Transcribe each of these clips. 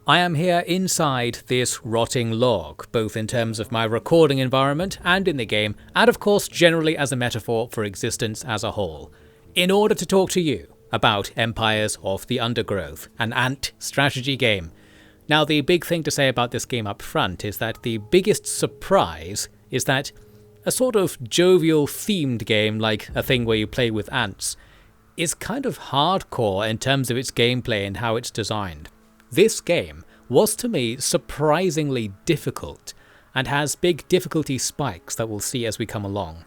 I am here inside this rotting log, both in terms of my recording environment and in the game, and of course generally as a metaphor for existence as a whole, in order to talk to you about Empires of the Undergrowth, an ant strategy game. Now, the big thing to say about this game up front is that the biggest surprise is that a sort of jovial themed game like A Thing Where You Play with Ants is kind of hardcore in terms of its gameplay and how it's designed. This game was to me surprisingly difficult and has big difficulty spikes that we'll see as we come along.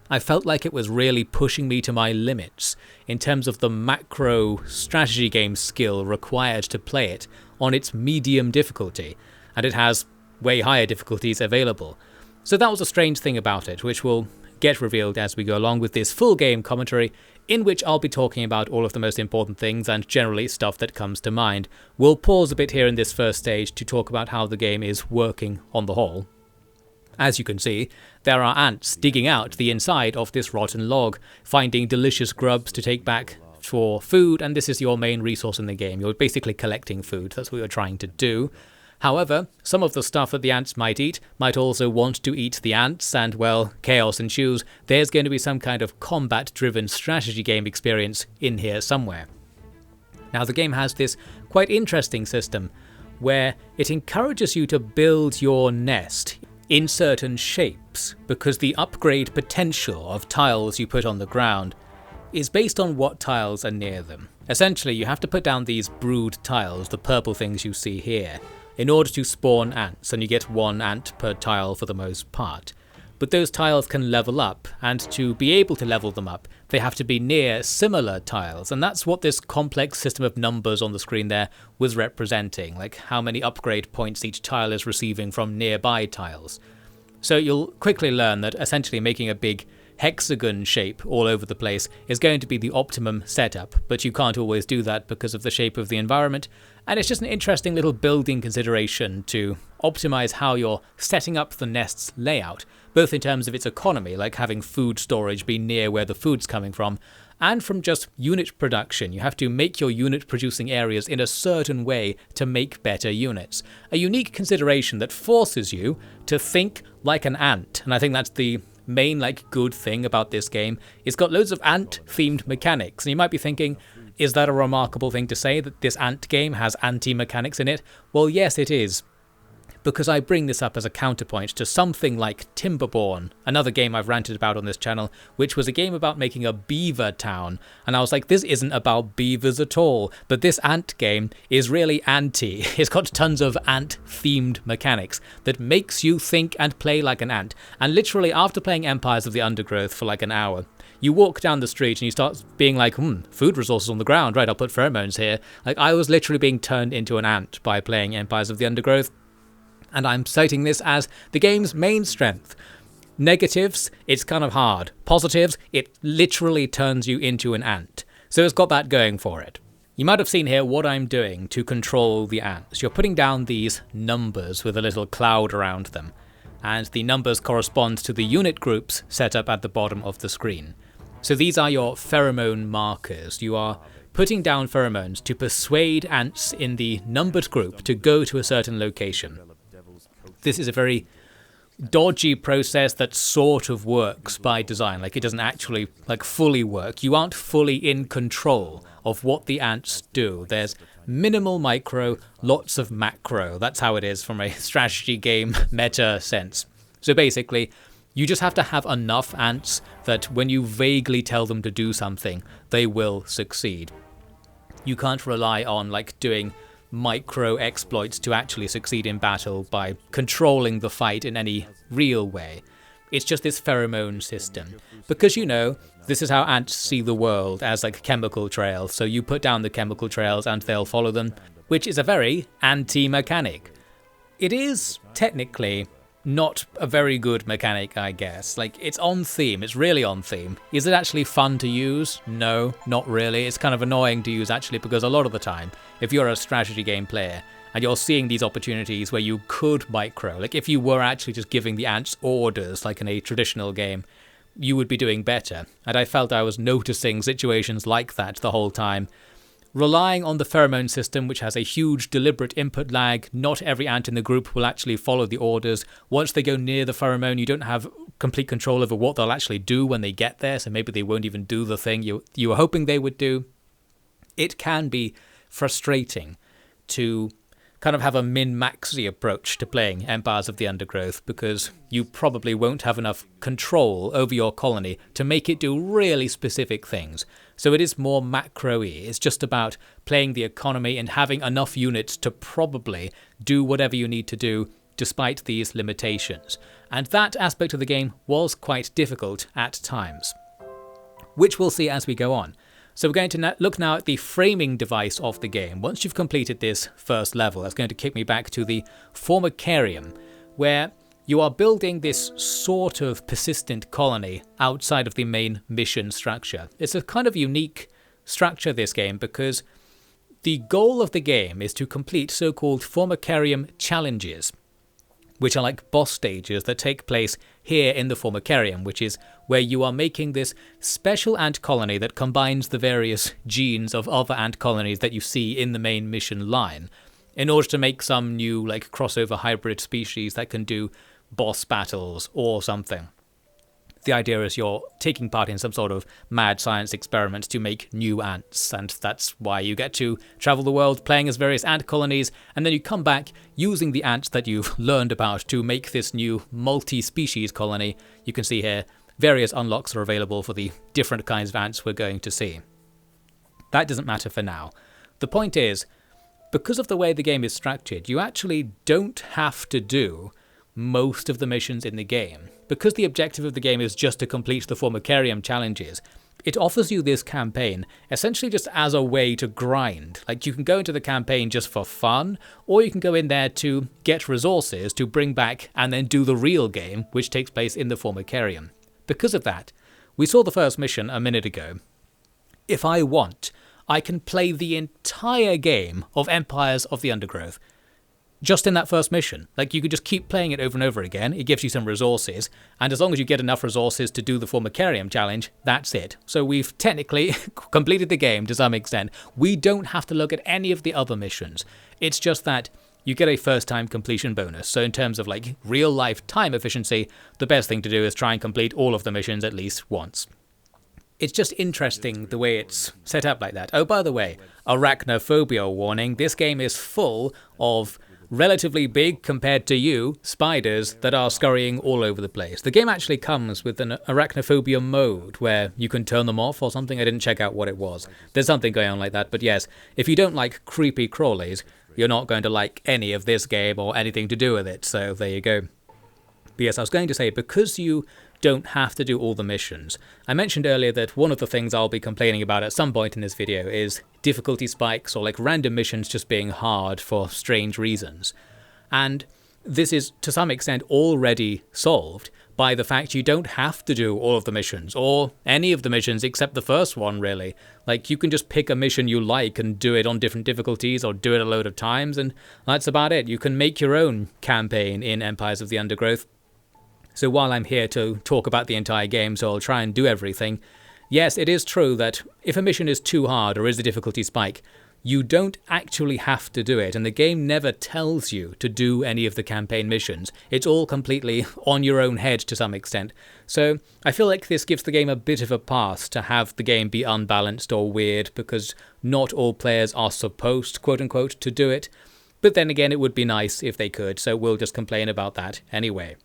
I felt like it was really pushing me to my limits in terms of the macro strategy game skill required to play it on its medium difficulty, and it has way higher difficulties available. So that was a strange thing about it, which will get revealed as we go along with this full game commentary, in which I'll be talking about all of the most important things and generally stuff that comes to mind. We'll pause a bit here in this first stage to talk about how the game is working on the whole. As you can see, there are ants digging out the inside of this rotten log, finding delicious grubs to take back for food, and this is your main resource in the game. You're basically collecting food, that's what you're trying to do. However, some of the stuff that the ants might eat might also want to eat the ants, and well, chaos ensues. There's going to be some kind of combat-driven strategy game experience in here somewhere. Now, the game has this quite interesting system where it encourages you to build your nest in certain shapes, because the upgrade potential of tiles you put on the ground is based on what tiles are near them. Essentially, you have to put down these brood tiles, the purple things you see here, in order to spawn ants, and you get one ant per tile for the most part. But those tiles can level up, and to be able to level them up, they have to be near similar tiles, and that's what this complex system of numbers on the screen there was representing, like how many upgrade points each tile is receiving from nearby tiles. So you'll quickly learn that essentially making a big hexagon shape all over the place is going to be the optimum setup, but you can't always do that because of the shape of the environment, and it's just an interesting little building consideration to optimize how you're setting up the nest's layout, both in terms of its economy, like having food storage be near where the food's coming from, and from just unit production. You have to make your unit producing areas in a certain way to make better units. A unique consideration that forces you to think like an ant, and I think that's the main good thing about this game. It's got loads of ant themed mechanics, and you might be thinking, is that a remarkable thing to say, that this ant game has anti-mechanics in it? Well, yes it is, because I bring this up as a counterpoint to something like Timberborn, another game I've ranted about on this channel, which was a game about making a beaver town, and I was like, this isn't about beavers at all, but this ant game is really anti. It's got tons of ant-themed mechanics that makes you think and play like an ant, and literally after playing Empires of the Undergrowth for like an hour, you walk down the street and you start being like, food resources on the ground, right, I'll put pheromones here. Like, I was literally being turned into an ant by playing Empires of the Undergrowth. And I'm citing this as the game's main strength. Negatives, it's kind of hard. Positives, it literally turns you into an ant. So it's got that going for it. You might have seen here what I'm doing to control the ants. You're putting down these numbers with a little cloud around them, and the numbers correspond to the unit groups set up at the bottom of the screen. So these are your pheromone markers. You are putting down pheromones to persuade ants in the numbered group to go to a certain location. This is a very dodgy process that sort of works by design. Like, it doesn't actually fully work. You aren't fully in control of what the ants do. There's minimal micro, lots of macro. That's how it is from a strategy game meta sense. So basically, you just have to have enough ants that when you vaguely tell them to do something, they will succeed. You can't rely on doing micro exploits to actually succeed in battle by controlling the fight in any real way. It's just this pheromone system. Because, this is how ants see the world, as chemical trails, so you put down the chemical trails and they'll follow them, which is a very anti-mechanic. It is technically not a very good mechanic, I guess. It's on theme, it's really on theme. Is it actually fun to use? No, not really. It's kind of annoying to use actually, because a lot of the time, if you're a strategy game player and you're seeing these opportunities where you could micro, if you were actually just giving the ants orders like in a traditional game, you would be doing better. And I felt I was noticing situations like that the whole time. relying on the pheromone system, which has a huge deliberate input lag. Not every ant in the group will actually follow the orders. Once they go near the pheromone, you don't have complete control over what they'll actually do when they get there, so maybe they won't even do the thing you were hoping they would do. It can be frustrating to kind of have a min-maxy approach to playing Empires of the Undergrowth, because you probably won't have enough control over your colony to make it do really specific things. So it is more macro-y. It's just about playing the economy and having enough units to probably do whatever you need to do despite these limitations. And that aspect of the game was quite difficult at times, which we'll see as we go on. So we're going to look now at the framing device of the game. Once you've completed this first level, that's going to kick me back to the Formicarium, where you are building this sort of persistent colony outside of the main mission structure. It's a kind of unique structure, this game, because the goal of the game is to complete so-called Formicarium challenges, which are like boss stages that take place here in the Formicarium, which is where you are making this special ant colony that combines the various genes of other ant colonies that you see in the main mission line, in order to make some new like crossover hybrid species that can do boss battles or something. The idea is you're taking part in some sort of mad science experiment to make new ants, and that's why you get to travel the world playing as various ant colonies, and then you come back using the ants that you've learned about to make this new multi-species colony. You can see here various unlocks are available for the different kinds of ants we're going to see. That doesn't matter for now. The point is, because of the way the game is structured, you actually don't have to do most of the missions in the game. Because the objective of the game is just to complete the Formicarium challenges, it offers you this campaign essentially just as a way to grind. Like, you can go into the campaign just for fun, or you can go in there to get resources to bring back and then do the real game, which takes place in the Formicarium. Because of that, we saw the first mission a minute ago. If I want, I can play the entire game of Empires of the Undergrowth just in that first mission. Like, you could just keep playing it over and over again. It gives you some resources, and as long as you get enough resources to do the Formicarium challenge, that's it. So we've technically completed the game to some extent. We don't have to look at any of the other missions. It's just that you get a first time completion bonus. So in terms of like real life time efficiency, the best thing to do is try and complete all of the missions at least once. It's just interesting the way it's set up like that. Oh, by the way, arachnophobia warning, this game is full of relatively big, compared to you, spiders that are scurrying all over the place. The game actually comes with an arachnophobia mode where you can turn them off or something. I didn't check out what it was. There's something going on like that, but yes, if you don't like creepy crawlies, you're not going to like any of this game or anything to do with it, so there you go. But yes, I was going to say, because you don't have to do all the missions, I mentioned earlier that one of the things I'll be complaining about at some point in this video is difficulty spikes or like random missions just being hard for strange reasons. And this is to some extent already solved by the fact you don't have to do all of the missions, or any of the missions except the first one really. Like, you can just pick a mission you like and do it on different difficulties or do it a load of times, and that's about it. You can make your own campaign in Empires of the Undergrowth. So while I'm here to talk about the entire game, so I'll try and do everything, yes, it is true that if a mission is too hard or is a difficulty spike, you don't actually have to do it, and the game never tells you to do any of the campaign missions. It's all completely on your own head to some extent. So I feel like this gives the game a bit of a pass to have the game be unbalanced or weird, because not all players are supposed, quote-unquote, to do it. But then again, it would be nice if they could, so we'll just complain about that anyway.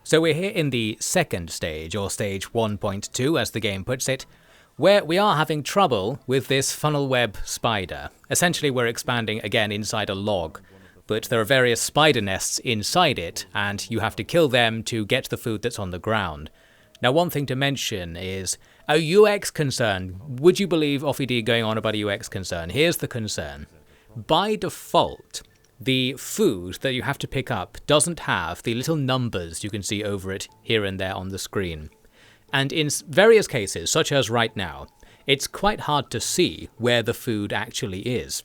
So we're here in the second stage, or stage 1.2 as the game puts it, where we are having trouble with this funnel web spider. Essentially, we're expanding again inside a log, but there are various spider nests inside it, and you have to kill them to get the food that's on the ground. Now, one thing to mention is a UX concern. Would you believe Offie going on about a UX concern? Here's the concern. By default, the food that you have to pick up doesn't have the little numbers you can see over it here and there on the screen. And in various cases, such as right now, it's quite hard to see where the food actually is.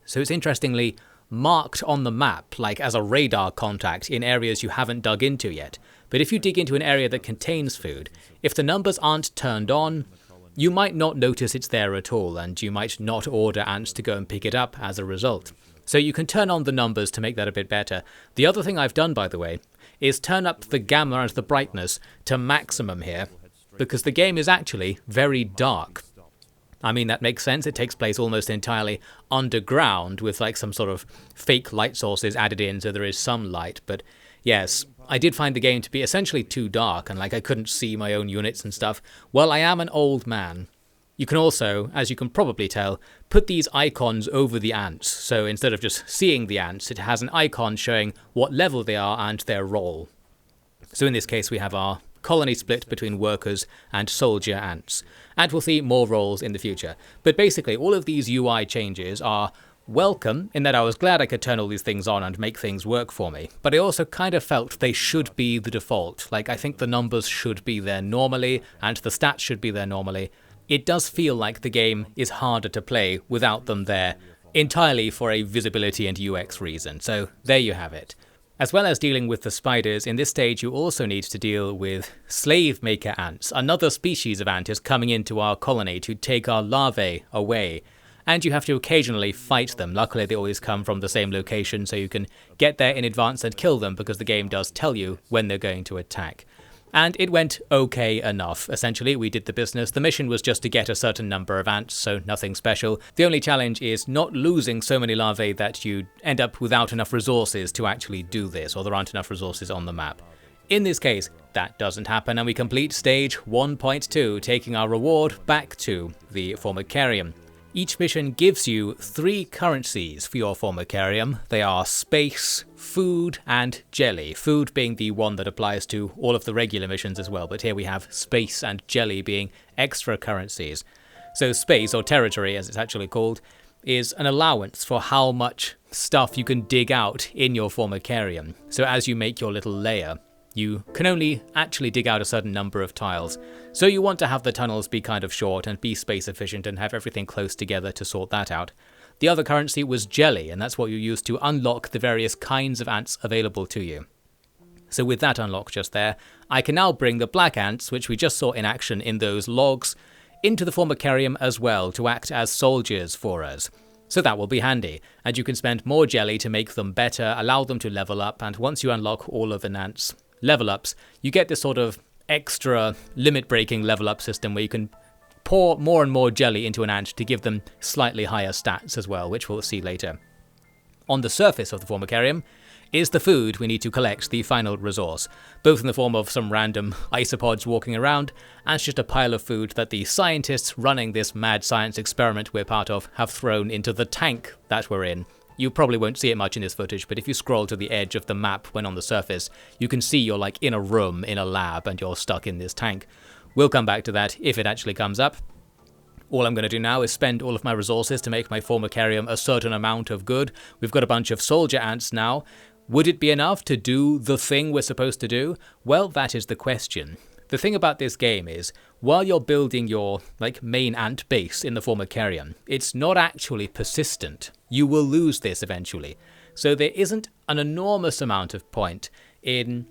So it's interestingly marked on the map, like as a radar contact in areas you haven't dug into yet. But if you dig into an area that contains food, if the numbers aren't turned on, you might not notice it's there at all, and you might not order ants to go and pick it up as a result. So you can turn on the numbers to make that a bit better. The other thing I've done, by the way, is turn up the gamma and the brightness to maximum here, because the game is actually very dark. I mean, that makes sense. It takes place almost entirely underground with like some sort of fake light sources added in, so there is some light. But yes, I did find the game to be essentially too dark, and like I couldn't see my own units and stuff. Well, I am an old man. You can also, as you can probably tell, put these icons over the ants. So instead of just seeing the ants, it has an icon showing what level they are and their role. So in this case, we have our colony split between workers and soldier ants. And we'll see more roles in the future. But basically, all of these UI changes are welcome in that I was glad I could turn all these things on and make things work for me. But I also kind of felt they should be the default. Like, I think the numbers should be there normally, and the stats should be there normally. It does feel like the game is harder to play without them there, entirely for a visibility and UX reason. So there you have it. As well as dealing with the spiders, in this stage you also need to deal with slave maker ants. Another species of ant is coming into our colony to take our larvae away. And you have to occasionally fight them. Luckily they always come from the same location, so you can get there in advance and kill them, because the game does tell you when they're going to attack. And it went okay enough. Essentially, we did the business. The mission was just to get a certain number of ants, so nothing special. The only challenge is not losing so many larvae that you end up without enough resources to actually do this, or there aren't enough resources on the map. In this case, that doesn't happen, and we complete stage 1.2, taking our reward back to the Formicarium. Each mission gives you 3 currencies for your Formicarium. They are space, food, and jelly. Food being the one that applies to all of the regular missions as well, but here we have space and jelly being extra currencies. So space, or territory as it's actually called, is an allowance for how much stuff you can dig out in your Formicarium. So as you make your little layer, you can only actually dig out a certain number of tiles. So you want to have the tunnels be kind of short and be space efficient and have everything close together to sort that out. The other currency was jelly, and that's what you use to unlock the various kinds of ants available to you. So with that unlock just there, I can now bring the black ants, which we just saw in action in those logs, into the Formicarium as well to act as soldiers for us. So that will be handy, and you can spend more jelly to make them better, allow them to level up, and once you unlock all of an ant's level ups, you get this sort of extra limit-breaking level up system where you can pour more and more jelly into an ant to give them slightly higher stats as well, which we'll see later. On the surface of the Formicarium is the food we need to collect, the final resource, both in the form of some random isopods walking around, and just a pile of food that the scientists running this mad science experiment we're part of have thrown into the tank that we're in. You probably won't see it much in this footage, but if you scroll to the edge of the map when on the surface, you can see you're like in a room, in a lab, and you're stuck in this tank. We'll come back to that if it actually comes up. All I'm going to do now is spend all of my resources to make my Formicarium a certain amount of good. We've got a bunch of soldier ants now. Would it be enough to do the thing we're supposed to do? Well, that is the question. The thing about this game is, while you're building your main ant base in the Formicarium, it's not actually persistent. You will lose this eventually. So there isn't an enormous amount of point in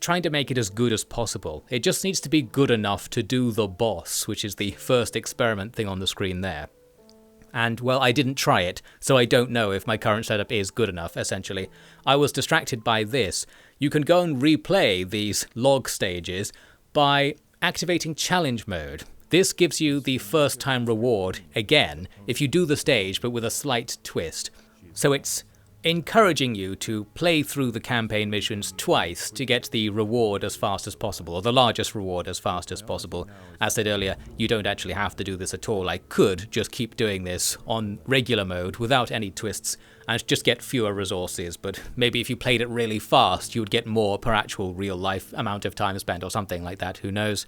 trying to make it as good as possible. It just needs to be good enough to do the boss, which is the first experiment thing on the screen there. And, well, I didn't try it, so I don't know if my current setup is good enough, essentially. I was distracted by this. You can go and replay these log stages by activating challenge mode. This gives you the first time reward again if you do the stage but with a slight twist. So it's encouraging you to play through the campaign missions twice to get the reward as fast as possible, or the largest reward as fast as possible. As said earlier, you don't actually have to do this at all. I could just keep doing this on regular mode without any twists and just get fewer resources, but maybe if you played it really fast you would get more per actual real life amount of time spent or something like that, who knows.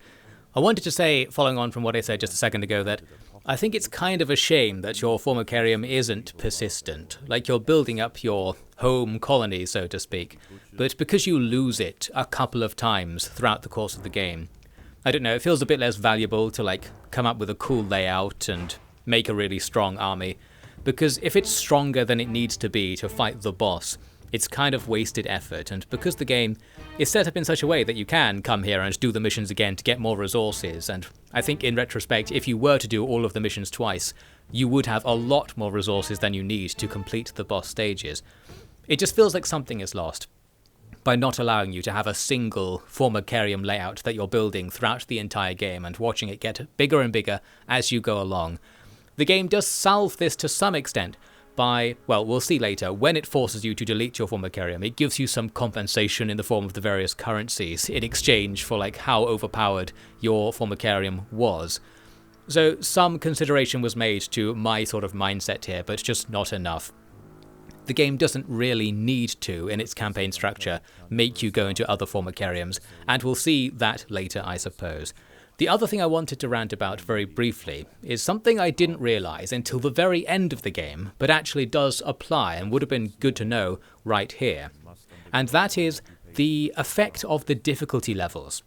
I wanted to say, following on from what I said just a second ago, that I think it's kind of a shame that your Formicarium isn't persistent, like you're building up your home colony, so to speak, but because you lose it a couple of times throughout the course of the game, I don't know, it feels a bit less valuable to come up with a cool layout and make a really strong army, because if it's stronger than it needs to be to fight the boss, it's kind of wasted effort, and because the game is set up in such a way that you can come here and do the missions again to get more resources, and I think in retrospect, if you were to do all of the missions twice, you would have a lot more resources than you need to complete the boss stages. It just feels like something is lost by not allowing you to have a single Formicarium layout that you're building throughout the entire game and watching it get bigger and bigger as you go along. The game does solve this to some extent by, well, we'll see later, when it forces you to delete your Formicarium, it gives you some compensation in the form of the various currencies in exchange for like how overpowered your Formicarium was. So some consideration was made to my sort of mindset here, but just not enough. The game doesn't really need to, in its campaign structure, make you go into other Formicariums, and we'll see that later, I suppose. The other thing I wanted to rant about very briefly is something I didn't realise until the very end of the game, but actually does apply and would have been good to know right here. And that is the effect of the difficulty levels.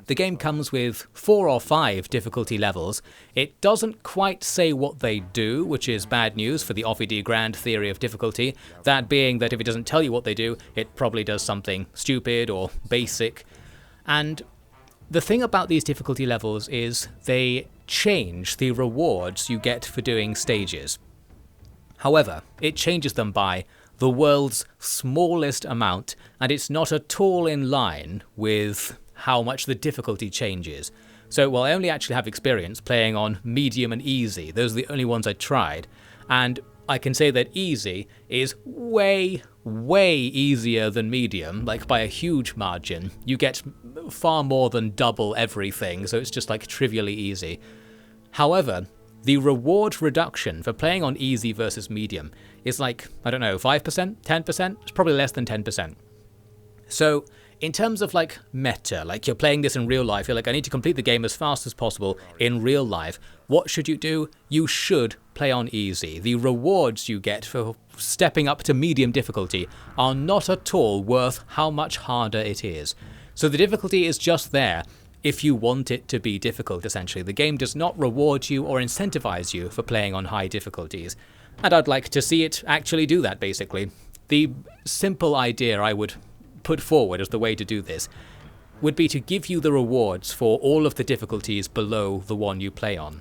The game comes with 4 or 5 difficulty levels. It doesn't quite say what they do, which is bad news for the Offie D. Grand theory of difficulty, that being that if it doesn't tell you what they do, it probably does something stupid or basic. And the thing about these difficulty levels is they change the rewards you get for doing stages. However, it changes them by the world's smallest amount, and it's not at all in line with how much the difficulty changes. So, well, I only actually have experience playing on medium and easy. Those are the only ones I tried, and I can say that easy is way easier than medium, like by a huge margin. You get far more than double everything, so it's just like trivially easy. However, the reward reduction for playing on easy versus medium is like, I don't know, 5%? 10%? It's probably less than 10%. So, in terms of like meta, like you're playing this in real life, you're like, I need to complete the game as fast as possible in real life. What should you do? You should play on easy. The rewards you get for stepping up to medium difficulty are not at all worth how much harder it is. So the difficulty is just there if you want it to be difficult, essentially. The game does not reward you or incentivize you for playing on high difficulties. And I'd like to see it actually do that, basically. The simple idea I would put forward as the way to do this would be to give you the rewards for all of the difficulties below the one you play on.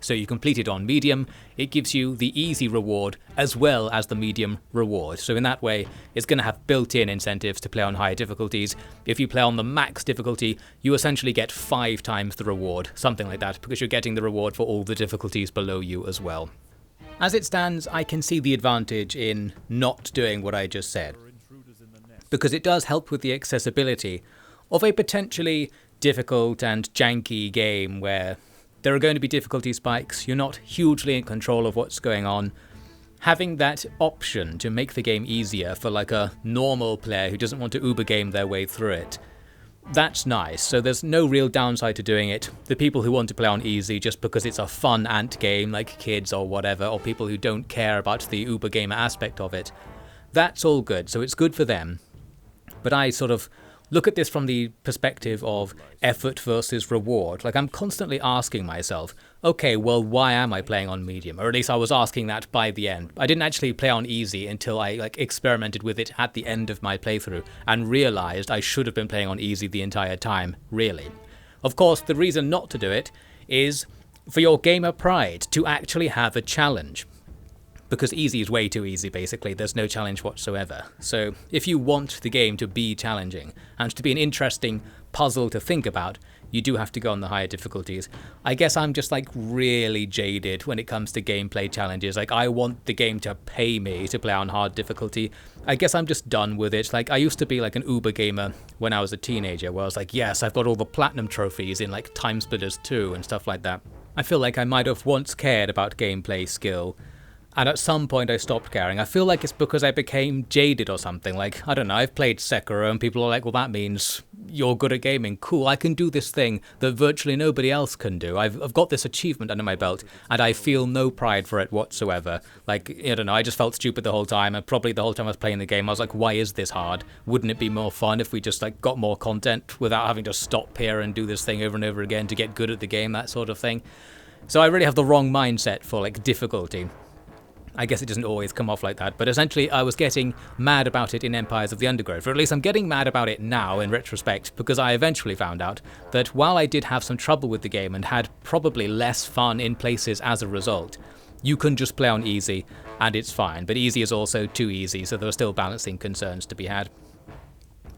So you complete it on medium, it gives you the easy reward as well as the medium reward. So in that way, it's going to have built-in incentives to play on higher difficulties. If you play on the max difficulty, you essentially get 5 times the reward, something like that, because you're getting the reward for all the difficulties below you as well. As it stands, I can see the advantage in not doing what I just said, because it does help with the accessibility of a potentially difficult and janky game where there are going to be difficulty spikes, you're not hugely in control of what's going on. Having that option to make the game easier for like a normal player who doesn't want to uber game their way through it, that's nice. So there's no real downside to doing it. The people who want to play on easy just because it's a fun ant game like kids or whatever, or people who don't care about the uber gamer aspect of it, that's all good, so it's good for them. But I sort of look at this from the perspective of effort versus reward. Like, I'm constantly asking myself, okay, well, why am I playing on medium? Or at least I was asking that by the end. I didn't actually play on easy until I experimented with it at the end of my playthrough and realized I should have been playing on easy the entire time, really. Of course, the reason not to do it is for your gamer pride, to actually have a challenge. Because easy is way too easy, basically. There's no challenge whatsoever. So if you want the game to be challenging and to be an interesting puzzle to think about, you do have to go on the higher difficulties. I guess I'm just like really jaded when it comes to gameplay challenges. Like, I want the game to pay me to play on hard difficulty. I guess I'm just done with it. Like, I used to be like an uber gamer when I was a teenager, where I was like, yes, I've got all the platinum trophies in like Time Splitters 2 and stuff like that. I feel like I might have once cared about gameplay skill, and at some point I stopped caring. I feel like it's because I became jaded or something. Like, I don't know, I've played Sekiro and people are like, well, that means you're good at gaming. Cool, I can do this thing that virtually nobody else can do. I've got this achievement under my belt and I feel no pride for it whatsoever. Like, I don't know, I just felt stupid the whole time, and probably the whole time I was playing the game I was like, why is this hard? Wouldn't it be more fun if we just like got more content without having to stop here and do this thing over and over again to get good at the game, that sort of thing. So I really have the wrong mindset for like difficulty. I guess it doesn't always come off like that, but essentially I was getting mad about it in Empires of the Undergrowth, or at least I'm getting mad about it now in retrospect, because I eventually found out that while I did have some trouble with the game and had probably less fun in places as a result, you can just play on easy and it's fine, but easy is also too easy, so there are still balancing concerns to be had.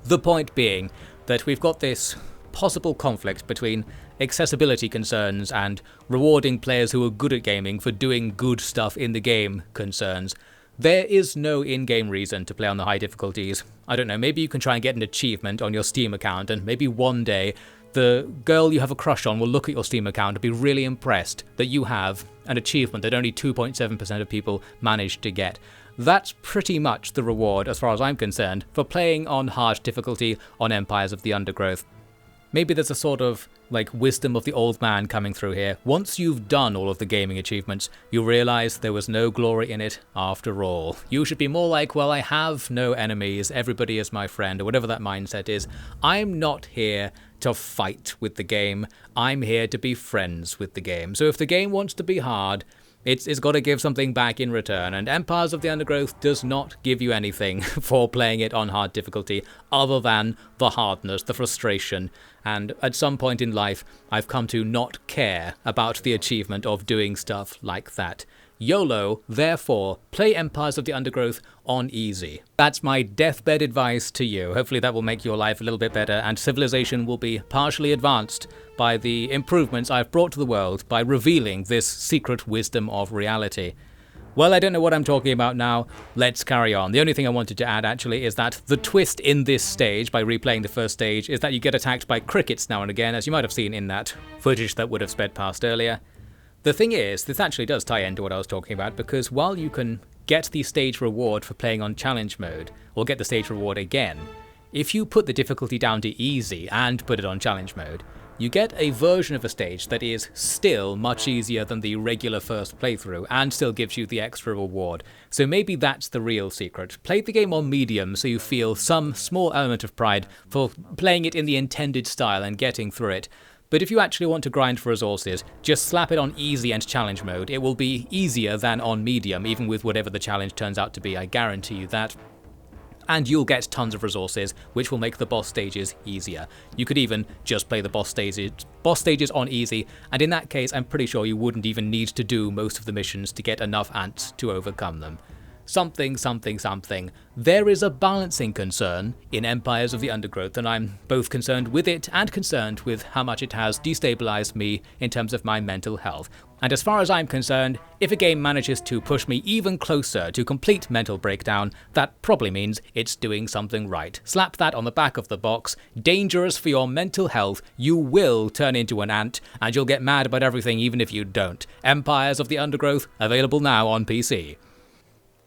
The point being that we've got this possible conflict between accessibility concerns and rewarding players who are good at gaming for doing good stuff in the game concerns. There is no in-game reason to play on the high difficulties. I don't know, maybe you can try and get an achievement on your Steam account, and maybe one day the girl you have a crush on will look at your Steam account and be really impressed that you have an achievement that only 2.7% of people managed to get. That's pretty much the reward, as far as I'm concerned, for playing on hard difficulty on Empires of the Undergrowth. Maybe there's a sort of, wisdom of the old man coming through here. Once you've done all of the gaming achievements, you realise there was no glory in it after all. You should be more like, well, I have no enemies, everybody is my friend, or whatever that mindset is. I'm not here to fight with the game, I'm here to be friends with the game. So if the game wants to be hard, it's got to give something back in return, and Empires of the Undergrowth does not give you anything for playing it on hard difficulty other than the hardness, the frustration, and at some point in life I've come to not care about the achievement of doing stuff like that. YOLO, therefore, play Empires of the Undergrowth on easy. That's my deathbed advice to you. Hopefully that will make your life a little bit better, and civilization will be partially advanced by the improvements I've brought to the world by revealing this secret wisdom of reality. Well, I don't know what I'm talking about now. Let's carry on. The only thing I wanted to add, actually, is that the twist in this stage, by replaying the first stage, is that you get attacked by crickets now and again, as you might have seen in that footage that would have sped past earlier. The thing is, this actually does tie into what I was talking about, because while you can get the stage reward for playing on challenge mode, or get the stage reward again, if you put the difficulty down to easy and put it on challenge mode, you get a version of a stage that is still much easier than the regular first playthrough, and still gives you the extra reward. So maybe that's the real secret. Play the game on medium so you feel some small element of pride for playing it in the intended style and getting through it. But if you actually want to grind for resources, just slap it on easy and challenge mode. It will be easier than on medium, even with whatever the challenge turns out to be, I guarantee you that. And you'll get tons of resources, which will make the boss stages easier. You could even just play the boss stages on easy, and in that case I'm pretty sure you wouldn't even need to do most of the missions to get enough ants to overcome them. Something, something, something. There is a balancing concern in Empires of the Undergrowth, and I'm both concerned with it and concerned with how much it has destabilized me in terms of my mental health. And as far as I'm concerned, if a game manages to push me even closer to complete mental breakdown, that probably means it's doing something right. Slap that on the back of the box. Dangerous for your mental health. You will turn into an ant, and you'll get mad about everything even if you don't. Empires of the Undergrowth, available now on PC.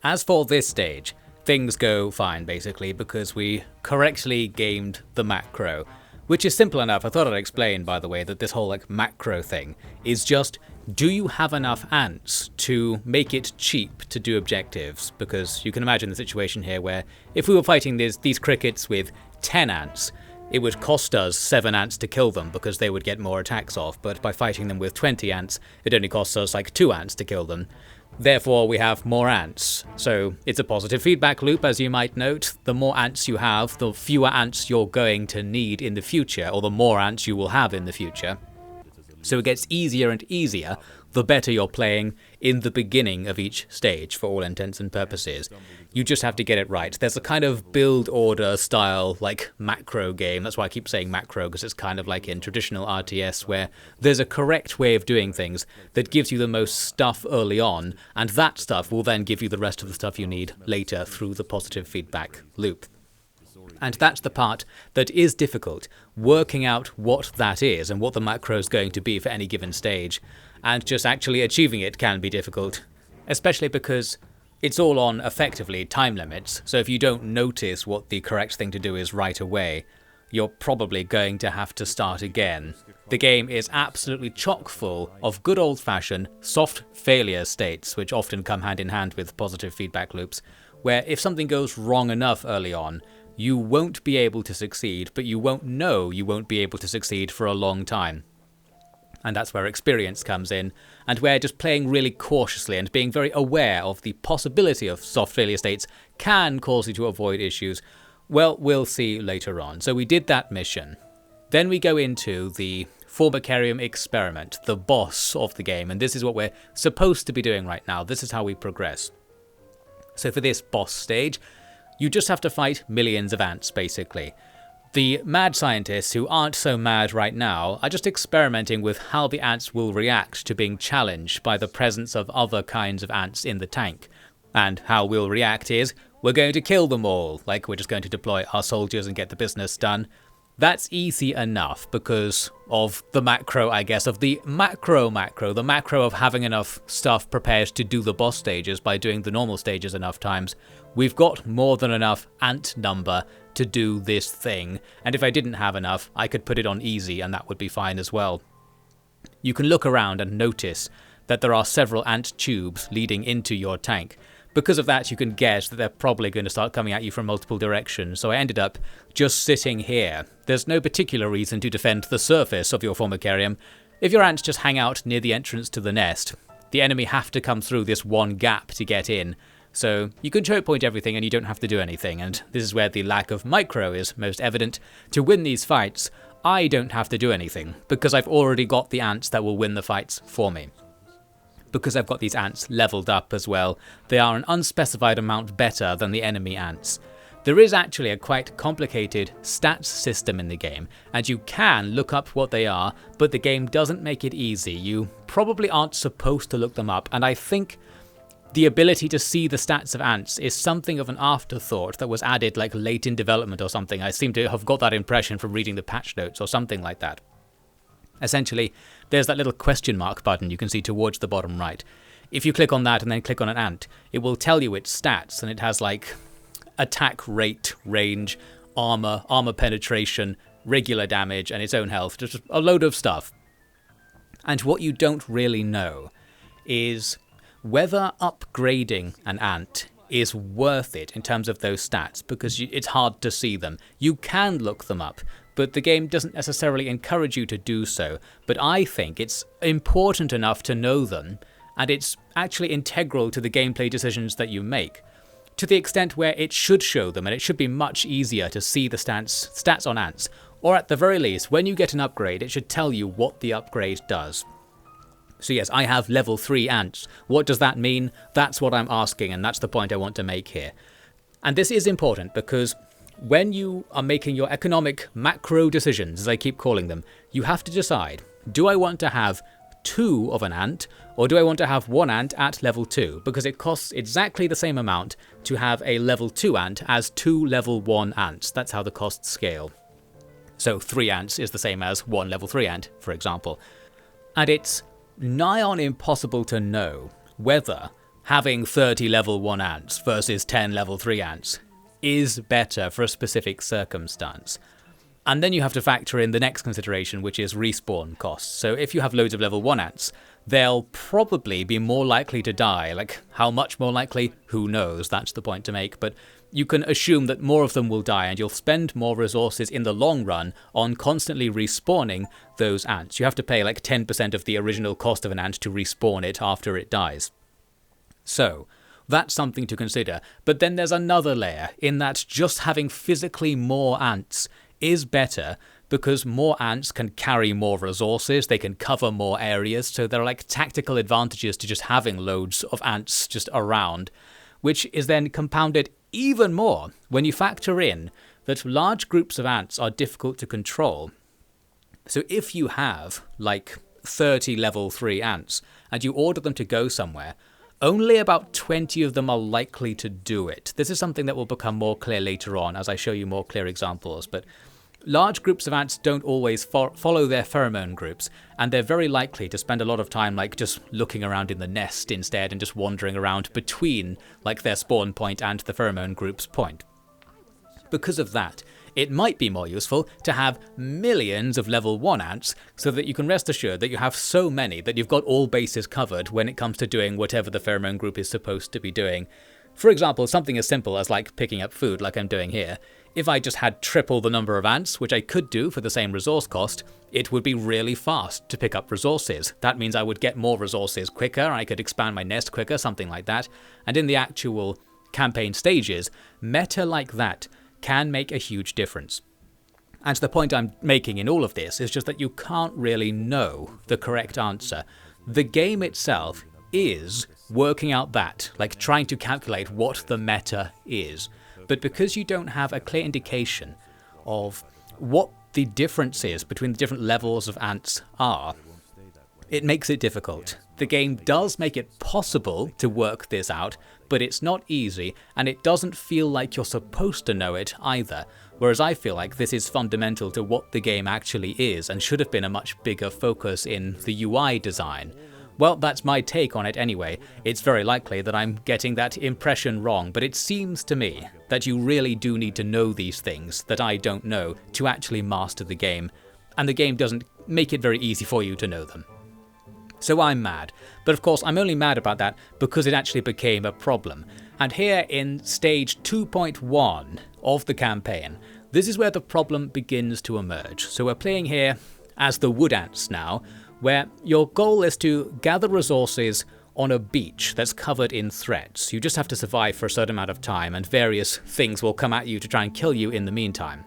As for this stage, things go fine basically, because we correctly gamed the macro, which is simple enough. I thought I'd explain, by the way, that this whole macro thing is just, do you have enough ants to make it cheap to do objectives? Because you can imagine the situation here where if we were fighting these crickets with 10 ants, it would cost us 7 ants to kill them because they would get more attacks off, but by fighting them with 20 ants, it only costs us 2 ants to kill them. Therefore, we have more ants. So it's a positive feedback loop, as you might note. The more ants you have, the fewer ants you're going to need in the future, or the more ants you will have in the future. So it gets easier and easier the better you're playing in the beginning of each stage, for all intents and purposes. You just have to get it right. There's a kind of build order style, macro game. That's why I keep saying macro, because it's kind of like in traditional RTS, where there's a correct way of doing things that gives you the most stuff early on, and that stuff will then give you the rest of the stuff you need later through the positive feedback loop. And that's the part that is difficult, working out what that is and what the macro is going to be for any given stage. And just actually achieving it can be difficult, especially because it's all on, effectively, time limits. So if you don't notice what the correct thing to do is right away, you're probably going to have to start again. The game is absolutely chock full of good old-fashioned soft failure states, which often come hand in hand with positive feedback loops, where if something goes wrong enough early on, you won't be able to succeed, but you won't know you won't be able to succeed for a long time. and that's where experience comes in, and where just playing really cautiously and being very aware of the possibility of soft failure states can cause you to avoid issues. Well, we'll see later on. So we did that mission. Then we go into the Formicarium experiment, the boss of the game, and this is what we're supposed to be doing right now. This is how we progress. So for this boss stage, you just have to fight millions of ants, basically. The mad scientists who aren't so mad right now are just experimenting with how the ants will react to being challenged by the presence of other kinds of ants in the tank. And how we'll react is, we're going to kill them all, like we're just going to deploy our soldiers and get the business done. That's easy enough because of the macro, I guess, of the macro, the macro of having enough stuff prepared to do the boss stages by doing the normal stages enough times. We've got more than enough ant number to do this thing, and if I didn't have enough, I could put it on easy and that would be fine as well. You can look around and notice that there are several ant tubes leading into your tank. Because of that, you can guess that they're probably going to start coming at you from multiple directions, so I ended up just sitting here. There's no particular reason to defend the surface of your Formicarium. If your ants just hang out near the entrance to the nest, the enemy have to come through this one gap to get in. So you can choke point everything and you don't have to do anything, and this is where the lack of micro is most evident. To win these fights, I don't have to do anything, because I've already got the ants that will win the fights for me. Because I've got these ants leveled up as well, they are an unspecified amount better than the enemy ants. There is actually a quite complicated stats system in the game, and you can look up what they are, but the game doesn't make it easy. You probably aren't supposed to look them up, and I think the ability to see the stats of ants is something of an afterthought that was added like late in development or something. I seem to have got that impression from reading the patch notes or something like that. Essentially, there's that little question mark button you can see towards the bottom right. If you click on that and then click on an ant, it will tell you its stats, and it has like attack rate, range, armor penetration, regular damage, and its own health, just a load of stuff. And what you don't really know is whether upgrading an ant is worth it in terms of those stats, because it's hard to see them. You can look them up, but the game doesn't necessarily encourage you to do so. But I think it's important enough to know them, and it's actually integral to the gameplay decisions that you make, to the extent where it should show them, and it should be much easier to see the stats on ants. Or at the very least, when you get an upgrade, it should tell you what the upgrade does. So yes, I have level 3 ants. What does that mean? That's what I'm asking, and that's the point I want to make here. And this is important because when you are making your economic macro decisions, as I keep calling them, you have to decide, do I want to have 2 of an ant, or do I want to have 1 ant at level 2? Because it costs exactly the same amount to have a level 2 ant as 2 level 1 ants. That's how the costs scale. So 3 ants is the same as 1 level 3 ant, for example. And it's nigh on impossible to know whether having 30 level 1 ants versus 10 level 3 ants is better for a specific circumstance. And then you have to factor in the next consideration, which is respawn costs. So if you have loads of level 1 ants, they'll probably be more likely to die. Like, how much more likely? Who knows? That's the point to make. But you can assume that more of them will die, and you'll spend more resources in the long run on constantly respawning those ants. You have to pay like 10% of the original cost of an ant to respawn it after it dies. So that's something to consider. But then there's another layer, in that just having physically more ants is better, because more ants can carry more resources, they can cover more areas, so there are like tactical advantages to just having loads of ants just around, which is then compounded even more when you factor in that large groups of ants are difficult to control. So if you have like 30 level 3 ants and you order them to go somewhere, only about 20 of them are likely to do it. This is something that will become more clear later on as I show you more clear examples, but large groups of ants don't always follow their pheromone groups, and they're very likely to spend a lot of time like just looking around in the nest instead and just wandering around between like their spawn point and the pheromone group's point. Because of that, it might be more useful to have millions of level 1 ants so that you can rest assured that you have so many that you've got all bases covered when it comes to doing whatever the pheromone group is supposed to be doing. For example, something as simple as like picking up food like I'm doing here. If I just had triple the number of ants, which I could do for the same resource cost, it would be really fast to pick up resources. That means I would get more resources quicker, I could expand my nest quicker, something like that. And in the actual campaign stages, meta like that can make a huge difference. And the point I'm making in all of this is just that you can't really know the correct answer. The game itself is working out that, like trying to calculate what the meta is. But because you don't have a clear indication of what the difference is between the different levels of ants are, it makes it difficult. The game does make it possible to work this out, but it's not easy, and it doesn't feel like you're supposed to know it either. Whereas I feel like this is fundamental to what the game actually is, and should have been a much bigger focus in the UI design. Well, that's my take on it anyway. It's very likely that I'm getting that impression wrong, but it seems to me that you really do need to know these things that I don't know to actually master the game, and the game doesn't make it very easy for you to know them. So I'm mad, but of course I'm only mad about that because it actually became a problem. And here in stage 2.1 of the campaign, this is where the problem begins to emerge. So we're playing here as the wood ants now, where your goal is to gather resources on a beach that's covered in threats. You just have to survive for a certain amount of time, and various things will come at you to try and kill you in the meantime.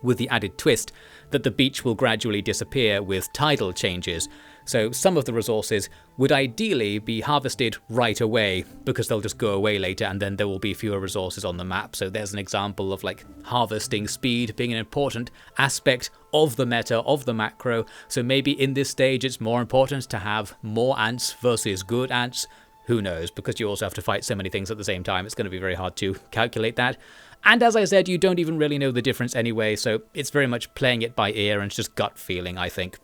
With the added twist that the beach will gradually disappear with tidal changes, so some of the resources would ideally be harvested right away because they'll just go away later and then there will be fewer resources on the map. So there's an example of like harvesting speed being an important aspect of the meta, of the macro. So maybe in this stage it's more important to have more ants versus good ants. Who knows, because you also have to fight so many things at the same time, it's going to be very hard to calculate that. And as I said, you don't even really know the difference anyway, so it's very much playing it by ear and it's just gut feeling, I think.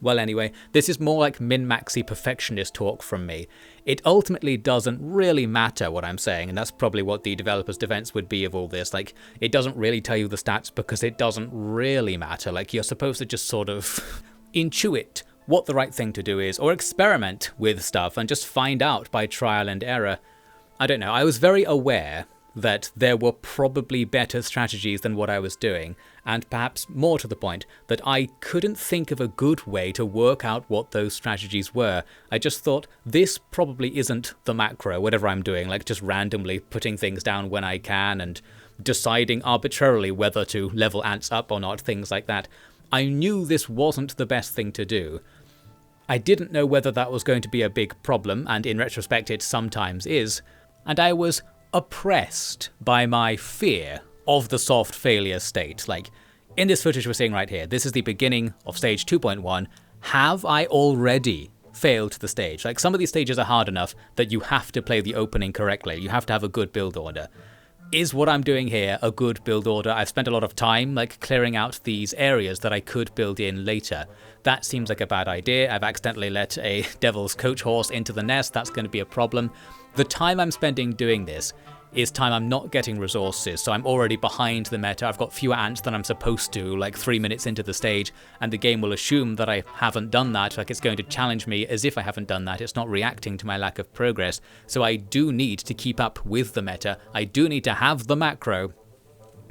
Well anyway, this is more like min-maxy perfectionist talk from me. It ultimately doesn't really matter what I'm saying, and that's probably what the developer's defense would be of all this. Like, it doesn't really tell you the stats because it doesn't really matter. Like, you're supposed to just sort of intuit what the right thing to do is, or experiment with stuff and just find out by trial and error. I don't know, I was very aware that there were probably better strategies than what I was doing, and perhaps more to the point, that I couldn't think of a good way to work out what those strategies were. I just thought, this probably isn't the macro, whatever I'm doing, like just randomly putting things down when I can and deciding arbitrarily whether to level ants up or not, things like that. I knew this wasn't the best thing to do. I didn't know whether that was going to be a big problem, and in retrospect it sometimes is, and I was oppressed by my fear of the soft failure state. Like, in this footage we're seeing right here, this is the beginning of stage 2.1. Have I already failed the stage? Like, some of these stages are hard enough that you have to play the opening correctly. You have to have a good build order. Is what I'm doing here a good build order? I've spent a lot of time like clearing out these areas that I could build in later. That seems like a bad idea. I've accidentally let a devil's coach horse into the nest. That's going to be a problem. The time I'm spending doing this is time I'm not getting resources, so I'm already behind the meta. I've got fewer ants than I'm supposed to, like 3 minutes into the stage, and the game will assume that I haven't done that, like it's going to challenge me as if I haven't done that. It's not reacting to my lack of progress, so I do need to keep up with the meta. I do need to have the macro,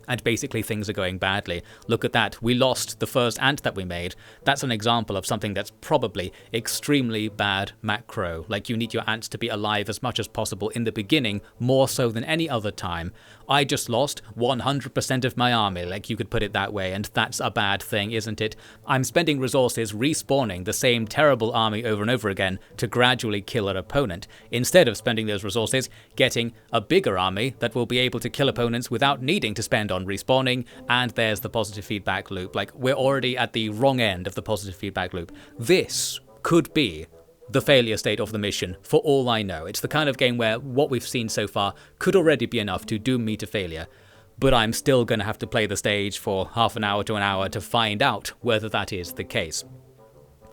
and basically things are going badly. Look at that, we lost the first ant that we made. That's an example of something that's probably extremely bad macro. Like, you need your ants to be alive as much as possible in the beginning, more so than any other time. I just lost 100% of my army, like you could put it that way, and that's a bad thing, isn't it? I'm spending resources respawning the same terrible army over and over again to gradually kill an opponent, instead of spending those resources getting a bigger army that will be able to kill opponents without needing to spend on respawning. And there's the positive feedback loop. Like, we're already at the wrong end of the positive feedback loop. This could be the failure state of the mission, for all I know. It's the kind of game where what we've seen so far could already be enough to doom me to failure, but I'm still going to have to play the stage for half an hour to an hour to find out whether that is the case.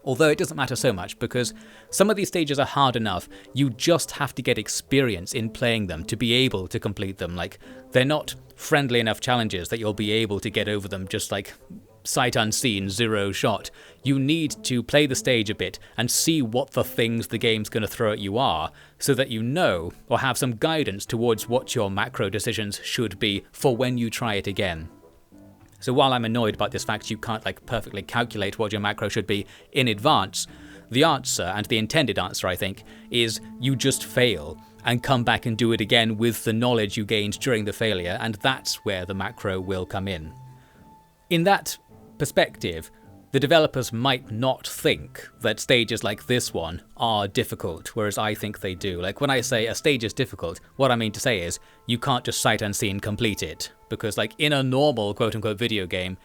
Although it doesn't matter so much, because some of these stages are hard enough, you just have to get experience in playing them to be able to complete them. Like, they're not friendly enough challenges that you'll be able to get over them just like sight unseen, zero shot. You need to play the stage a bit and see what the things the game's going to throw at you are, so that you know or have some guidance towards what your macro decisions should be for when you try it again. So while I'm annoyed about this fact you can't perfectly calculate what your macro should be in advance, the answer, and the intended answer I think, is you just fail and come back and do it again with the knowledge you gained during the failure, and that's where the macro will come in. In that perspective, the developers might not think that stages like this one are difficult, whereas I think they do. When I say a stage is difficult, what I mean to say is you can't just sight unseen complete it, because in a normal quote-unquote video game,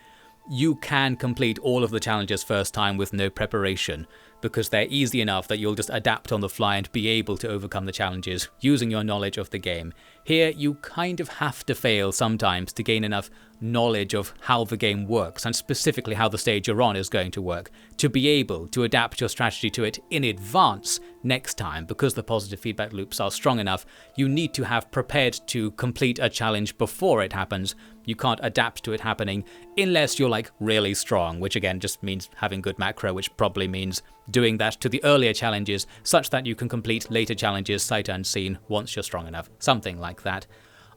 you can complete all of the challenges first time with no preparation, because they're easy enough that you'll just adapt on the fly and be able to overcome the challenges using your knowledge of the game. Here, you kind of have to fail sometimes to gain enough knowledge of how the game works, and specifically how the stage you're on is going to work, to be able to adapt your strategy to it in advance next time. Because the positive feedback loops are strong enough, you need to have prepared to complete a challenge before it happens. You can't adapt to it happening unless you're really strong, which again just means having good macro, which probably means doing that to the earlier challenges such that you can complete later challenges sight unseen once you're strong enough. Something like that.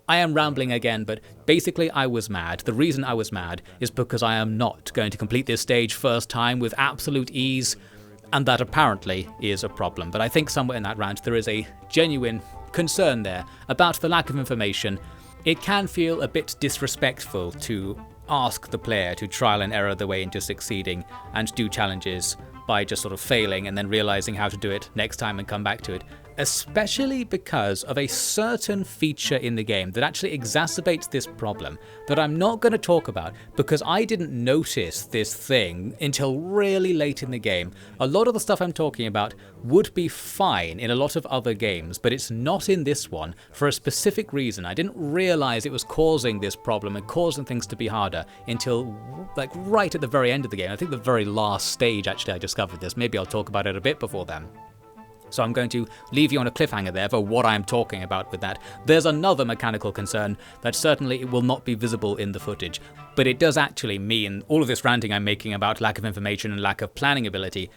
I am rambling again, but basically I was mad. The reason I was mad is because I am not going to complete this stage first time with absolute ease, and that apparently is a problem. But I think somewhere in that rant there is a genuine concern there about the lack of information. It can feel a bit disrespectful to ask the player to trial and error their way into succeeding and do challenges by just sort of failing and then realizing how to do it next time and come back to it, especially because of a certain feature in the game that actually exacerbates this problem that I'm not going to talk about because I didn't notice this thing until really late in the game. A lot of the stuff I'm talking about would be fine in a lot of other games, but it's not in this one for a specific reason. I didn't realize it was causing this problem and causing things to be harder until right at the very end of the game. I think the very last stage actually I discovered this. Maybe I'll talk about it a bit before then. So I'm going to leave you on a cliffhanger there for what I'm talking about with that. There's another mechanical concern that certainly will not be visible in the footage, but it does actually mean all of this ranting I'm making about lack of information and lack of planning ability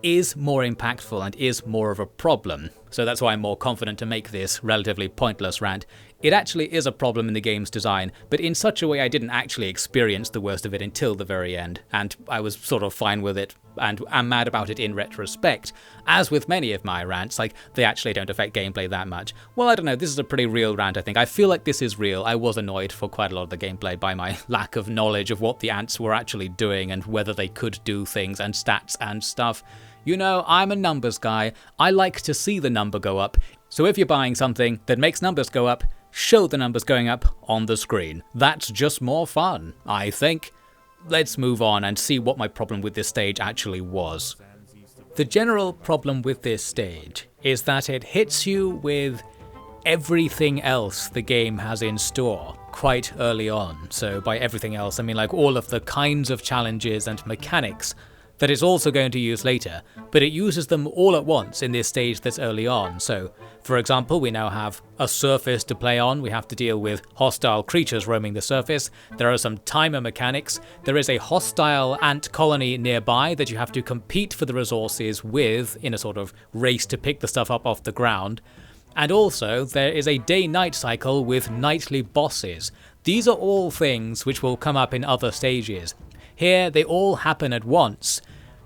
is more impactful and is more of a problem. So that's why I'm more confident to make this relatively pointless rant. It actually is a problem in the game's design, but in such a way I didn't actually experience the worst of it until the very end, and I was sort of fine with it, and am mad about it in retrospect. As with many of my rants, they actually don't affect gameplay that much. Well, I don't know, this is a pretty real rant, I think. I feel like this is real. I was annoyed for quite a lot of the gameplay by my lack of knowledge of what the ants were actually doing and whether they could do things and stats and stuff. You know, I'm a numbers guy. I like to see the number go up. So if you're buying something that makes numbers go up, show the numbers going up on the screen. That's just more fun, I think. Let's move on and see what my problem with this stage actually was. The general problem with this stage is that it hits you with everything else the game has in store quite early on. So by everything else, I mean all of the kinds of challenges and mechanics that it's also going to use later, but it uses them all at once in this stage that's early on. So, for example, we now have a surface to play on, we have to deal with hostile creatures roaming the surface, there are some timer mechanics, there is a hostile ant colony nearby that you have to compete for the resources with in a sort of race to pick the stuff up off the ground, and also there is a day-night cycle with nightly bosses. These are all things which will come up in other stages. Here, they all happen at once,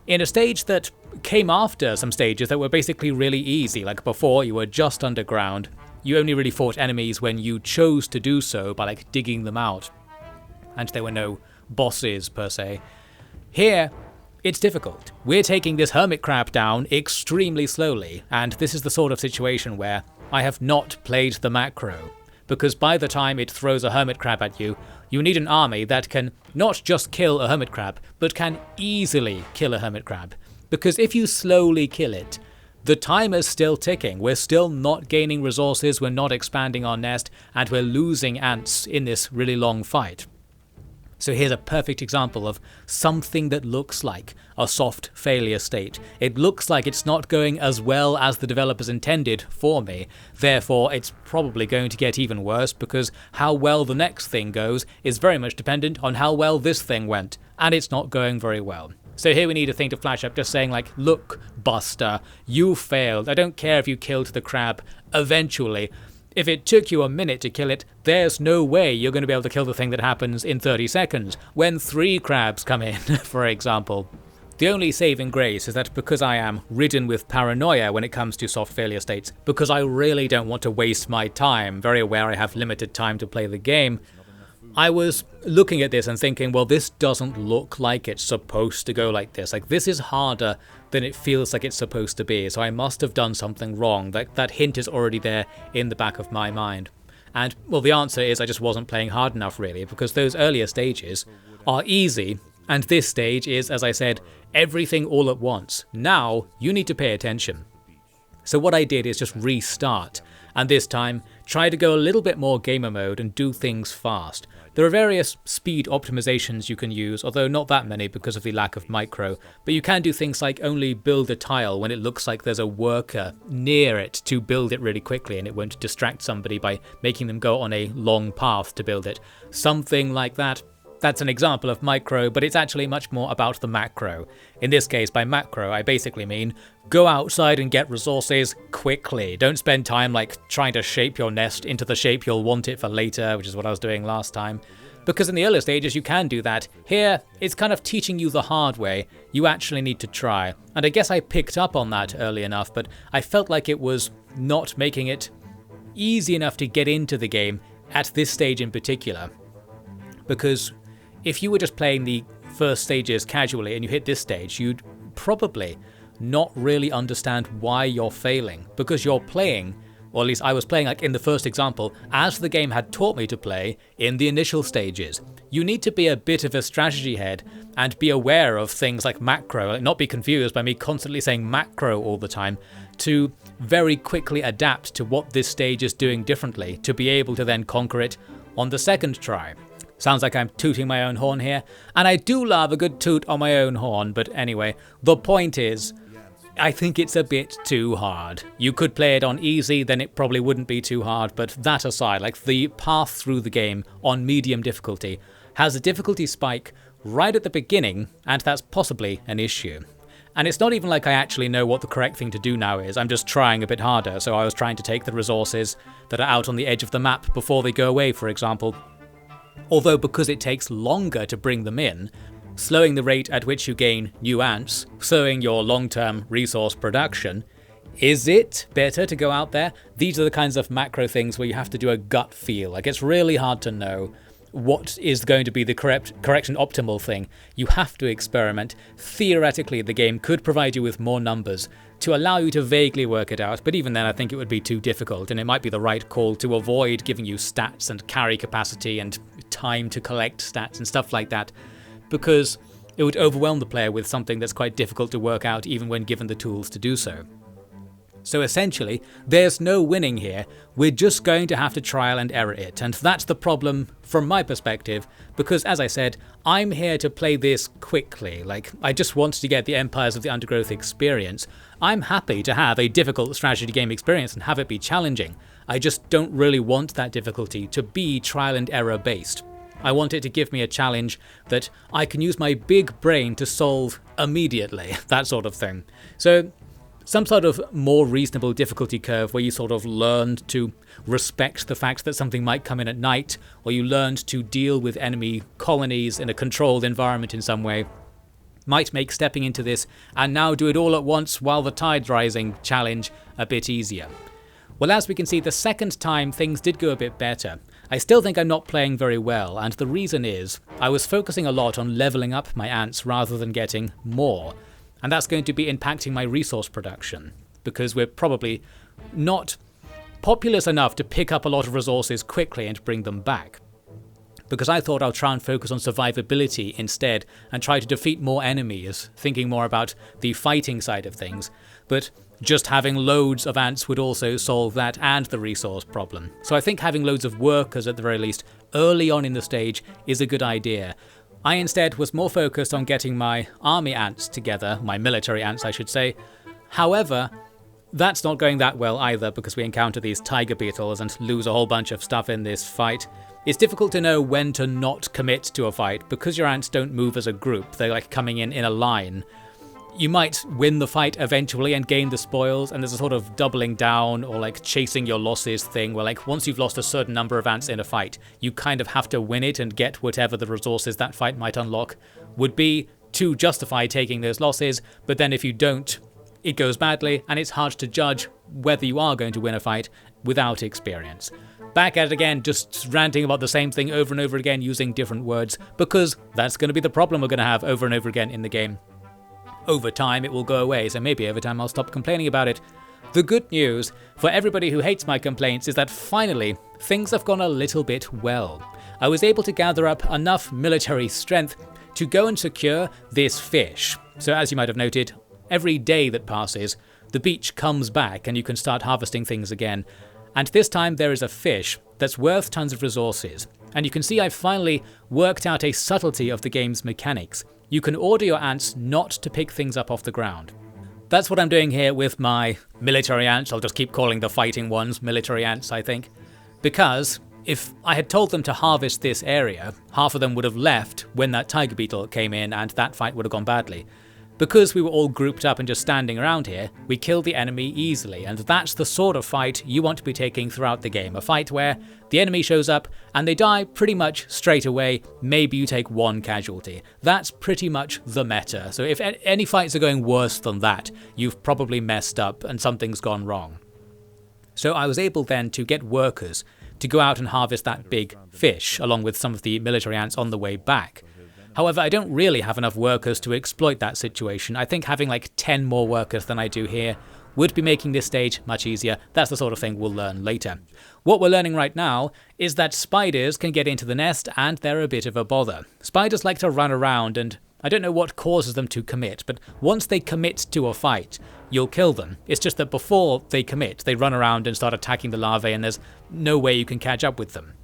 in a stage that came after some stages that were basically really easy. Before, you were just underground. You only really fought enemies when you chose to do so by digging them out, and there were no bosses per se. Here, it's difficult. We're taking this hermit crab down extremely slowly, and this is the sort of situation where I have not played the macro, because by the time it throws a hermit crab at you, you need an army that can not just kill a hermit crab, but can easily kill a hermit crab. Because if you slowly kill it, the timer's still ticking, we're still not gaining resources, we're not expanding our nest, and we're losing ants in this really long fight. So here's a perfect example of something that looks like a soft failure state. It looks like it's not going as well as the developers intended for me, therefore it's probably going to get even worse because how well the next thing goes is very much dependent on how well this thing went, and it's not going very well. So here we need a thing to flash up just saying like, look Buster, you failed, I don't care if you killed the crab, eventually. If it took you a minute to kill it, there's no way you're going to be able to kill the thing that happens in 30 seconds, when 3 crabs come in, for example. The only saving grace is that because I am ridden with paranoia when it comes to soft failure states, because I really don't want to waste my time, very aware I have limited time to play the game, I was looking at this and thinking, well, this doesn't look like it's supposed to go like this. Like, this is harder than it feels like it's supposed to be, so I must have done something wrong. That hint is already there in the back of my mind. And, well, the answer is I just wasn't playing hard enough, really, because those earlier stages are easy, and this stage is, as I said, everything all at once. Now, you need to pay attention. So what I did is just restart, and this time, try to go a little bit more gamer mode and do things fast. There are various speed optimizations you can use, although not that many because of the lack of micro, but you can do things like only build a tile when it looks like there's a worker near it to build it really quickly and it won't distract somebody by making them go on a long path to build it. Something like that. That's an example of micro, but it's actually much more about the macro. In this case, by macro, I basically mean go outside and get resources quickly. Don't spend time like trying to shape your nest into the shape you'll want it for later, which is what I was doing last time. Because in the earlier stages you can do that. Here, it's kind of teaching you the hard way. You actually need to try. And I guess I picked up on that early enough, but I felt like it was not making it easy enough to get into the game at this stage in particular. Because if you were just playing the first stages casually and you hit this stage, you'd probably not really understand why you're failing, because you're playing, or at least I was playing like in the first example, as the game had taught me to play in the initial stages. You need to be a bit of a strategy head and be aware of things like macro, like not be confused by me constantly saying macro all the time, to very quickly adapt to what this stage is doing differently, to be able to then conquer it on the second try. Sounds like I'm tooting my own horn here, and I do love a good toot on my own horn, but anyway, the point is, I think it's a bit too hard. You could play it on easy, then it probably wouldn't be too hard, but that aside, like the path through the game on medium difficulty has a difficulty spike right at the beginning, and that's possibly an issue. And it's not even like I actually know what the correct thing to do now is, I'm just trying a bit harder, so I was trying to take the resources that are out on the edge of the map before they go away, for example. Although because it takes longer to bring them in, slowing the rate at which you gain new ants, slowing your long-term resource production, is it better to go out there? These are the kinds of macro things where you have to do a gut feel. Like, it's really hard to know what is going to be the correct and optimal thing. You have to experiment. Theoretically, the game could provide you with more numbers to allow you to vaguely work it out, but even then I think it would be too difficult, and it might be the right call to avoid giving you stats and carry capacity and time to collect stats and stuff like that, because it would overwhelm the player with something that's quite difficult to work out even when given the tools to do so. So essentially, there's no winning here, we're just going to have to trial and error it, and that's the problem from my perspective, because as I said, I'm here to play this quickly, like I just want to get the Empires of the Undergrowth experience. I'm happy to have a difficult strategy game experience and have it be challenging, I just don't really want that difficulty to be trial and error based. I want it to give me a challenge that I can use my big brain to solve immediately, that sort of thing. So some sort of more reasonable difficulty curve where you sort of learned to respect the fact that something might come in at night, or you learned to deal with enemy colonies in a controlled environment in some way, might make stepping into this and now do it all at once while the tide's rising challenge a bit easier. Well, as we can see, the second time things did go a bit better. I still think I'm not playing very well, and the reason is I was focusing a lot on leveling up my ants rather than getting more. And that's going to be impacting my resource production, because we're probably not populous enough to pick up a lot of resources quickly and bring them back. Because I thought I'll try and focus on survivability instead and try to defeat more enemies, thinking more about the fighting side of things. But just having loads of ants would also solve that and the resource problem. So I think having loads of workers at the very least early on in the stage is a good idea. I instead was more focused on getting my army ants together, my military ants I should say. However, that's not going that well either because we encounter these tiger beetles and lose a whole bunch of stuff in this fight. It's difficult to know when to not commit to a fight because your ants don't move as a group, they're like coming in a line. You might win the fight eventually and gain the spoils, and there's a sort of doubling down or like chasing your losses thing where like once you've lost a certain number of ants in a fight, you kind of have to win it and get whatever the resources that fight might unlock would be to justify taking those losses, but then if you don't, it goes badly and it's hard to judge whether you are going to win a fight without experience. Back at it again, just ranting about the same thing over and over again using different words, because that's going to be the problem we're going to have over and over again in the game. Over time it will go away, so maybe over time I'll stop complaining about it. The good news for everybody who hates my complaints is that finally things have gone a little bit well. I was able to gather up enough military strength to go and secure this fish. So as you might have noted, every day that passes, the beach comes back and you can start harvesting things again. And this time there is a fish that's worth tons of resources. And you can see I've finally worked out a subtlety of the game's mechanics. You can order your ants not to pick things up off the ground. That's what I'm doing here with my military ants. I'll just keep calling the fighting ones military ants, I think. Because if I had told them to harvest this area, half of them would have left when that tiger beetle came in and that fight would have gone badly. Because we were all grouped up and just standing around here, we killed the enemy easily, and that's the sort of fight you want to be taking throughout the game. A fight where the enemy shows up and they die pretty much straight away, maybe you take one casualty. That's pretty much the meta, so if any fights are going worse than that, you've probably messed up and something's gone wrong. So I was able then to get workers to go out and harvest that big fish, along with some of the military ants on the way back. However, I don't really have enough workers to exploit that situation. I think having like 10 more workers than I do here would be making this stage much easier. That's the sort of thing we'll learn later. What we're learning right now is that spiders can get into the nest and they're a bit of a bother. Spiders like to run around and I don't know what causes them to commit, but once they commit to a fight, you'll kill them. It's just that before they commit, they run around and start attacking the larvae and there's no way you can catch up with them.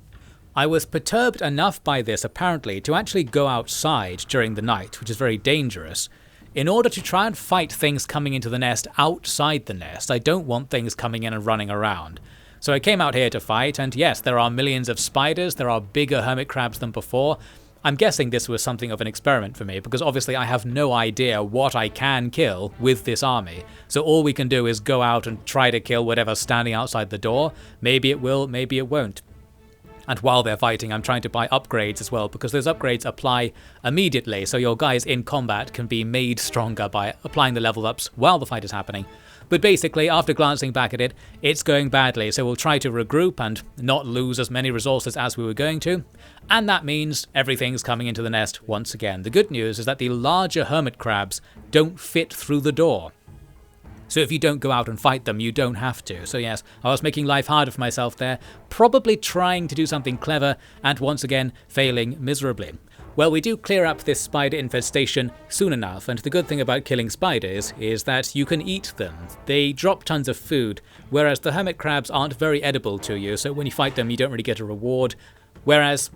I was perturbed enough by this apparently to actually go outside during the night, which is very dangerous, in order to try and fight things coming into the nest outside the nest. I don't want things coming in and running around. So I came out here to fight, and yes, there are millions of spiders, there are bigger hermit crabs than before. I'm guessing this was something of an experiment for me, because obviously I have no idea what I can kill with this army. So all we can do is go out and try to kill whatever's standing outside the door. Maybe it will, maybe it won't. And while they're fighting, I'm trying to buy upgrades as well, because those upgrades apply immediately, so your guys in combat can be made stronger by applying the level ups while the fight is happening. But basically, after glancing back at it, it's going badly, so we'll try to regroup and not lose as many resources as we were going to. And that means everything's coming into the nest once again. The good news is that the larger hermit crabs don't fit through the door. So if you don't go out and fight them, you don't have to. So yes, I was making life harder for myself there, probably trying to do something clever, and once again, failing miserably. Well, we do clear up this spider infestation soon enough, and the good thing about killing spiders is that you can eat them. They drop tons of food, whereas the hermit crabs aren't very edible to you, so when you fight them, you don't really get a reward. Whereas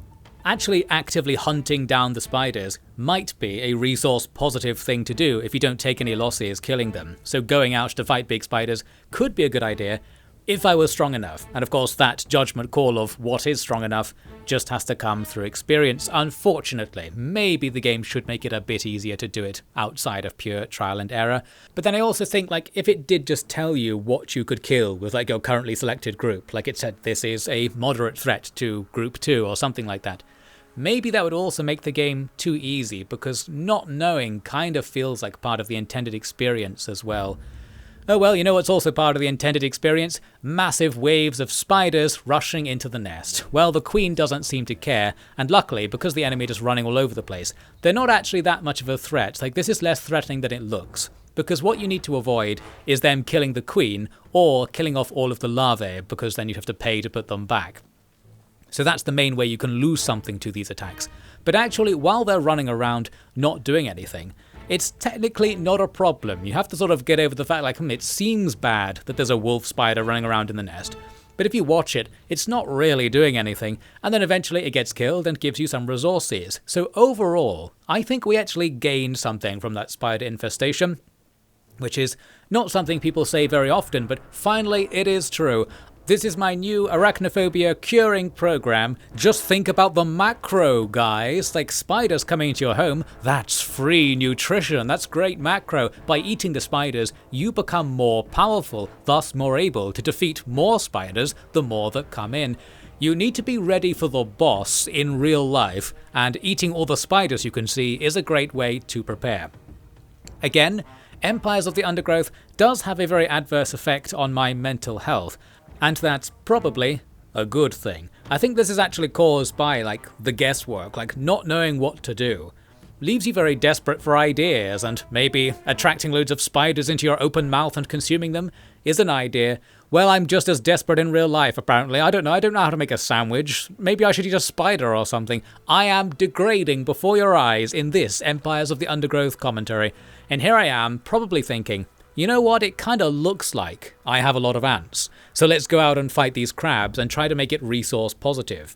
actually actively hunting down the spiders might be a resource positive thing to do if you don't take any losses killing them. So going out to fight big spiders could be a good idea if I was strong enough. And of course that judgment call of what is strong enough just has to come through experience, unfortunately. Maybe the game should make it a bit easier to do it outside of pure trial and error. But then I also think like if it did just tell you what you could kill with like your currently selected group, like it said this is a moderate threat to group 2 or something like that, maybe that would also make the game too easy, because not knowing kind of feels like part of the intended experience as well. Oh well, you know what's also part of the intended experience? Massive waves of spiders rushing into the nest. Well, the queen doesn't seem to care, and luckily, because the enemy is running all over the place, they're not actually that much of a threat. Like, this is less threatening than it looks. Because what you need to avoid is them killing the queen, or killing off all of the larvae, because then you'd have to pay to put them back. So that's the main way you can lose something to these attacks. But actually, while they're running around not doing anything, it's technically not a problem. You have to sort of get over the fact like, it seems bad that there's a wolf spider running around in the nest. But if you watch it, it's not really doing anything, and then eventually it gets killed and gives you some resources. So overall, I think we actually gained something from that spider infestation, which is not something people say very often, but finally it is true. This is my new arachnophobia curing program. Just think about the macro, guys. Like spiders coming into your home, that's free nutrition. That's great macro. By eating the spiders, you become more powerful, thus more able to defeat more spiders the more that come in. You need to be ready for the boss in real life, and eating all the spiders you can see is a great way to prepare. Again, Empires of the Undergrowth does have a very adverse effect on my mental health. And that's probably a good thing. I think this is actually caused by, like, the guesswork, like not knowing what to do. Leaves you very desperate for ideas, and maybe attracting loads of spiders into your open mouth and consuming them is an idea. Well, I'm just as desperate in real life, apparently. I don't know how to make a sandwich. Maybe I should eat a spider or something. I am degrading before your eyes in this Empires of the Undergrowth commentary. And here I am, probably thinking, you know what, it kinda looks like I have a lot of ants. So let's go out and fight these crabs and try to make it resource positive.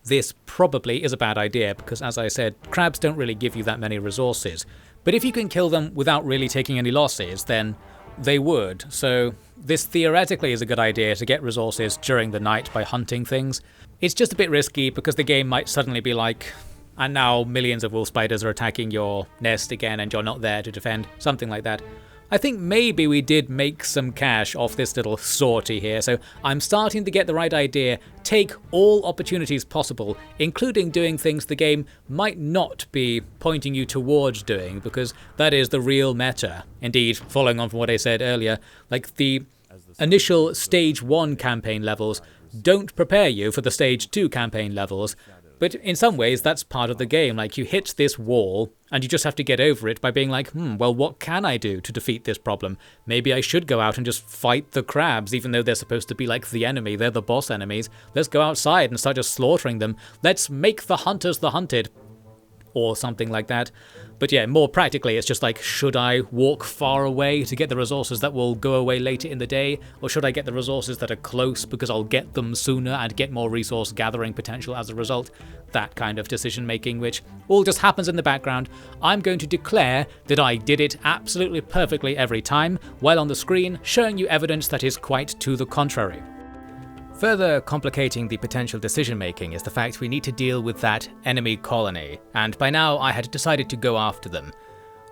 This probably is a bad idea because, as I said, crabs don't really give you that many resources. But if you can kill them without really taking any losses, then they would. So this theoretically is a good idea to get resources during the night by hunting things. It's just a bit risky because the game might suddenly be like, and now millions of wolf spiders are attacking your nest again and you're not there to defend, something like that. I think maybe we did make some cash off this little sortie here, so I'm starting to get the right idea. Take all opportunities possible, including doing things the game might not be pointing you towards doing, because that is the real meta. Indeed, following on from what I said earlier, like the initial Stage 1 campaign levels don't prepare you for the Stage 2 campaign levels. But in some ways, that's part of the game. Like, you hit this wall, and you just have to get over it by being like, well, what can I do to defeat this problem? Maybe I should go out and just fight the crabs, even though they're supposed to be like the enemy. They're the boss enemies. Let's go outside and start just slaughtering them. Let's make the hunters the hunted. Or something like that. But yeah, more practically, it's just like, should I walk far away to get the resources that will go away later in the day? Or should I get the resources that are close because I'll get them sooner and get more resource gathering potential as a result? That kind of decision making, which all just happens in the background. I'm going to declare that I did it absolutely perfectly every time, while on the screen showing you evidence that is quite to the contrary. Further complicating the potential decision making is the fact we need to deal with that enemy colony, and by now I had decided to go after them.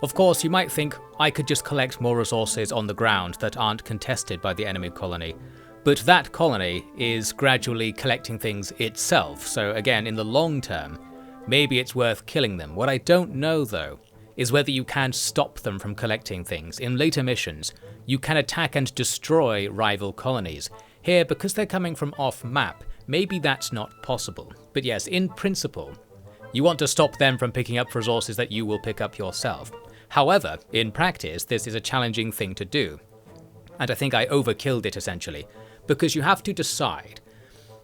Of course, you might think I could just collect more resources on the ground that aren't contested by the enemy colony, but that colony is gradually collecting things itself, so again, in the long term, maybe it's worth killing them. What I don't know though is whether you can stop them from collecting things. In later missions, you can attack and destroy rival colonies. Here, because they're coming from off-map, maybe that's not possible. But yes, in principle, you want to stop them from picking up resources that you will pick up yourself. However, in practice, this is a challenging thing to do. And I think I overkilled it essentially, because you have to decide,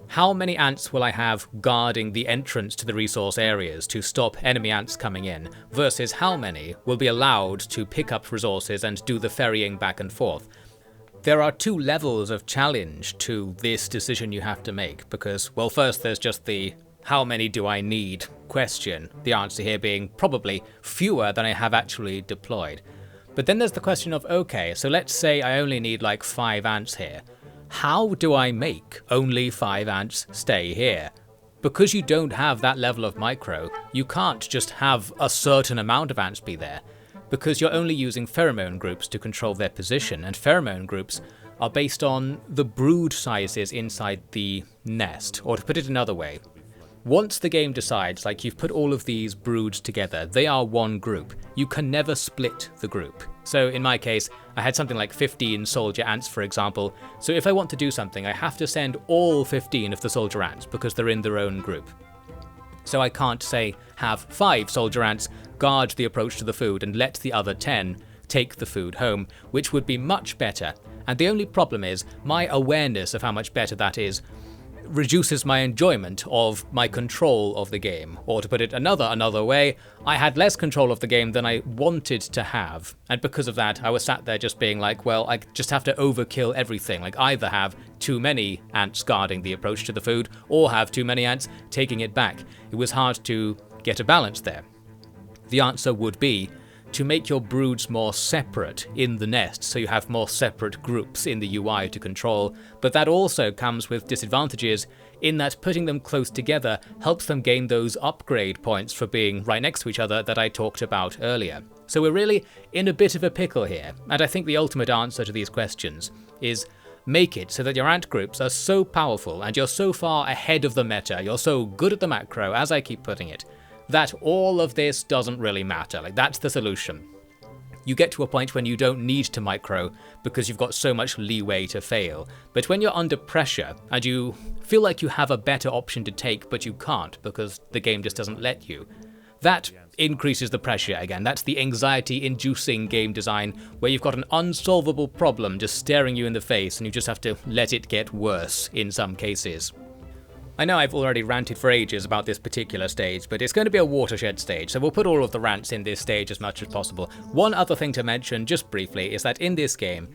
how many ants will I have guarding the entrance to the resource areas to stop enemy ants coming in, versus how many will be allowed to pick up resources and do the ferrying back and forth. There are two levels of challenge to this decision you have to make, because, well, first there's just the how many do I need question, the answer here being probably fewer than I have actually deployed. But then there's the question of, okay, so let's say I only need like 5 ants here. How do I make only 5 ants stay here? Because you don't have that level of micro, you can't just have a certain amount of ants be there, because you're only using pheromone groups to control their position, and pheromone groups are based on the brood sizes inside the nest. Or to put it another way, once the game decides, like you've put all of these broods together, they are one group. You can never split the group. So in my case, I had something like 15 soldier ants, for example, so if I want to do something, I have to send all 15 of the soldier ants, because they're in their own group. So I can't say, have 5 soldier ants guard the approach to the food and let the other 10 take the food home, which would be much better. And the only problem is, my awareness of how much better that is reduces my enjoyment of my control of the game. Or to put it another way, I had less control of the game than I wanted to have, and because of that I was sat there just being like, well, I just have to overkill everything, like either have too many ants guarding the approach to the food, or have too many ants taking it back. It was hard to get a balance there. The answer would be to make your broods more separate in the nest, so you have more separate groups in the UI to control, but that also comes with disadvantages in that putting them close together helps them gain those upgrade points for being right next to each other that I talked about earlier. So we're really in a bit of a pickle here, and I think the ultimate answer to these questions is make it so that your ant groups are so powerful and you're so far ahead of the meta, you're so good at the macro, as I keep putting it, that all of this doesn't really matter. Like, that's the solution. You get to a point when you don't need to micro because you've got so much leeway to fail. But when you're under pressure and you feel like you have a better option to take but you can't because the game just doesn't let you, that increases the pressure again. That's the anxiety-inducing game design where you've got an unsolvable problem just staring you in the face and you just have to let it get worse in some cases. I know I've already ranted for ages about this particular stage, but it's going to be a watershed stage, so we'll put all of the rants in this stage as much as possible. One other thing to mention, just briefly, is that in this game,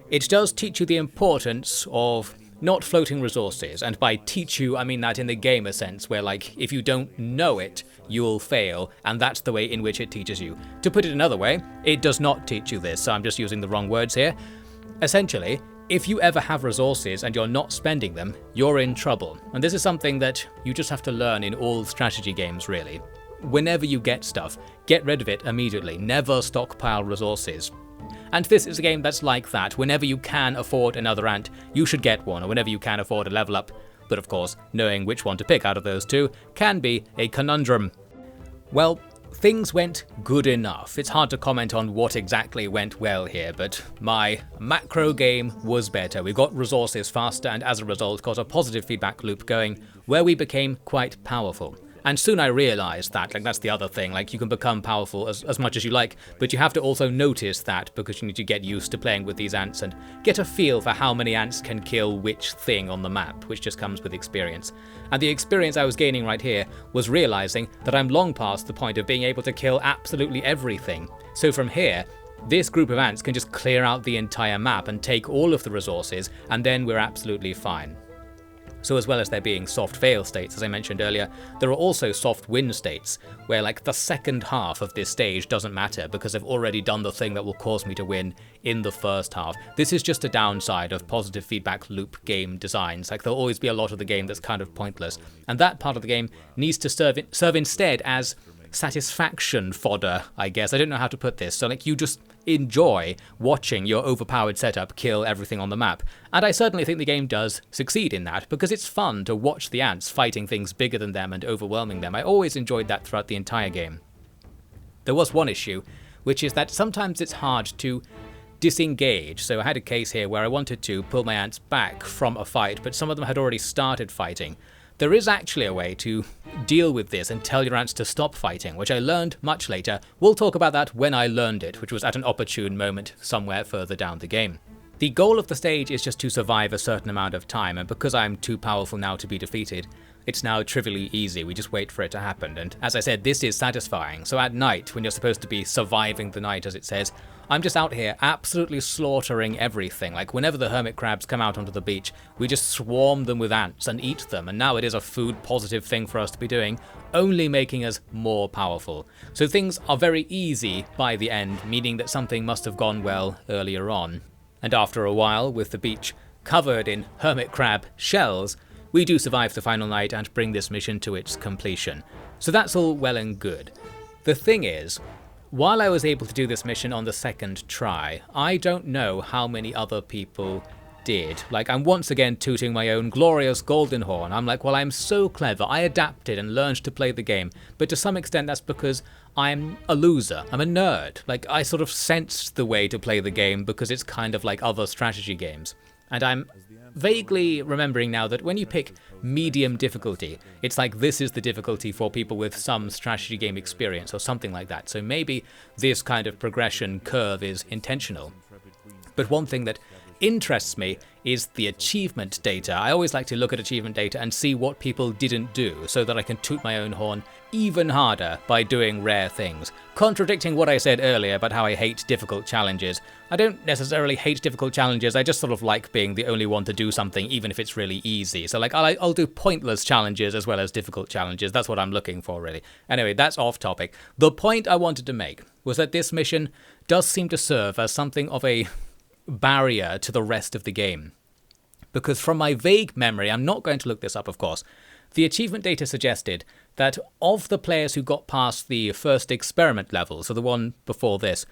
it does teach you the importance of not floating resources, and by teach you, I mean that in the gamer sense, where like, if you don't know it, you'll fail, and that's the way in which it teaches you. To put it another way, it does not teach you this, so I'm just using the wrong words here. Essentially, if you ever have resources and you're not spending them, you're in trouble. And this is something that you just have to learn in all strategy games, really. Whenever you get stuff, get rid of it immediately. Never stockpile resources. And this is a game that's like that. Whenever you can afford another ant, you should get one, or whenever you can afford a level up. But of course, knowing which one to pick out of those two can be a conundrum. Well, things went good enough. It's hard to comment on what exactly went well here, but my macro game was better. We got resources faster and as a result got a positive feedback loop going where we became quite powerful. And soon I realized that, like, that's the other thing, like, you can become powerful as much as you like, but you have to also notice that because you need to get used to playing with these ants and get a feel for how many ants can kill which thing on the map, which just comes with experience. And the experience I was gaining right here was realizing that I'm long past the point of being able to kill absolutely everything. So from here, this group of ants can just clear out the entire map and take all of the resources, and then we're absolutely fine. So as well as there being soft fail states, as I mentioned earlier, there are also soft win states, where like the second half of this stage doesn't matter because I've already done the thing that will cause me to win in the first half. This is just a downside of positive feedback loop game designs. Like, there'll always be a lot of the game that's kind of pointless, and that part of the game needs to serve instead as satisfaction fodder, I guess. I don't know how to put this. So like, you just enjoy watching your overpowered setup kill everything on the map. And I certainly think the game does succeed in that, because it's fun to watch the ants fighting things bigger than them and overwhelming them. I always enjoyed that throughout the entire game. There was one issue, which is that sometimes it's hard to disengage. So I had a case here where I wanted to pull my ants back from a fight, but some of them had already started fighting. There is actually a way to deal with this and tell your ants to stop fighting, which I learned much later. We'll talk about that when I learned it, which was at an opportune moment somewhere further down the game. The goal of the stage is just to survive a certain amount of time, and because I'm too powerful now to be defeated, it's now trivially easy. We just wait for it to happen, and as I said, this is satisfying. So at night, when you're supposed to be surviving the night, as it says, I'm just out here absolutely slaughtering everything. Like, whenever the hermit crabs come out onto the beach, we just swarm them with ants and eat them, and now it is a food positive thing for us to be doing, only making us more powerful. So things are very easy by the end, meaning that something must have gone well earlier on. And after a while, with the beach covered in hermit crab shells, we do survive the final night and bring this mission to its completion. So that's all well and good. The thing is, while I was able to do this mission on the second try, I don't know how many other people did. Like, I'm once again tooting my own glorious golden horn. I'm like, well, I'm so clever. I adapted and learned to play the game. But to some extent, that's because I'm a loser. I'm a nerd. Like, I sort of sensed the way to play the game because it's kind of like other strategy games. And I'm vaguely remembering now that when you pick medium difficulty, it's like this is the difficulty for people with some strategy game experience or something like that. So maybe this kind of progression curve is intentional. But one thing that interests me is the achievement data. I always like to look at achievement data and see what people didn't do so that I can toot my own horn even harder by doing rare things. Contradicting what I said earlier about how I hate difficult challenges. I don't necessarily hate difficult challenges, I just sort of like being the only one to do something even if it's really easy. So like I'll do pointless challenges as well as difficult challenges, that's what I'm looking for really. Anyway, that's off topic. The point I wanted to make was that this mission does seem to serve as something of a barrier to the rest of the game. Because from my vague memory, I'm not going to look this up of course, the achievement data suggested that of the players who got past the first experiment level, so the one before this,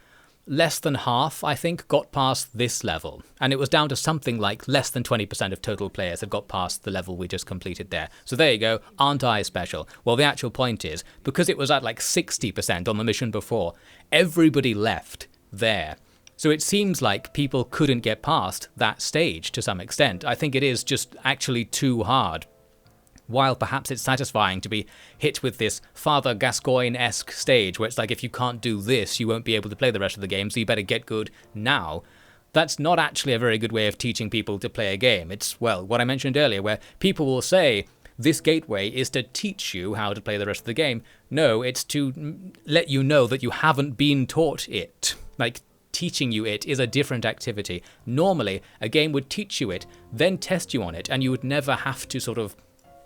less than half, I think, got past this level. And it was down to something like less than 20% of total players have got past the level we just completed there. So there you go, aren't I special? Well, the actual point is, because it was at like 60% on the mission before, everybody left there. So it seems like people couldn't get past that stage to some extent. I think it is just actually too hard. While perhaps it's satisfying to be hit with this Father Gascoigne-esque stage where it's like if you can't do this, you won't be able to play the rest of the game, so you better get good now. That's not actually a very good way of teaching people to play a game. It's, well, what I mentioned earlier, where people will say, this gateway is to teach you how to play the rest of the game. No, it's to let you know that you haven't been taught it. Like, teaching you it is a different activity. Normally, a game would teach you it, then test you on it, and you would never have to sort of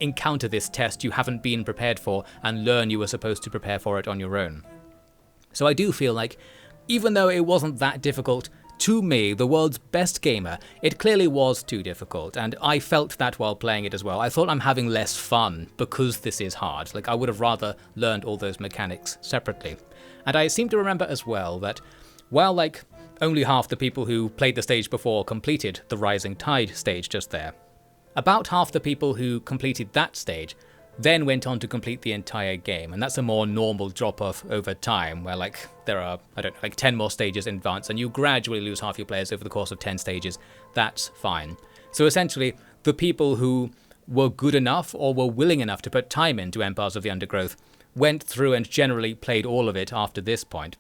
encounter this test you haven't been prepared for and learn you were supposed to prepare for it on your own. So I do feel like, even though it wasn't that difficult, to me, the world's best gamer, it clearly was too difficult, and I felt that while playing it as well. I thought I'm having less fun because this is hard. Like, I would have rather learned all those mechanics separately. And I seem to remember as well that while like only half the people who played the stage before completed the Rising Tide stage just there, about half the people who completed that stage then went on to complete the entire game, and that's a more normal drop-off over time, where like there are, I don't know, like 10 more stages in advance, and you gradually lose half your players over the course of 10 stages. That's fine. So essentially, the people who were good enough or were willing enough to put time into Empires of the Undergrowth went through and generally played all of it after this point.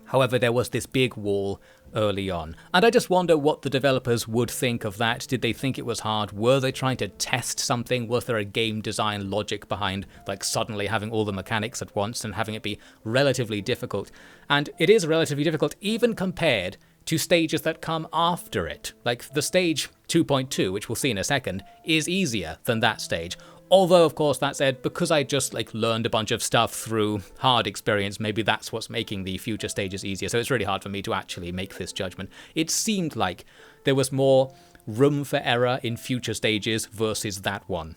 However, there was this big wall early on, and I just wonder what the developers would think of that. Did they think it was hard? Were they trying to test something? Was there a game design logic behind like suddenly having all the mechanics at once and having it be relatively difficult? And it is relatively difficult even compared to stages that come after it. Like the stage 2.2, which we'll see in a second, is easier than that stage. Although, of course, that said, because I just like learned a bunch of stuff through hard experience, maybe that's what's making the future stages easier. So it's really hard for me to actually make this judgment. It seemed like there was more room for error in future stages versus that one.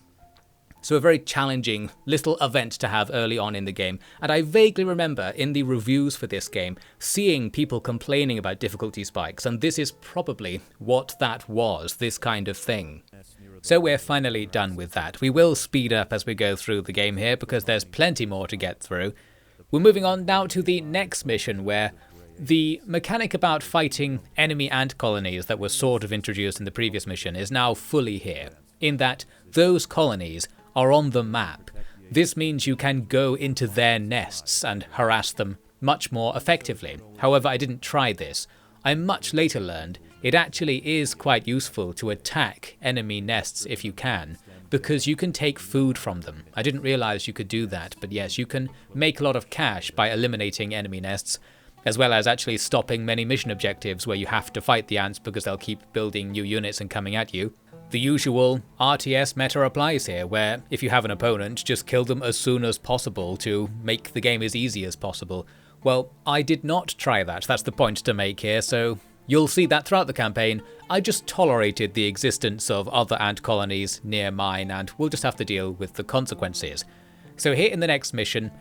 So a very challenging little event to have early on in the game. And I vaguely remember in the reviews for this game seeing people complaining about difficulty spikes, and this is probably what that was, this kind of thing. So we're finally done with that. We will speed up as we go through the game here because there's plenty more to get through. We're moving on now to the next mission, where the mechanic about fighting enemy ant colonies that was sort of introduced in the previous mission is now fully here, in that those colonies are on the map. This means you can go into their nests and harass them much more effectively. However, I didn't try this. I much later learned it actually is quite useful to attack enemy nests if you can, because you can take food from them. I didn't realize you could do that, but yes, you can make a lot of cash by eliminating enemy nests, as well as actually stopping many mission objectives where you have to fight the ants because they'll keep building new units and coming at you. The usual RTS meta applies here, where if you have an opponent, just kill them as soon as possible to make the game as easy as possible. Well, I did not try that, that's the point to make here, so you'll see that throughout the campaign. I just tolerated the existence of other ant colonies near mine, and we'll just have to deal with the consequences. So here in the next mission,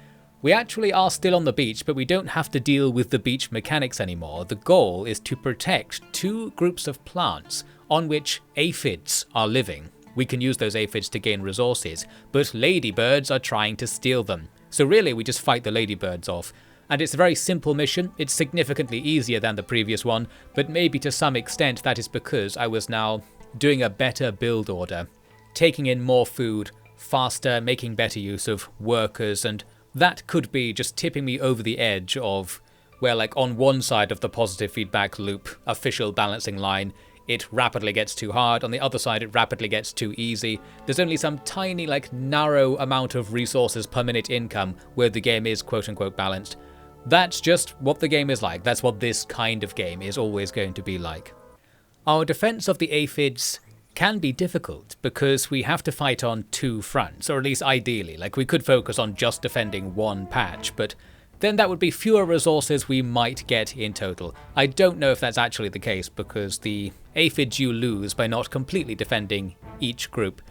we actually are still on the beach, but we don't have to deal with the beach mechanics anymore. The goal is to protect two groups of plants on which aphids are living. We can use those aphids to gain resources, but ladybirds are trying to steal them. So really we just fight the ladybirds off. And it's a very simple mission. It's significantly easier than the previous one, but maybe to some extent that is because I was now doing a better build order, taking in more food faster, making better use of workers, and that could be just tipping me over the edge of where, like, on one side of the positive feedback loop official balancing line, it rapidly gets too hard. On the other side, it rapidly gets too easy. There's only some tiny, narrow amount of resources per minute income where the game is quote-unquote balanced. That's just what the game is like. That's what this kind of game is always going to be like. Our defense of the aphids can be difficult because we have to fight on two fronts, or at least ideally. We could focus on just defending one patch, but then that would be fewer resources we might get in total. I don't know if that's actually the case, because the aphids you lose by not completely defending each group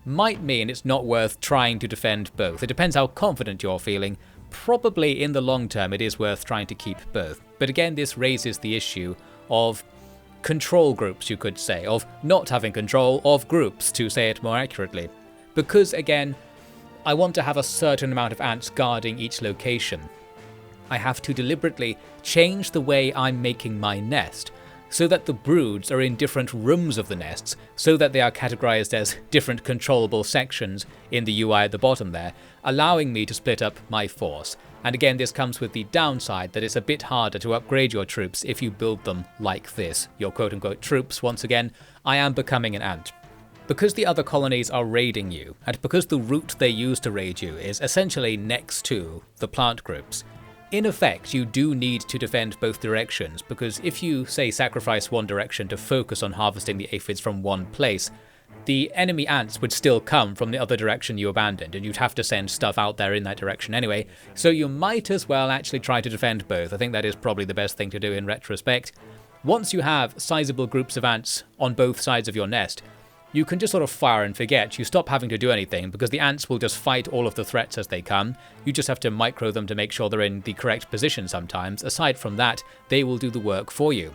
might mean it's not worth trying to defend both. It depends how confident you're feeling. Probably in the long term it is worth trying to keep both. But again, this raises the issue of control groups, you could say, of not having control of groups, to say it more accurately. Because again, I want to have a certain amount of ants guarding each location. I have to deliberately change the way I'm making my nest, so that the broods are in different rooms of the nests, so that they are categorized as different controllable sections in the UI at the bottom there, allowing me to split up my force. And again, this comes with the downside that it's a bit harder to upgrade your troops if you build them like this. Your quote-unquote troops, once again, I am becoming an ant. Because the other colonies are raiding you, and because the route they use to raid you is essentially next to the plant groups, in effect, you do need to defend both directions, because if you, say, sacrifice one direction to focus on harvesting the aphids from one place, the enemy ants would still come from the other direction you abandoned, and you'd have to send stuff out there in that direction anyway, so you might as well actually try to defend both. I think that is probably the best thing to do in retrospect. Once you have sizable groups of ants on both sides of your nest, you can just sort of fire and forget. You stop having to do anything because the ants will just fight all of the threats as they come. You just have to micro them to make sure they're in the correct position sometimes. Aside from that, they will do the work for you.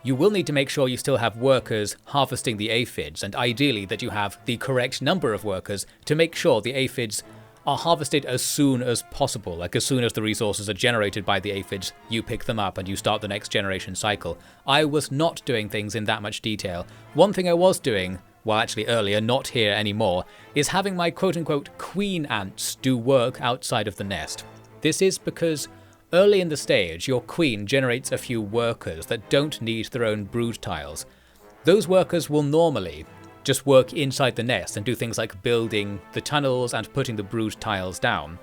You will need to make sure you still have workers harvesting the aphids, and ideally that you have the correct number of workers to make sure the aphids are harvested as soon as possible. As soon as the resources are generated by the aphids, you pick them up and you start the next generation cycle. I was not doing things in that much detail. One thing I was doing, well actually earlier, not here anymore, is having my quote-unquote queen ants do work outside of the nest. This is because early in the stage, your queen generates a few workers that don't need their own brood tiles. Those workers will normally just work inside the nest and do things like building the tunnels and putting the brood tiles down.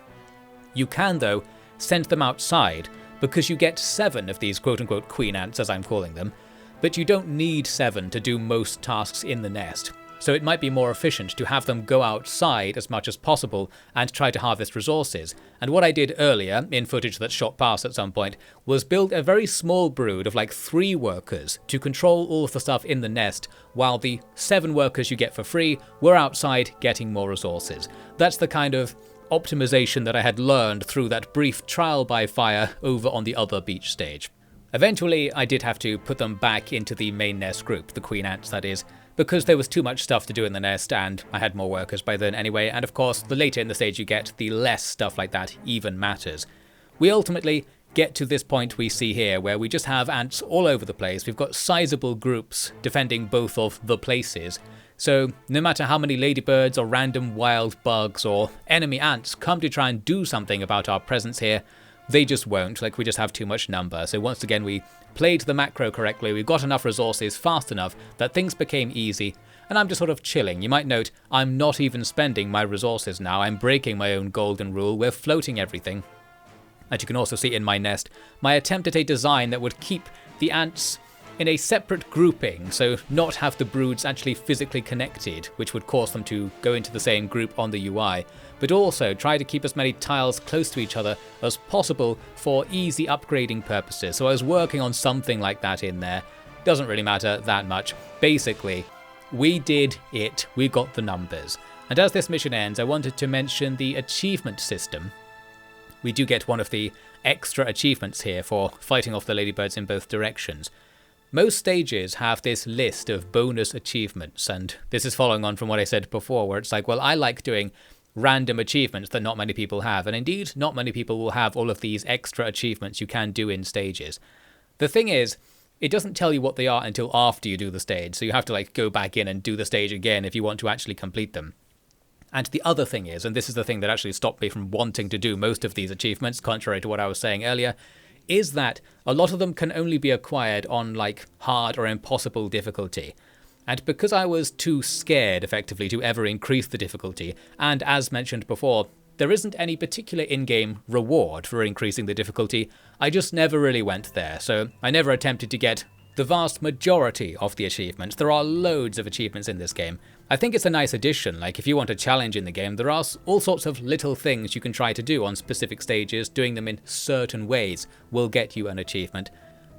You can, though, send them outside because you get 7 of these quote-unquote queen ants, as I'm calling them, but you don't need 7 to do most tasks in the nest. So it might be more efficient to have them go outside as much as possible and try to harvest resources. And what I did earlier, in footage that shot past at some point, was build a very small brood of 3 workers to control all of the stuff in the nest, while the 7 workers you get for free were outside getting more resources. That's the kind of optimization that I had learned through that brief trial by fire over on the other beach stage. Eventually, I did have to put them back into the main nest group, the queen ants that is, because there was too much stuff to do in the nest and I had more workers by then anyway, and of course the later in the stage you get, the less stuff like that even matters. We ultimately get to this point we see here where we just have ants all over the place. We've got sizable groups defending both of the places, so no matter how many ladybirds or random wild bugs or enemy ants come to try and do something about our presence here, they just won't. We just have too much number. So once again, we played the macro correctly, we got enough resources fast enough that things became easy, and I'm just sort of chilling. You might note, I'm not even spending my resources now, I'm breaking my own golden rule, we're floating everything. As you can also see in my nest, my attempt at a design that would keep the ants in a separate grouping, so not have the broods actually physically connected, which would cause them to go into the same group on the UI, but also try to keep as many tiles close to each other as possible for easy upgrading purposes. So I was working on something like that in there. Doesn't really matter that much. Basically, we did it. We got the numbers. And as this mission ends, I wanted to mention the achievement system. We do get one of the extra achievements here for fighting off the ladybirds in both directions. Most stages have this list of bonus achievements, and this is following on from what I said before, where it's well, I like doing random achievements that not many people have, and indeed, not many people will have all of these extra achievements you can do in stages. The thing is, it doesn't tell you what they are until after you do the stage, so you have to go back in and do the stage again if you want to actually complete them. And the other thing is, and this is the thing that actually stopped me from wanting to do most of these achievements, contrary to what I was saying earlier, is that a lot of them can only be acquired on like hard or impossible difficulty. And because I was too scared effectively to ever increase the difficulty, and as mentioned before, there isn't any particular in-game reward for increasing the difficulty, I just never really went there, so I never attempted to get the vast majority of the achievements. There are loads of achievements in this game. I think it's a nice addition, like if you want a challenge in the game, there are all sorts of little things you can try to do on specific stages. Doing them in certain ways will get you an achievement.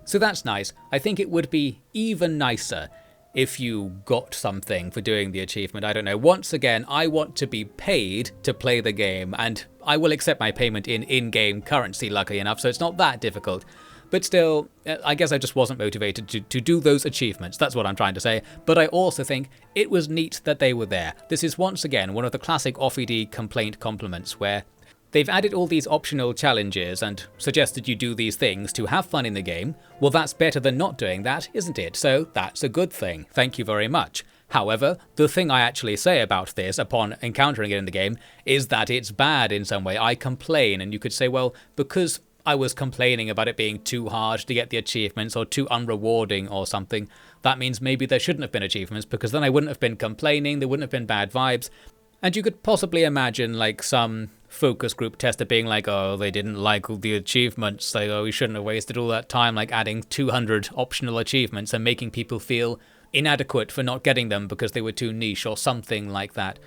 So that's nice. I think it would be even nicer if you got something for doing the achievement. I don't know. Once again, I want to be paid to play the game, and I will accept my payment in in-game currency, luckily enough, so it's not that difficult. But still, I guess I just wasn't motivated to do those achievements, that's what I'm trying to say. But I also think it was neat that they were there. This is once again one of the classic OffiD complaint compliments, where they've added all these optional challenges and suggested you do these things to have fun in the game. Well, that's better than not doing that, isn't it? So that's a good thing. Thank you very much. However, the thing I actually say about this upon encountering it in the game is that it's bad in some way. I complain, and you could say, well, because I was complaining about it being too hard to get the achievements or too unrewarding or something, that means maybe there shouldn't have been achievements, because then I wouldn't have been complaining, there wouldn't have been bad vibes. And you could possibly imagine like some focus group tester being like, oh, they didn't like all the achievements, like, oh, we shouldn't have wasted all that time like adding 200 optional achievements and making people feel inadequate for not getting them because they were too niche or something like that.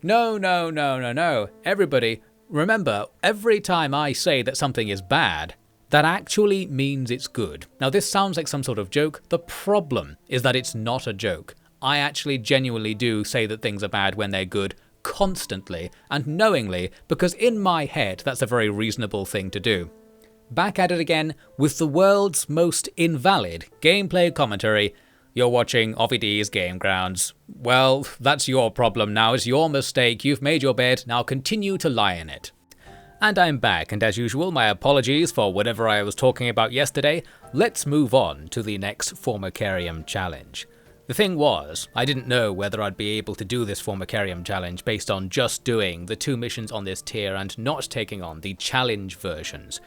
No, no, no, no, no. Everybody, remember, every time I say that something is bad, that actually means it's good. Now, this sounds like some sort of joke. The problem is that it's not a joke. I actually genuinely do say that things are bad when they're good, constantly and knowingly, because in my head that's a very reasonable thing to do. Back at it again with the world's most invalid gameplay commentary. You're watching OffiD's Game Grounds. Well, that's your problem now. It's your mistake. You've made your bed. Now continue to lie in it. And I'm back, and as usual, my apologies for whatever I was talking about yesterday. Let's move on to the next Formicarium challenge. The thing was, I didn't know whether I'd be able to do this Formicarium challenge based on just doing the 2 missions on this tier and not taking on the challenge versions.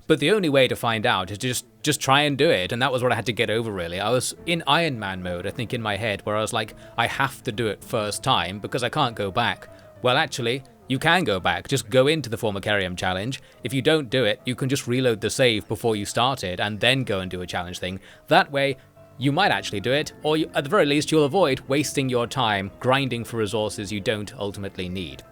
But the only way to find out is to just try and do it, and that was what I had to get over really. I was in Iron Man mode, I think, in my head, where I was like, I have to do it first time because I can't go back. Well, actually, you can go back. Just go into the Formicarium challenge. If you don't do it, you can just reload the save before you start it and then go and do a challenge thing. That way, you might actually do it, or at the very least you'll avoid wasting your time grinding for resources you don't ultimately need.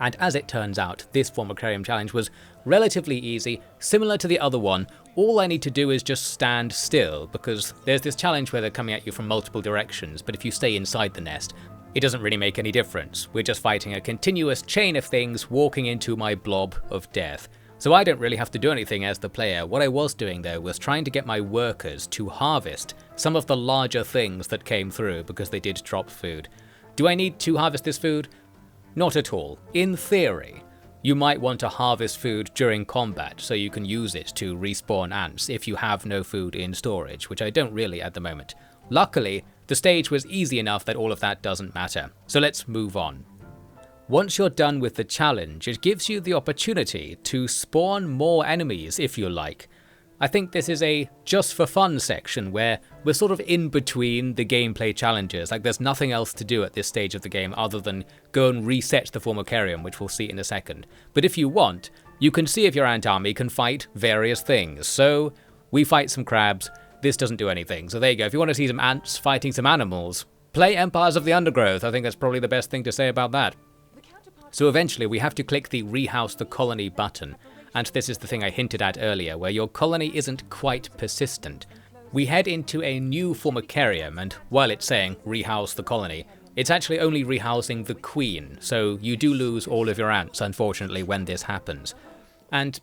And as it turns out, this Formicarium challenge was relatively easy, similar to the other one. All I need to do is just stand still, because there's this challenge where they're coming at you from multiple directions, but if you stay inside the nest, it doesn't really make any difference. We're just fighting a continuous chain of things walking into my blob of death. So I don't really have to do anything as the player. What I was doing though was trying to get my workers to harvest some of the larger things that came through because they did drop food. Do I need to harvest this food? Not at all. In theory, you might want to harvest food during combat so you can use it to respawn ants if you have no food in storage, which I don't really at the moment. Luckily, the stage was easy enough that all of that doesn't matter. So let's move on. Once you're done with the challenge, it gives you the opportunity to spawn more enemies if you like. I think this is a just for fun section where we're sort of in between the gameplay challenges, like there's nothing else to do at this stage of the game other than go and reset the Formicarium, which we'll see in a second. But if you want, you can see if your ant army can fight various things. So we fight some crabs, this doesn't do anything. So there you go, if you want to see some ants fighting some animals, play Empires of the Undergrowth. I think that's probably the best thing to say about that. So eventually we have to click the Rehouse the Colony button, and this is the thing I hinted at earlier, where your colony isn't quite persistent. We head into a new Formicarium, and while it's saying Rehouse the Colony, it's actually only rehousing the Queen, so you do lose all of your ants, unfortunately, when this happens. And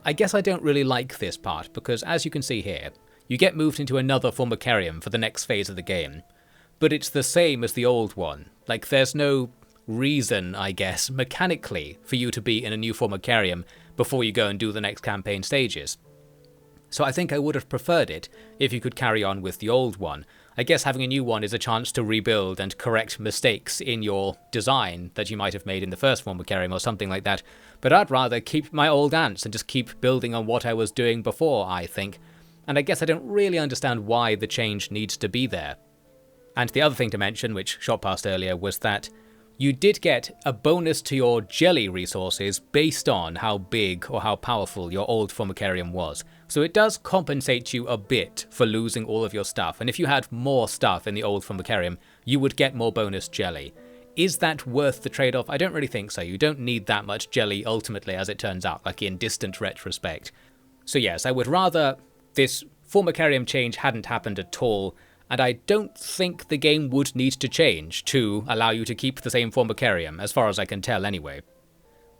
I guess I don't really like this part, because as you can see here, you get moved into another Formicarium for the next phase of the game. But it's the same as the old one. Like, there's no reason, I guess, mechanically, for you to be in a new Formicarium before you go and do the next campaign stages. So I think I would have preferred it if you could carry on with the old one. I guess having a new one is a chance to rebuild and correct mistakes in your design that you might have made in the first Formicarium or something like that. But I'd rather keep my old ants and just keep building on what I was doing before, I think. And I guess I don't really understand why the change needs to be there. And the other thing to mention, which shot past earlier, was that you did get a bonus to your jelly resources based on how big or how powerful your old Formicarium was. So it does compensate you a bit for losing all of your stuff, and if you had more stuff in the old Formicarium, you would get more bonus jelly. Is that worth the trade-off? I don't really think so. You don't need that much jelly ultimately, as it turns out, like in distant retrospect. So yes, I would rather this Formicarium change hadn't happened at all, and I don't think the game would need to change to allow you to keep the same Formicarium, as far as I can tell anyway.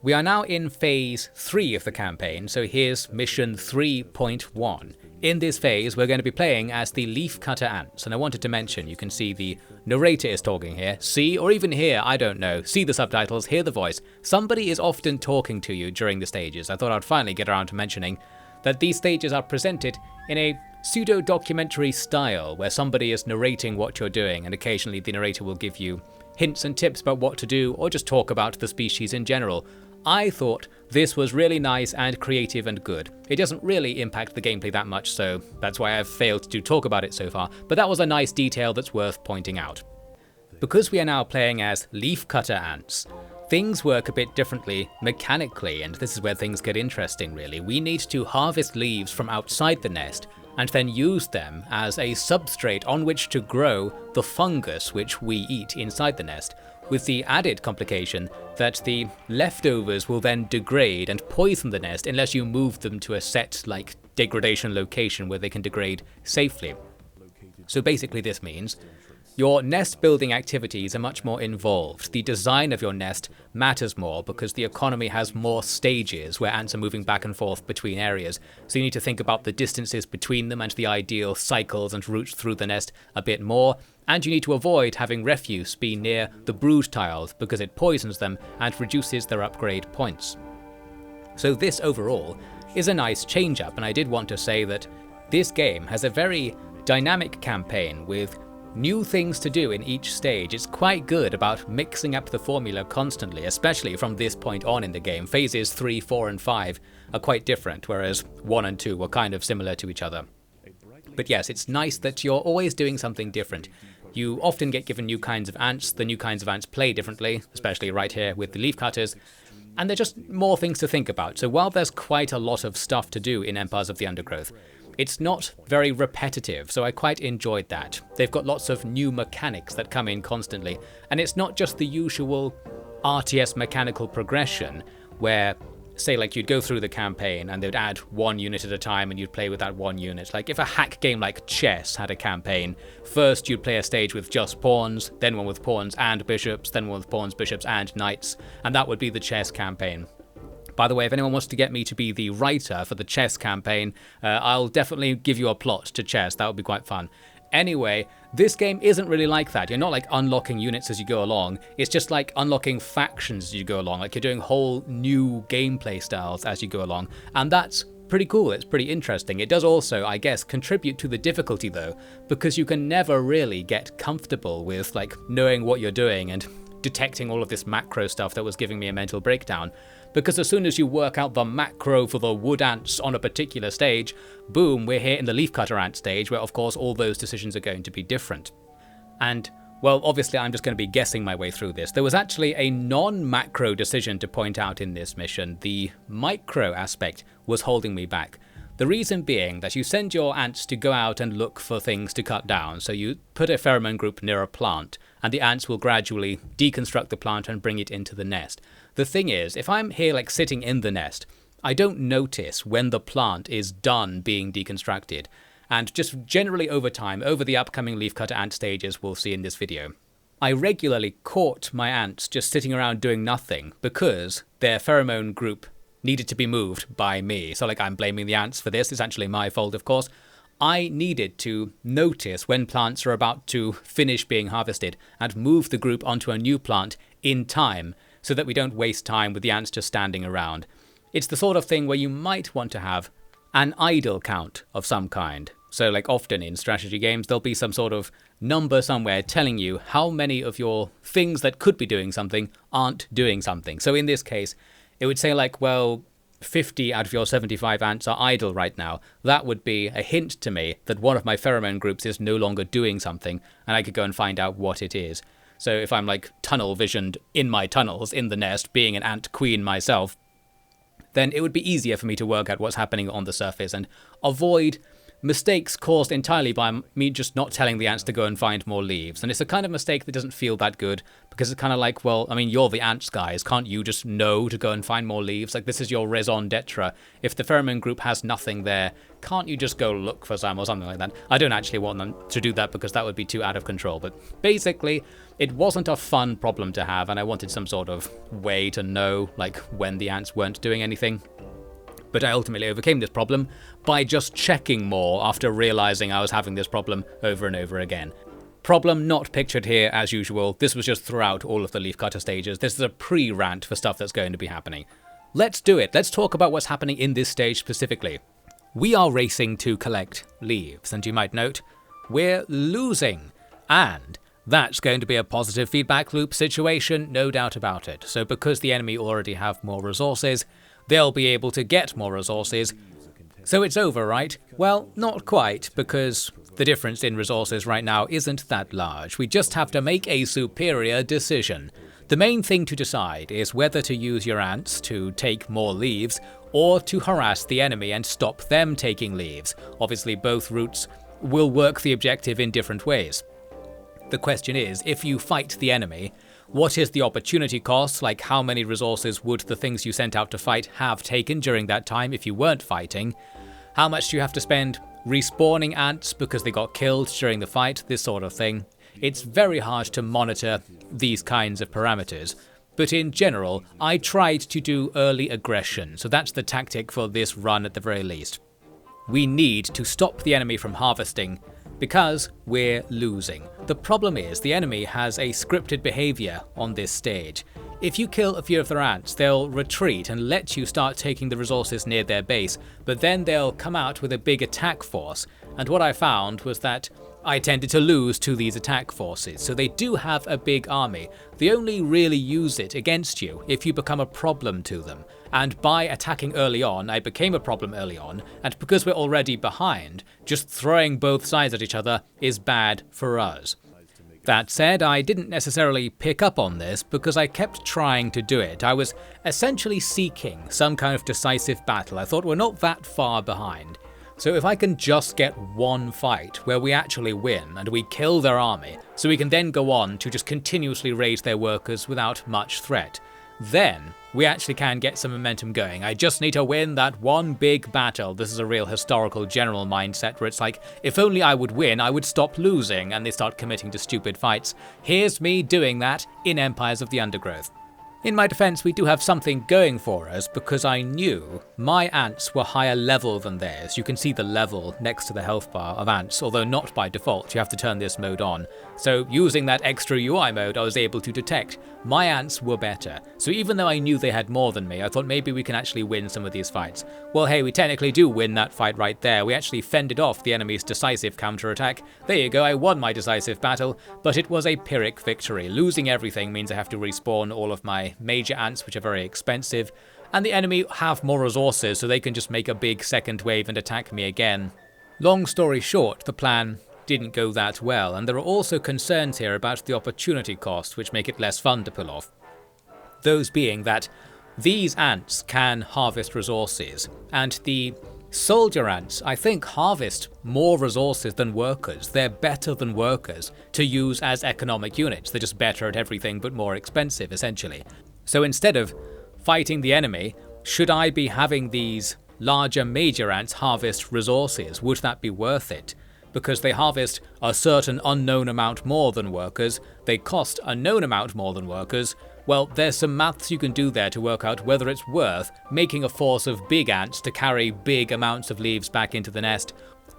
We are now in Phase 3 of the campaign, so here's Mission 3.1. In this phase, we're going to be playing as the Leafcutter Ants, and I wanted to mention, you can see the narrator is talking here. See, or even hear, I don't know. See the subtitles, hear the voice. Somebody is often talking to you during the stages. I thought I'd finally get around to mentioning that these stages are presented in a pseudo-documentary style where somebody is narrating what you're doing, and occasionally the narrator will give you hints and tips about what to do or just talk about the species in general. I thought this was really nice and creative and good. It doesn't really impact the gameplay that much, so that's why I've failed to talk about it so far, but that was a nice detail that's worth pointing out. Because we are now playing as Leafcutter Ants, things work a bit differently mechanically, and this is where things get interesting really. We need to harvest leaves from outside the nest and then use them as a substrate on which to grow the fungus which we eat inside the nest, with the added complication that the leftovers will then degrade and poison the nest unless you move them to a set like degradation location where they can degrade safely. So basically this means your nest building activities are much more involved. The design of your nest matters more because the economy has more stages where ants are moving back and forth between areas. So you need to think about the distances between them and the ideal cycles and routes through the nest a bit more. And you need to avoid having refuse be near the brood tiles because it poisons them and reduces their upgrade points. So this overall is a nice change up, and I did want to say that this game has a very dynamic campaign with new things to do in each stage. It's quite good about mixing up the formula constantly, especially from this point on in the game. Phases 3, 4 and 5 are quite different, whereas 1 and 2 were kind of similar to each other. But yes, it's nice that you're always doing something different. You often get given new kinds of ants, the new kinds of ants play differently, especially right here with the leafcutters, and they're just more things to think about. So while there's quite a lot of stuff to do in Empires of the Undergrowth, it's not very repetitive, so I quite enjoyed that. They've got lots of new mechanics that come in constantly, and it's not just the usual RTS mechanical progression where, say, like you'd go through the campaign and they'd add one unit at a time and you'd play with that one unit. Like if a hack game like chess had a campaign, first you'd play a stage with just pawns, then one with pawns and bishops, then one with pawns, bishops and knights, and that would be the chess campaign. By the way, if anyone wants to get me to be the writer for the chess campaign, I'll definitely give you a plot to chess. That would be quite fun. Anyway, this game isn't really like that. You're not like unlocking units as you go along. It's just like unlocking factions as you go along. Like you're doing whole new gameplay styles as you go along. And that's pretty cool. It's pretty interesting. It does also, I guess, contribute to the difficulty though, because you can never really get comfortable with like knowing what you're doing and detecting all of this macro stuff that was giving me a mental breakdown. Because as soon as you work out the macro for the wood ants on a particular stage, boom, we're here in the leafcutter ant stage, where of course all those decisions are going to be different. And, well, obviously I'm just going to be guessing my way through this. There was actually a non-macro decision to point out in this mission. The micro aspect was holding me back. The reason being that you send your ants to go out and look for things to cut down, so you put a pheromone group near a plant, and the ants will gradually deconstruct the plant and bring it into the nest. The thing is, if I'm here like sitting in the nest, I don't notice when the plant is done being deconstructed, and just generally over time, over the upcoming leafcutter ant stages we'll see in this video, I regularly caught my ants just sitting around doing nothing because their pheromone group needed to be moved by me. So like I'm blaming the ants for this, it's actually my fault of course. I needed to notice when plants are about to finish being harvested and move the group onto a new plant in time so that we don't waste time with the ants just standing around. It's the sort of thing where you might want to have an idle count of some kind. So like often in strategy games, there'll be some sort of number somewhere telling you how many of your things that could be doing something aren't doing something. So in this case, it would say like, well, 50 out of your 75 ants are idle right now. That would be a hint to me that one of my pheromone groups is no longer doing something, and I could go and find out what it is. So if I'm like tunnel visioned in my tunnels in the nest, being an ant queen myself, then it would be easier for me to work out what's happening on the surface and avoid mistakes caused entirely by me just not telling the ants to go and find more leaves. And it's a kind of mistake that doesn't feel that good, because it's kind of like, well, I mean, you're the ants guys, can't you just know to go and find more leaves? Like, this is your raison d'etre. If the pheromone group has nothing there, can't you just go look for some or something like that? I don't actually want them to do that because that would be too out of control, but basically it wasn't a fun problem to have, and I wanted some sort of way to know like when the ants weren't doing anything. But I ultimately overcame this problem by just checking more after realizing I was having this problem over and over again. Problem not pictured here as usual. This was just throughout all of the leafcutter stages. This is a pre-rant for stuff that's going to be happening. Let's do it. Let's talk about what's happening in this stage specifically. We are racing to collect leaves, and you might note, we're losing. And that's going to be a positive feedback loop situation, no doubt about it. So because the enemy already have more resources, they'll be able to get more resources. So it's over, right? Well, not quite, because the difference in resources right now isn't that large. We just have to make a superior decision. The main thing to decide is whether to use your ants to take more leaves, or to harass the enemy and stop them taking leaves. Obviously, both routes will work the objective in different ways. The question is, if you fight the enemy, what is the opportunity cost? Like, how many resources would the things you sent out to fight have taken during that time if you weren't fighting? How much do you have to spend respawning ants because they got killed during the fight? This sort of thing. It's very hard to monitor these kinds of parameters. But in general, I tried to do early aggression, so that's the tactic for this run at the very least. We need to stop the enemy from harvesting, because we're losing. The problem is the enemy has a scripted behavior on this stage. If you kill a few of their ants, they'll retreat and let you start taking the resources near their base, but then they'll come out with a big attack force. And what I found was that I tended to lose to these attack forces, so they do have a big army. They only really use it against you if you become a problem to them. And by attacking early on, I became a problem early on, and because we're already behind, just throwing both sides at each other is bad for us. That said, I didn't necessarily pick up on this because I kept trying to do it. I was essentially seeking some kind of decisive battle. I thought we're not that far behind. So if I can just get one fight where we actually win and we kill their army, so we can then go on to just continuously raise their workers without much threat, then we actually can get some momentum going. I just need to win that one big battle. This is a real historical general mindset where it's like, if only I would win, I would stop losing, and they start committing to stupid fights. Here's me doing that in Empires of the Undergrowth. In my defense, we do have something going for us because I knew my ants were higher level than theirs. You can see the level next to the health bar of ants, although not by default. You have to turn this mode on. So using that extra UI mode, I was able to detect my ants were better. So even though I knew they had more than me, I thought maybe we can actually win some of these fights. Well, hey, we technically do win that fight right there. We actually fended off the enemy's decisive counterattack. There you go, I won my decisive battle, but it was a Pyrrhic victory. Losing everything means I have to respawn all of my major ants, which are very expensive, and the enemy have more resources, so they can just make a big second wave and attack me again. Long story short, the plan didn't go that well, and there are also concerns here about the opportunity cost, which make it less fun to pull off. Those being that these ants can harvest resources, and the soldier ants, I think, harvest more resources than workers. They're better than workers to use as economic units. They're just better at everything but more expensive, essentially. So instead of fighting the enemy, should I be having these larger major ants harvest resources? Would that be worth it? Because they harvest a certain unknown amount more than workers, they cost a known amount more than workers. Well, there's some maths you can do there to work out whether it's worth making a force of big ants to carry big amounts of leaves back into the nest.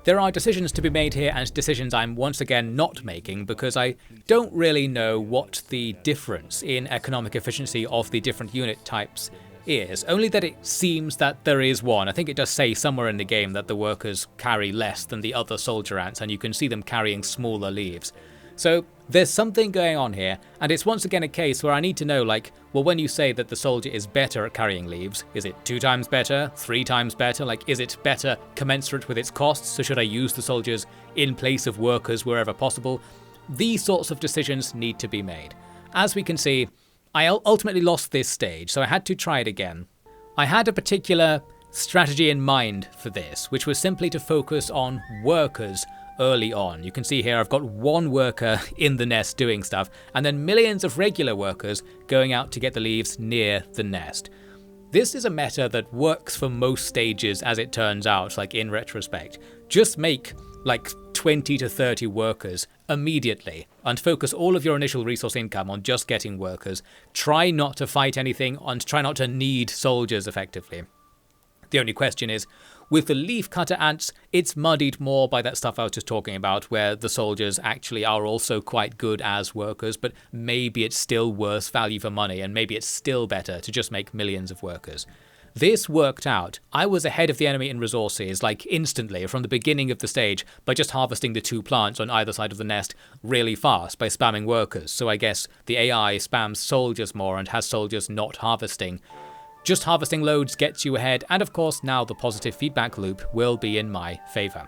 There are decisions to be made here, and decisions I'm once again not making because I don't really know what the difference in economic efficiency of the different unit types is, only that it seems that there is one. I think it does say somewhere in the game that the workers carry less than the other soldier ants, and you can see them carrying smaller leaves. So there's something going on here, and it's once again a case where I need to know, like, well, when you say that the soldier is better at carrying leaves, is it 2 times better, 3 times better? Like, is it better commensurate with its costs? So should I use the soldiers in place of workers wherever possible? These sorts of decisions need to be made. As we can see, I ultimately lost this stage, so I had to try it again. I had a particular strategy in mind for this, which was simply to focus on workers early on. You can see here I've got 1 worker in the nest doing stuff, and then millions of regular workers going out to get the leaves near the nest. This is a meta that works for most stages, as it turns out, like in retrospect. Just make like 20 to 30 workers immediately and focus all of your initial resource income on just getting workers. Try not to fight anything and try not to need soldiers effectively. The only question is, with the leafcutter ants, it's muddied more by that stuff I was just talking about, where the soldiers actually are also quite good as workers, but maybe it's still worse value for money, and maybe it's still better to just make millions of workers. This worked out. I was ahead of the enemy in resources, like instantly, from the beginning of the stage, by just harvesting the 2 plants on either side of the nest really fast by spamming workers. So I guess the AI spams soldiers more and has soldiers not harvesting. Just harvesting loads gets you ahead, and of course now the positive feedback loop will be in my favour.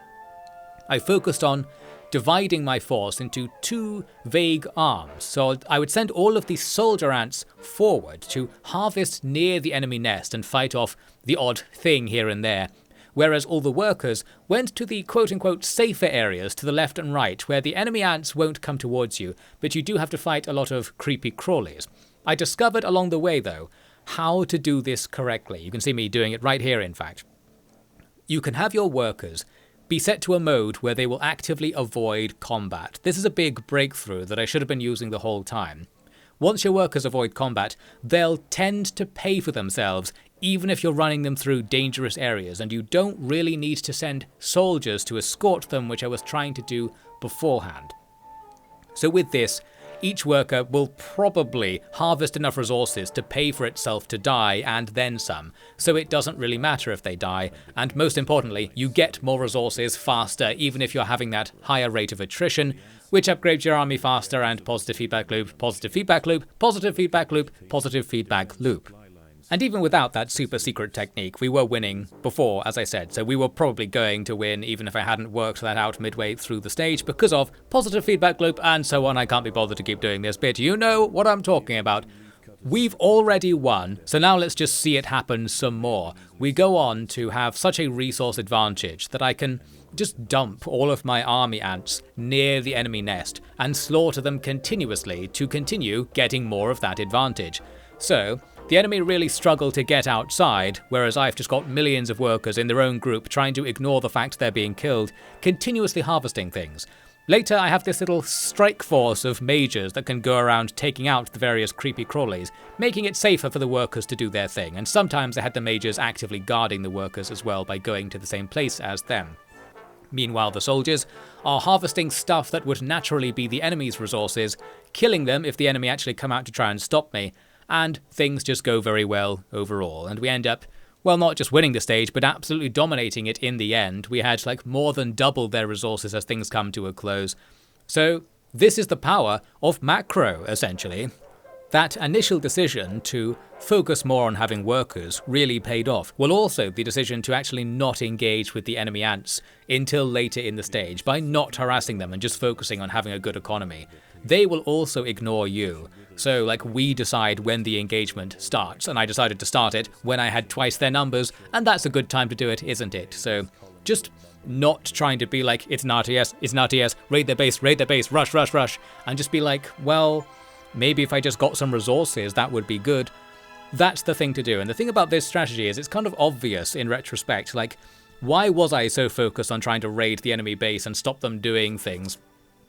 I focused on dividing my force into 2 vague arms, so I would send all of the soldier ants forward to harvest near the enemy nest and fight off the odd thing here and there, whereas all the workers went to the quote-unquote safer areas to the left and right, where the enemy ants won't come towards you, but you do have to fight a lot of creepy crawlies. I discovered along the way, though, how to do this correctly. You can see me doing it right here, in fact. You can have your workers be set to a mode where they will actively avoid combat. This is a big breakthrough that I should have been using the whole time. Once your workers avoid combat, they'll tend to pay for themselves, even if you're running them through dangerous areas, and you don't really need to send soldiers to escort them, which I was trying to do beforehand. So with this, each worker will probably harvest enough resources to pay for itself to die and then some, so it doesn't really matter if they die, and most importantly, you get more resources faster even if you're having that higher rate of attrition, which upgrades your army faster, and positive feedback loop, positive feedback loop, positive feedback loop, positive feedback loop. And even without that super secret technique, we were winning before, as I said, so we were probably going to win even if I hadn't worked that out midway through the stage because of positive feedback loop and so on. I can't be bothered to keep doing this bit. You know what I'm talking about. We've already won, so now let's just see it happen some more. We go on to have such a resource advantage that I can just dump all of my army ants near the enemy nest and slaughter them continuously to continue getting more of that advantage. So the enemy really struggle to get outside, whereas I've just got millions of workers in their own group trying to ignore the fact they're being killed, continuously harvesting things. Later I have this little strike force of mages that can go around taking out the various creepy crawlies, making it safer for the workers to do their thing, and sometimes I had the mages actively guarding the workers as well by going to the same place as them. Meanwhile, the soldiers are harvesting stuff that would naturally be the enemy's resources, killing them if the enemy actually come out to try and stop me, and things just go very well overall, and we end up, well, not just winning the stage, but absolutely dominating it in the end. We had like more than double their resources as things come to a close. So this is the power of macro, essentially. That initial decision to focus more on having workers really paid off, while also the decision to actually not engage with the enemy ants until later in the stage by not harassing them and just focusing on having a good economy. They will also ignore you. So like we decide when the engagement starts, and I decided to start it when I had twice their numbers, and that's a good time to do it, isn't it? So just not trying to be like, it's an RTS, raid their base, rush, and just be like, well, maybe if I just got some resources, that would be good. That's the thing to do. And the thing about this strategy is it's kind of obvious in retrospect. Like, why was I so focused on trying to raid the enemy base and stop them doing things?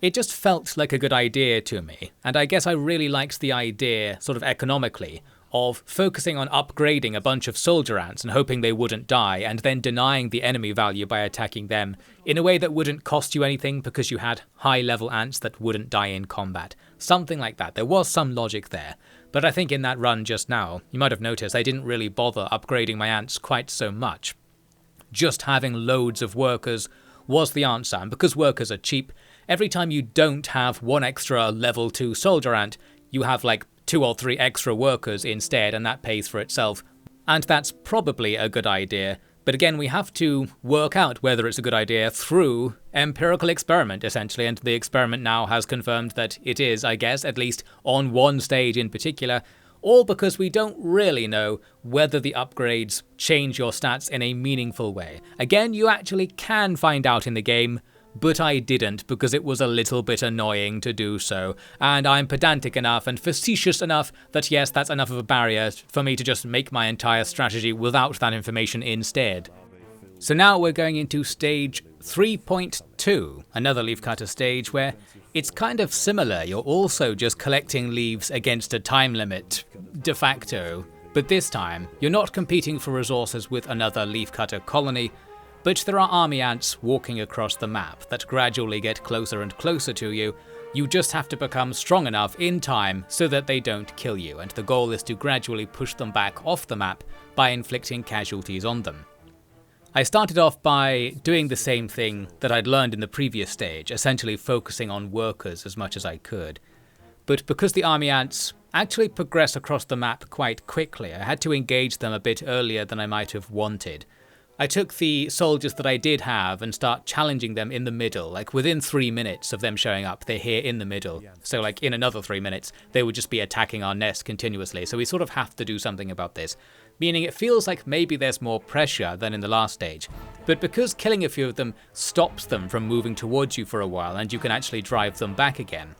It just felt like a good idea to me. And I guess I really liked the idea, sort of economically, of focusing on upgrading a bunch of soldier ants and hoping they wouldn't die, and then denying the enemy value by attacking them in a way that wouldn't cost you anything because you had high-level ants that wouldn't die in combat. Something like that. There was some logic there. But I think in that run just now, you might have noticed I didn't really bother upgrading my ants quite so much. Just having loads of workers was the answer, and because workers are cheap, every time you don't have one extra level 2 soldier ant, you have like 2 or 3 extra workers instead, and that pays for itself. And that's probably a good idea. But again, we have to work out whether it's a good idea through empirical experiment, essentially, and the experiment now has confirmed that it is, I guess, at least on one stage in particular, all because we don't really know whether the upgrades change your stats in a meaningful way. Again, you actually can find out in the game, but I didn't because it was a little bit annoying to do so, and I'm pedantic enough and facetious enough that yes, that's enough of a barrier for me to just make my entire strategy without that information instead. So now we're going into stage 3.2, another leafcutter stage where it's kind of similar. You're also just collecting leaves against a time limit, de facto, but this time you're not competing for resources with another leafcutter colony, but there are army ants walking across the map that gradually get closer and closer to you. You just have to become strong enough in time so that they don't kill you, and the goal is to gradually push them back off the map by inflicting casualties on them. I started off by doing the same thing that I'd learned in the previous stage, essentially focusing on workers as much as I could. But because the army ants actually progress across the map quite quickly, I had to engage them a bit earlier than I might have wanted. I took the soldiers that I did have and start challenging them in the middle, like within 3 minutes of them showing up, they're here in the middle. So like in another 3 minutes, they would just be attacking our nest continuously, so we sort of have to do something about this. Meaning it feels like maybe there's more pressure than in the last stage. But because killing a few of them stops them from moving towards you for a while and you can actually drive them back again,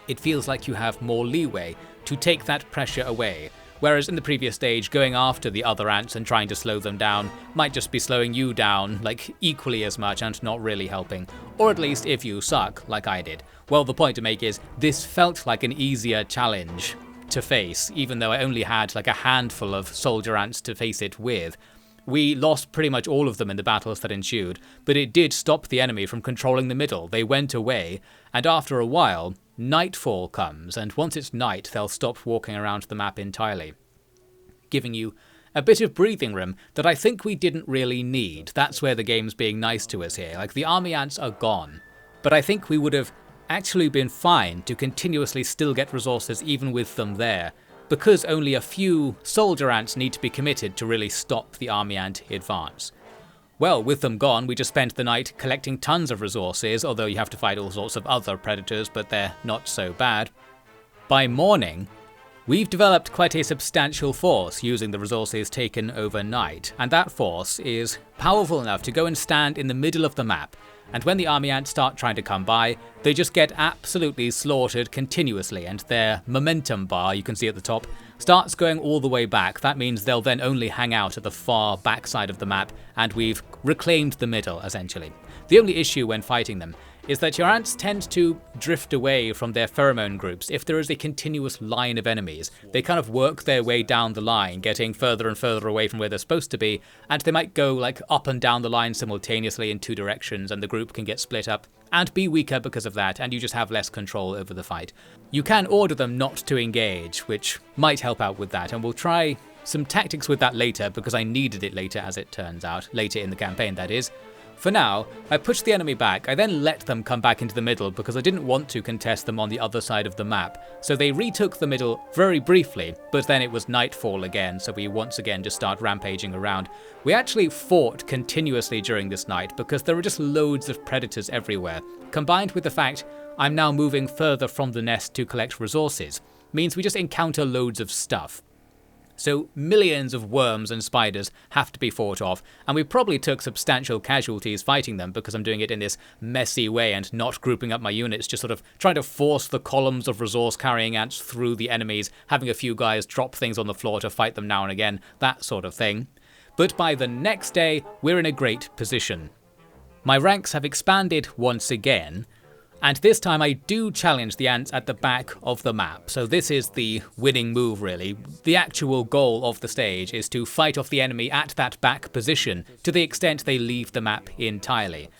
it feels like you have more leeway to take that pressure away. Whereas in the previous stage, going after the other ants and trying to slow them down might just be slowing you down, like, equally as much and not really helping. Or at least if you suck, like I did. Well, the point to make is, this felt like an easier challenge to face, even though I only had like a handful of soldier ants to face it with. We lost pretty much all of them in the battles that ensued, but it did stop the enemy from controlling the middle. They went away, and after a while, nightfall comes, and once it's night, they'll stop walking around the map entirely, giving you a bit of breathing room that I think we didn't really need. That's where the game's being nice to us here. Like, the army ants are gone, but I think we would have actually been fine to continuously still get resources even with them there, because only a few soldier ants need to be committed to really stop the army ant advance. Well, with them gone, we just spent the night collecting tons of resources, although you have to fight all sorts of other predators, but they're not so bad. By morning, we've developed quite a substantial force using the resources taken overnight, and that force is powerful enough to go and stand in the middle of the map, and when the army ants start trying to come by, they just get absolutely slaughtered continuously, and their momentum bar, you can see at the top, starts going all the way back. That means they'll then only hang out at the far backside of the map, and we've reclaimed the middle, essentially. The only issue when fighting them is that your ants tend to drift away from their pheromone groups if there is a continuous line of enemies. They kind of work their way down the line, getting further and further away from where they're supposed to be, and they might go like up and down the line simultaneously in 2 directions, and the group can get split up and be weaker because of that, and you just have less control over the fight. You can order them not to engage, which might help out with that, and we'll try some tactics with that later because I needed it later, as it turns out, later in the campaign that is. For now, I pushed the enemy back. I then let them come back into the middle because I didn't want to contest them on the other side of the map. So they retook the middle very briefly, but then it was nightfall again, so we once again just start rampaging around. We actually fought continuously during this night because there were just loads of predators everywhere. Combined with the fact I'm now moving further from the nest to collect resources, means we just encounter loads of stuff. So millions of worms and spiders have to be fought off, and we probably took substantial casualties fighting them because I'm doing it in this messy way and not grouping up my units, just sort of trying to force the columns of resource-carrying ants through the enemies, having a few guys drop things on the floor to fight them now and again, that sort of thing. But by the next day, we're in a great position. My ranks have expanded once again, and this time I do challenge the ants at the back of the map, so this is the winning move really. The actual goal of the stage is to fight off the enemy at that back position to the extent they leave the map entirely.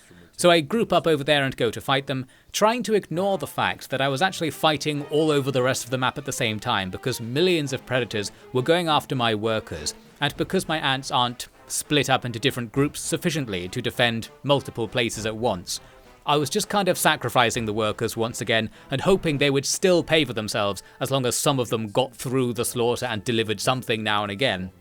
So I group up over there and go to fight them, trying to ignore the fact that I was actually fighting all over the rest of the map at the same time because millions of predators were going after my workers, and because my ants aren't split up into different groups sufficiently to defend multiple places at once. I was just kind of sacrificing the workers once again and hoping they would still pay for themselves as long as some of them got through the slaughter and delivered something now and again.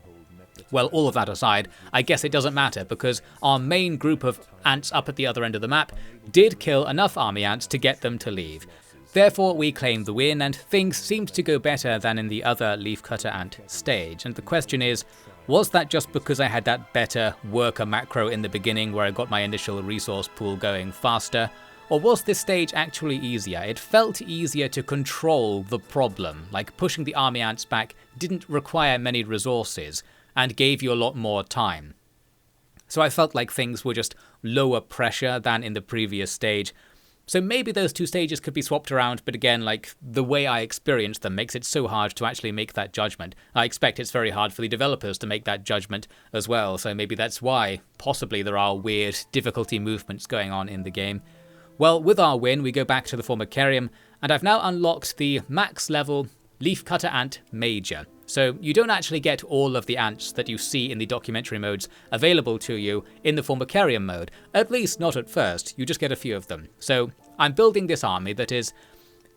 Well, all of that aside, I guess it doesn't matter because our main group of ants up at the other end of the map did kill enough army ants to get them to leave. Therefore, we claimed the win and things seemed to go better than in the other leafcutter ant stage. And the question is, was that just because I had that better worker macro in the beginning where I got my initial resource pool going faster? Or was this stage actually easier? It felt easier to control the problem, like pushing the army ants back didn't require many resources and gave you a lot more time. So I felt like things were just lower pressure than in the previous stage. So maybe those two stages could be swapped around, but again, like the way I experienced them makes it so hard to actually make that judgment. I expect it's very hard for the developers to make that judgment as well, so maybe that's why possibly there are weird difficulty movements going on in the game. Well, with our win, we go back to the Formicarium, and I've now unlocked the max level Leafcutter Ant Major. So you don't actually get all of the ants that you see in the documentary modes available to you in the Formicarium mode, at least not at first, you just get a few of them. So I'm building this army that is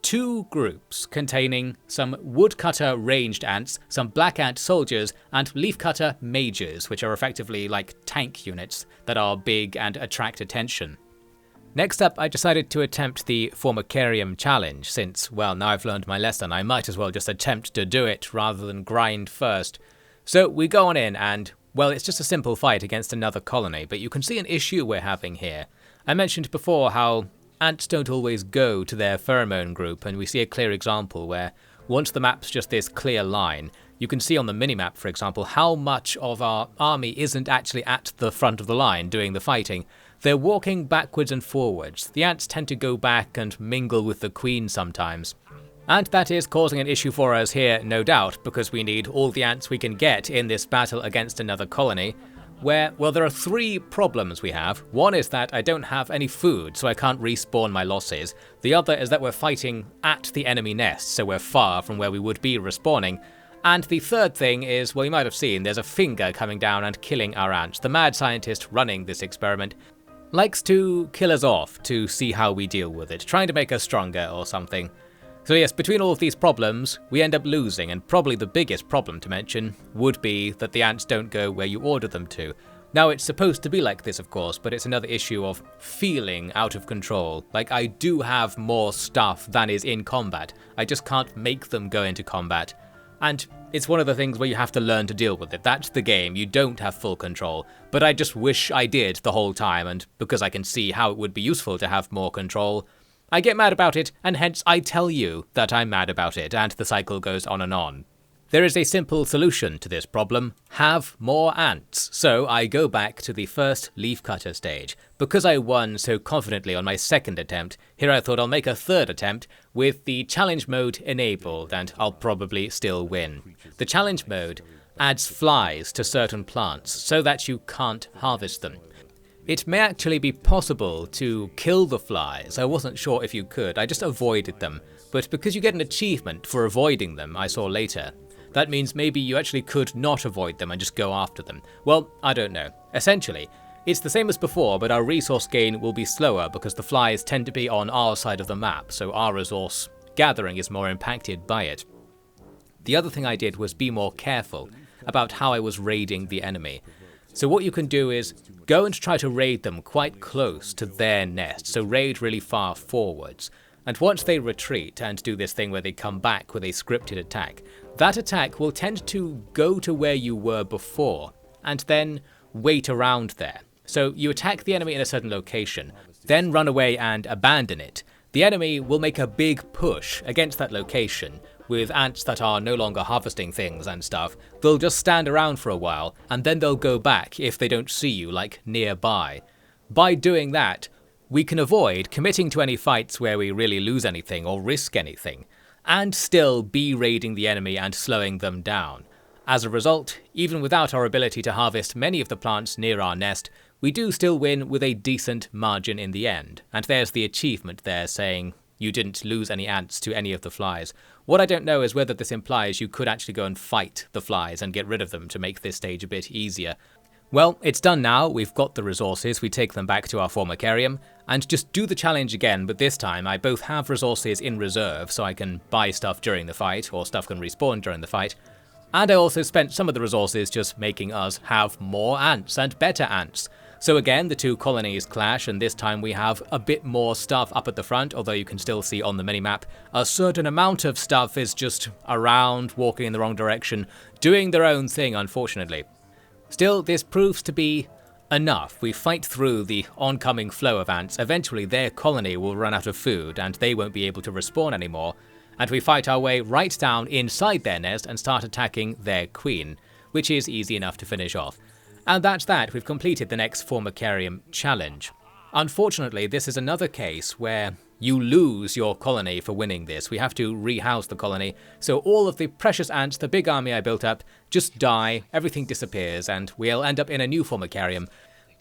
2 groups containing some woodcutter ranged ants, some black ant soldiers, and leafcutter majors, which are effectively like tank units that are big and attract attention. Next up, I decided to attempt the Formicarium challenge, since, well, now I've learned my lesson, I might as well just attempt to do it rather than grind first. So we go on in and, well, it's just a simple fight against another colony, but you can see an issue we're having here. I mentioned before how ants don't always go to their pheromone group, and we see a clear example where once the map's just this clear line, you can see on the minimap, for example, how much of our army isn't actually at the front of the line doing the fighting. They're walking backwards and forwards. The ants tend to go back and mingle with the queen sometimes. And that is causing an issue for us here, no doubt, because we need all the ants we can get in this battle against another colony, where, well, there are 3 problems we have. One is that I don't have any food, so I can't respawn my losses. The other is that we're fighting at the enemy nest, so we're far from where we would be respawning. And the third thing is, well, you might have seen, there's a finger coming down and killing our ants. The mad scientist running this experiment likes to kill us off to see how we deal with it, trying to make us stronger or something. So yes, between all of these problems, we end up losing, and probably the biggest problem to mention would be that the ants don't go where you order them to. Now, it's supposed to be like this, of course, but it's another issue of feeling out of control. Like, I do have more stuff than is in combat, I just can't make them go into combat. And it's one of the things where you have to learn to deal with it. That's the game, you don't have full control. But I just wish I did the whole time, and because I can see how it would be useful to have more control, I get mad about it, and hence I tell you that I'm mad about it, and the cycle goes on and on. There is a simple solution to this problem: have more ants. So I go back to the first leafcutter stage. Because I won so confidently on my second attempt, here I thought I'll make a third attempt with the challenge mode enabled, and I'll probably still win. The challenge mode adds flies to certain plants so that you can't harvest them. It may actually be possible to kill the flies. I wasn't sure if you could, I just avoided them. But because you get an achievement for avoiding them, I saw later, that means maybe you actually could not avoid them and just go after them. Well, I don't know. Essentially, it's the same as before, but our resource gain will be slower because the flies tend to be on our side of the map, so our resource gathering is more impacted by it. The other thing I did was be more careful about how I was raiding the enemy. So what you can do is go and try to raid them quite close to their nest, so raid really far forwards. And once they retreat and do this thing where they come back with a scripted attack, that attack will tend to go to where you were before, and then wait around there. So you attack the enemy in a certain location, then run away and abandon it. The enemy will make a big push against that location, with ants that are no longer harvesting things and stuff. They'll just stand around for a while, and then they'll go back if they don't see you, like nearby. By doing that, we can avoid committing to any fights where we really lose anything or risk anything, and still be raiding the enemy and slowing them down. As a result, even without our ability to harvest many of the plants near our nest, we do still win with a decent margin in the end, and there's the achievement there saying you didn't lose any ants to any of the flies. What I don't know is whether this implies you could actually go and fight the flies and get rid of them to make this stage a bit easier. Well, it's done now, we've got the resources, we take them back to our Formicarium, and just do the challenge again, but this time I both have resources in reserve so I can buy stuff during the fight, or stuff can respawn during the fight, and I also spent some of the resources just making us have more ants and better ants. So again, the two colonies clash, and this time we have a bit more stuff up at the front, although you can still see on the minimap a certain amount of stuff is just around, walking in the wrong direction, doing their own thing, unfortunately. Still, this proves to be enough. We fight through the oncoming flow of ants, eventually their colony will run out of food and they won't be able to respawn anymore, and we fight our way right down inside their nest and start attacking their queen, which is easy enough to finish off. And that's that, we've completed the next Formicarium challenge. Unfortunately, this is another case where you lose your colony for winning this. We have to rehouse the colony, so all of the precious ants, the big army I built up, just die, everything disappears, and we'll end up in a new Formicarium.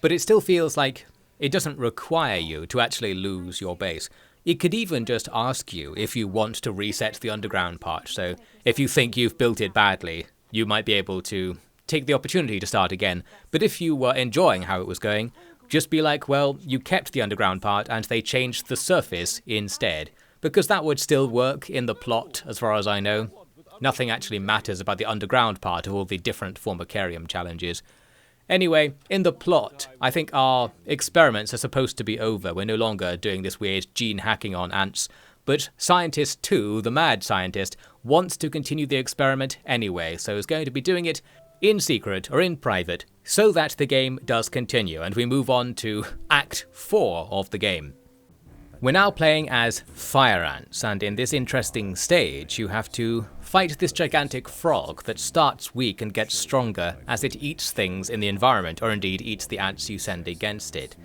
But it still feels like it doesn't require you to actually lose your base. It could even just ask you if you want to reset the underground part, so if you think you've built it badly, you might be able to take the opportunity to start again. But if you were enjoying how it was going, just be like, well, you kept the underground part and they changed the surface instead, because that would still work in the plot as far as I know. Nothing actually matters about the underground part of all the different Formicarium challenges. Anyway, in the plot, I think our experiments are supposed to be over. We're no longer doing this weird gene hacking on ants, but Scientist 2, the mad scientist, wants to continue the experiment anyway, so is going to be doing it in secret or in private, so that the game does continue, and we move on to Act 4 of the game. We're now playing as fire ants, and in this interesting stage you have to fight this gigantic frog that starts weak and gets stronger as it eats things in the environment, or indeed eats the ants you send against it.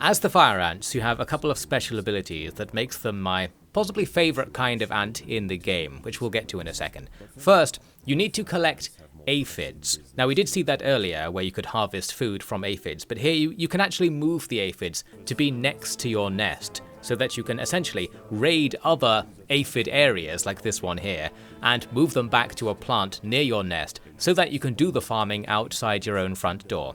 As the fire ants, you have a couple of special abilities that makes them my possibly favourite kind of ant in the game, which we'll get to in a second. First, you need to collect aphids. Now we did see that earlier where you could harvest food from aphids, but here you can actually move the aphids to be next to your nest so that you can essentially raid other aphid areas like this one here and move them back to a plant near your nest so that you can do the farming outside your own front door.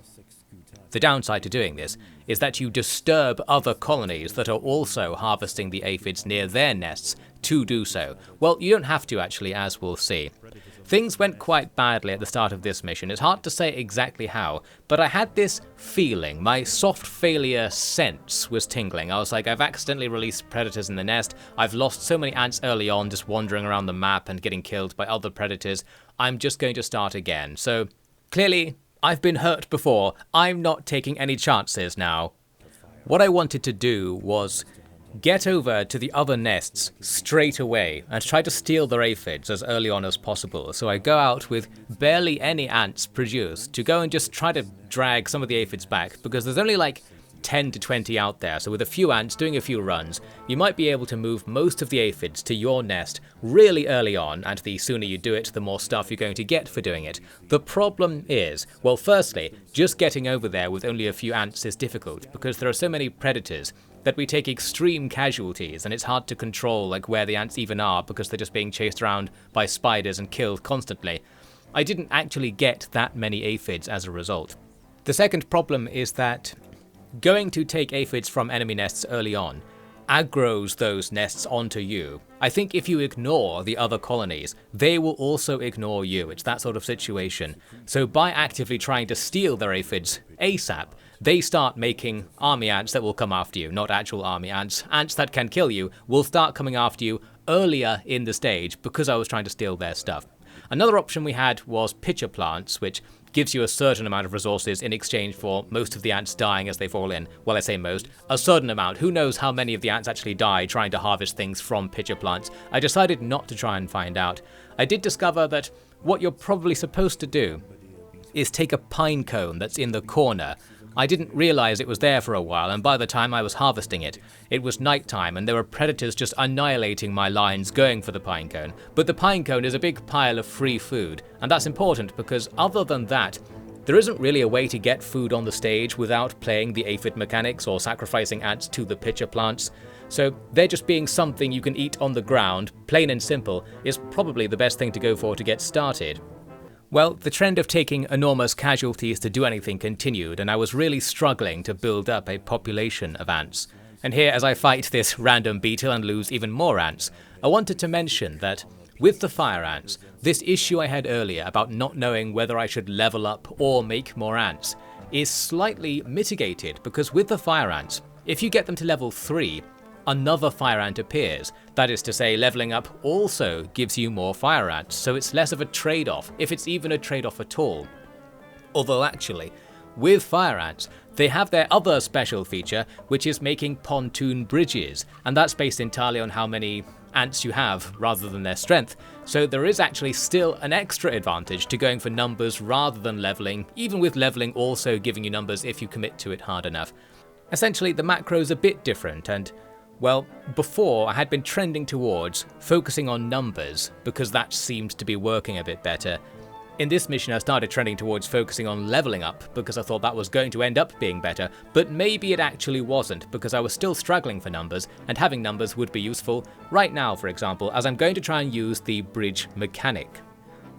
The downside to doing this is that you disturb other colonies that are also harvesting the aphids near their nests to do so. Well, you don't have to actually, as we'll see. Things went quite badly at the start of this mission. It's hard to say exactly how, but I had this feeling. My soft failure sense was tingling. I was like, I've accidentally released predators in the nest. I've lost so many ants early on just wandering around the map and getting killed by other predators. I'm just going to start again. So clearly, I've been hurt before. I'm not taking any chances now. What I wanted to do was get over to the other nests straight away and try to steal their aphids as early on as possible. So I go out with barely any ants produced to go and just try to drag some of the aphids back, because there's only like 10 to 20 out there, so with a few ants doing a few runs, you might be able to move most of the aphids to your nest really early on, and the sooner you do it, the more stuff you're going to get for doing it. The problem is, well, firstly, just getting over there with only a few ants is difficult, because there are so many predators that we take extreme casualties, and it's hard to control like where the ants even are because they're just being chased around by spiders and killed constantly. I didn't actually get that many aphids as a result. The second problem is that going to take aphids from enemy nests early on aggroes those nests onto you. I think if you ignore the other colonies, they will also ignore you. It's that sort of situation. So by actively trying to steal their aphids ASAP, they start making army ants that will come after you, not actual army ants. Ants that can kill you will start coming after you earlier in the stage because I was trying to steal their stuff. Another option we had was pitcher plants, which gives you a certain amount of resources in exchange for most of the ants dying as they fall in. Well, I say most, a certain amount. Who knows how many of the ants actually die trying to harvest things from pitcher plants. I decided not to try and find out. I did discover that what you're probably supposed to do is take a pine cone that's in the corner, I didn't realize it was there for a while, and by the time I was harvesting it, it was nighttime and there were predators just annihilating my lines going for the pinecone. But the pinecone is a big pile of free food, and that's important because other than that, there isn't really a way to get food on the stage without playing the aphid mechanics or sacrificing ants to the pitcher plants. So they're just being something you can eat on the ground, plain and simple, is probably the best thing to go for to get started. Well, the trend of taking enormous casualties to do anything continued, and I was really struggling to build up a population of ants. And here, as I fight this random beetle and lose even more ants, I wanted to mention that with the fire ants, this issue I had earlier about not knowing whether I should level up or make more ants is slightly mitigated, because with the fire ants, if you get them to level 3, another fire ant appears. That is to say, leveling up also gives you more fire ants, so it's less of a trade-off, if it's even a trade-off at all. Although actually, with fire ants, they have their other special feature, which is making pontoon bridges, and that's based entirely on how many ants you have rather than their strength. So there is actually still an extra advantage to going for numbers rather than leveling, even with leveling also giving you numbers if you commit to it hard enough. Essentially, the macro's a bit different, and well, before I had been trending towards focusing on numbers because that seemed to be working a bit better. In this mission I started trending towards focusing on leveling up because I thought that was going to end up being better, but maybe it actually wasn't because I was still struggling for numbers, and having numbers would be useful right now, for example, as I'm going to try and use the bridge mechanic.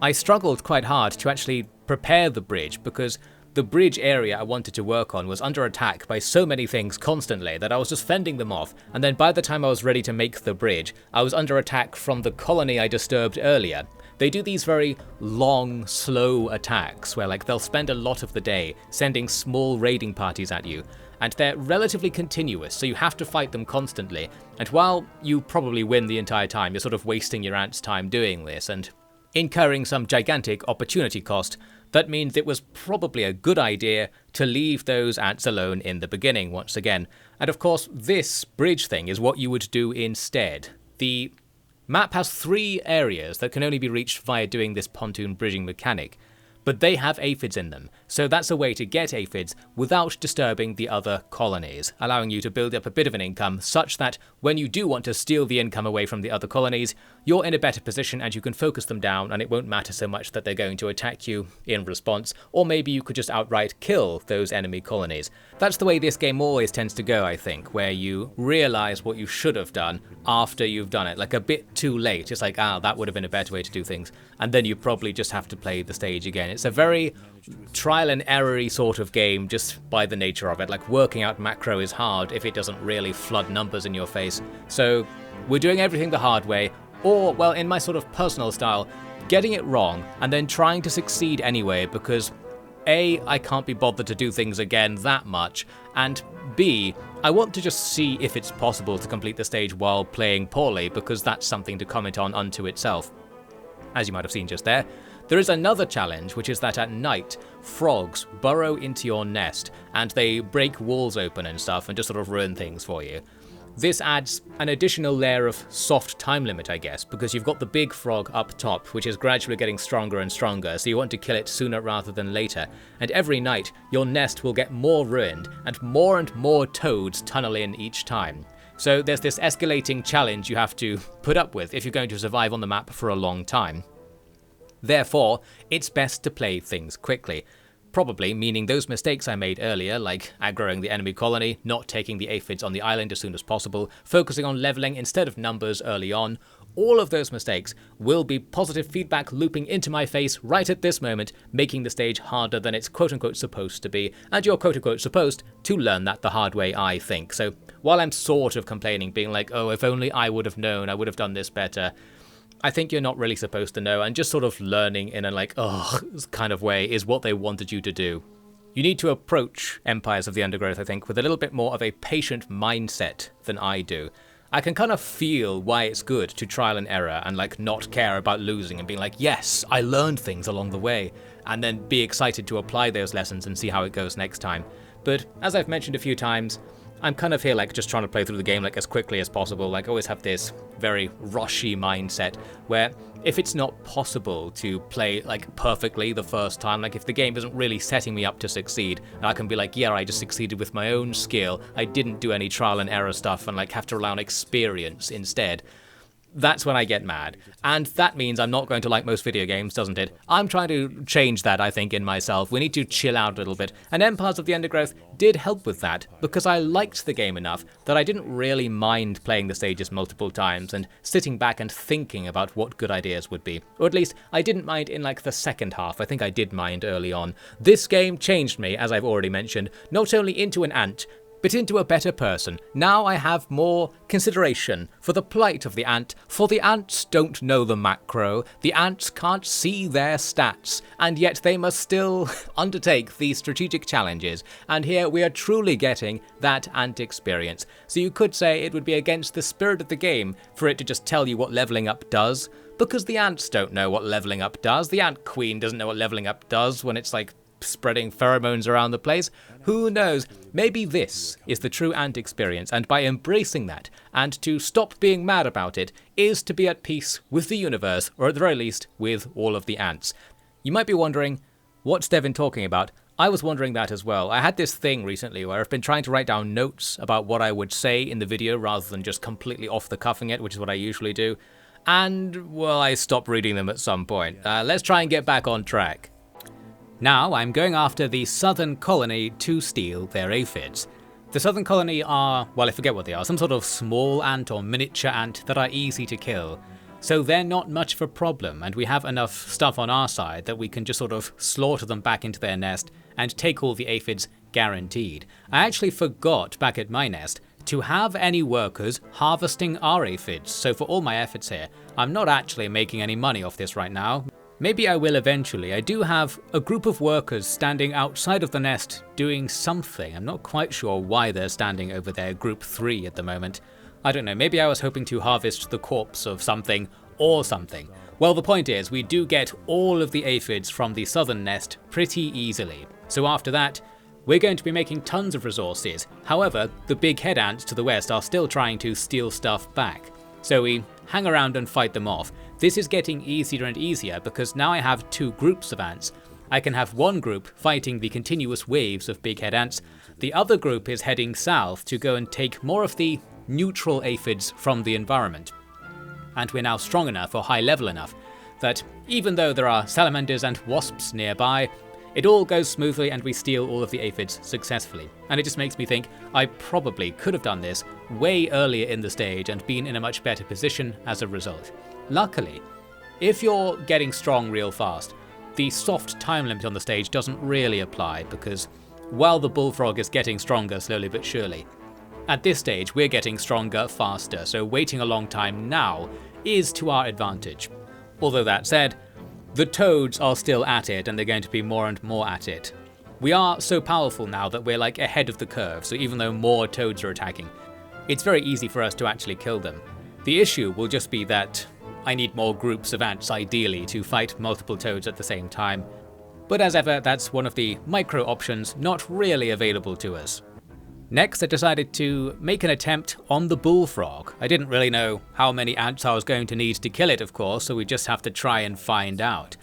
I struggled quite hard to actually prepare the bridge because the bridge area I wanted to work on was under attack by so many things constantly that I was just fending them off, and then by the time I was ready to make the bridge, I was under attack from the colony I disturbed earlier. They do these very long, slow attacks where they'll spend a lot of the day sending small raiding parties at you, and they're relatively continuous, so you have to fight them constantly, and while you probably win the entire time, you're sort of wasting your ants' time doing this and incurring some gigantic opportunity cost. That means it was probably a good idea to leave those ants alone in the beginning once again. And of course, this bridge thing is what you would do instead. The map has 3 areas that can only be reached via doing this pontoon bridging mechanic, but they have aphids in them, so that's a way to get aphids without disturbing the other colonies, allowing you to build up a bit of an income such that when you do want to steal the income away from the other colonies, you're in a better position and you can focus them down, and it won't matter so much that they're going to attack you in response, or maybe you could just outright kill those enemy colonies. That's the way this game always tends to go, I think, where you realize what you should have done after you've done it, like a bit too late. It's like, that would have been a better way to do things, and then you probably just have to play the stage again. It's a very trial and error-y sort of game just by the nature of it. Like, working out macro is hard if it doesn't really flood numbers in your face. So we're doing everything the hard way, or, well, in my sort of personal style, getting it wrong and then trying to succeed anyway because A, I can't be bothered to do things again that much, and B, I want to just see if it's possible to complete the stage while playing poorly, because that's something to comment on unto itself. As you might have seen just there, there is another challenge, which is that at night, frogs burrow into your nest and they break walls open and stuff and just sort of ruin things for you. This adds an additional layer of soft time limit, I guess, because you've got the big frog up top, which is gradually getting stronger and stronger, so you want to kill it sooner rather than later, and every night your nest will get more ruined and more toads tunnel in each time. So there's this escalating challenge you have to put up with if you're going to survive on the map for a long time. Therefore, it's best to play things quickly. Probably meaning those mistakes I made earlier, like aggroing the enemy colony, not taking the aphids on the island as soon as possible, focusing on leveling instead of numbers early on, all of those mistakes will be positive feedback looping into my face right at this moment, making the stage harder than it's quote-unquote supposed to be, and you're quote-unquote supposed to learn that the hard way, I think. So while I'm sort of complaining, being like, oh, if only I would have known, I would have done this better, I think you're not really supposed to know, and just sort of learning in a kind of way is what they wanted you to do. You need to approach Empires of the Undergrowth, I think, with a little bit more of a patient mindset than I do. I can kind of feel why it's good to trial and error and not care about losing and being like, yes, I learned things along the way, and then be excited to apply those lessons and see how it goes next time. But as I've mentioned a few times, I'm kind of here like just trying to play through the game like as quickly as possible. Like I always have this very rushy mindset where if it's not possible to play like perfectly the first time, like if the game isn't really setting me up to succeed, and I can be like, yeah, I just succeeded with my own skill, I didn't do any trial and error stuff and like have to rely on experience instead, that's when I get mad. And that means I'm not going to like most video games, doesn't it? I'm trying to change that, I think, in myself. We need to chill out a little bit. And Empires of the Undergrowth did help with that, because I liked the game enough that I didn't really mind playing the stages multiple times and sitting back and thinking about what good ideas would be. Or at least, I didn't mind in like the second half. I think I did mind early on. This game changed me, as I've already mentioned, not only into an ant, but into a better person. Now I have more consideration for the plight of the ant, for the ants don't know the macro, the ants can't see their stats, and yet they must still undertake these strategic challenges, and here we are truly getting that ant experience. So you could say it would be against the spirit of the game for it to just tell you what leveling up does, because the ants don't know what leveling up does. The ant queen doesn't know what leveling up does when it's like spreading pheromones around the place. Who knows? Maybe this is the true ant experience, and by embracing that, and to stop being mad about it, is to be at peace with the universe, or at the very least, with all of the ants. You might be wondering, what's Devin talking about? I was wondering that as well. I had this thing recently where I've been trying to write down notes about what I would say in the video rather than just completely off the cuffing it, which is what I usually do. And, well, I stopped reading them at some point. Let's try and get back on track. Now I'm going after the southern colony to steal their aphids. The southern colony are, well, I forget what they are, some sort of small ant or miniature ant that are easy to kill. So they're not much of a problem, and we have enough stuff on our side that we can just sort of slaughter them back into their nest and take all the aphids guaranteed. I actually forgot back at my nest to have any workers harvesting our aphids, so for all my efforts here, I'm not actually making any money off this right now. Maybe I will eventually. I do have a group of workers standing outside of the nest doing something. I'm not quite sure why they're standing over there, group 3 at the moment. I don't know, maybe I was hoping to harvest the corpse of something or something. Well, the point is, we do get all of the aphids from the southern nest pretty easily. So after that, we're going to be making tons of resources. However, the big head ants to the west are still trying to steal stuff back. So we hang around and fight them off. This is getting easier and easier because now I have 2 groups of ants. I can have one group fighting the continuous waves of big head ants. The other group is heading south to go and take more of the neutral aphids from the environment. And we're now strong enough or high level enough that even though there are salamanders and wasps nearby, it all goes smoothly and we steal all of the aphids successfully. And it just makes me think I probably could have done this way earlier in the stage and been in a much better position as a result. Luckily, if you're getting strong real fast, the soft time limit on the stage doesn't really apply because while the bullfrog is getting stronger slowly but surely, at this stage we're getting stronger faster, so waiting a long time now is to our advantage. Although that said, the toads are still at it and they're going to be more and more at it. We are so powerful now that we're like ahead of the curve, so even though more toads are attacking, it's very easy for us to actually kill them. The issue will just be that I need more groups of ants ideally to fight multiple toads at the same time. But as ever, that's one of the micro options not really available to us. Next, I decided to make an attempt on the bullfrog. I didn't really know how many ants I was going to need to kill it, of course, so we just have to try and find out.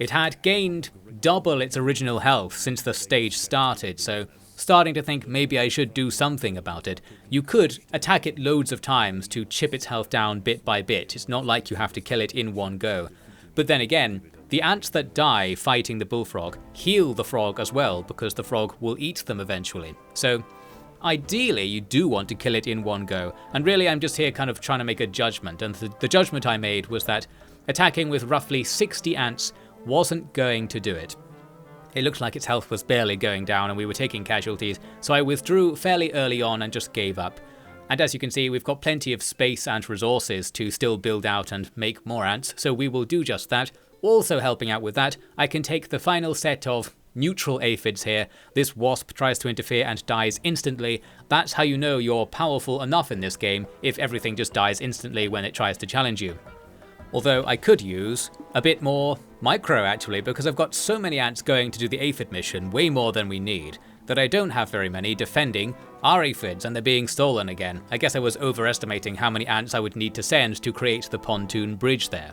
It had gained double its original health since the stage started, so starting to think maybe I should do something about it. You could attack it loads of times to chip its health down bit by bit. It's not like you have to kill it in one go. But then again, the ants that die fighting the bullfrog heal the frog as well because the frog will eat them eventually. So ideally you do want to kill it in one go. And really I'm just here kind of trying to make a judgment, and the judgment I made was that attacking with roughly 60 ants wasn't going to do it. It looked like its health was barely going down and we were taking casualties, so I withdrew fairly early on and just gave up. And as you can see, we've got plenty of space and resources to still build out and make more ants, so we will do just that. Also helping out with that, I can take the final set of neutral aphids here. This wasp tries to interfere and dies instantly. That's how you know you're powerful enough in this game, if everything just dies instantly when it tries to challenge you. Although I could use a bit more micro actually, because I've got so many ants going to do the aphid mission, way more than we need. that I don't have very many defending our aphids and they're being stolen again. I guess I was overestimating how many ants I would need to send to create the pontoon bridge there.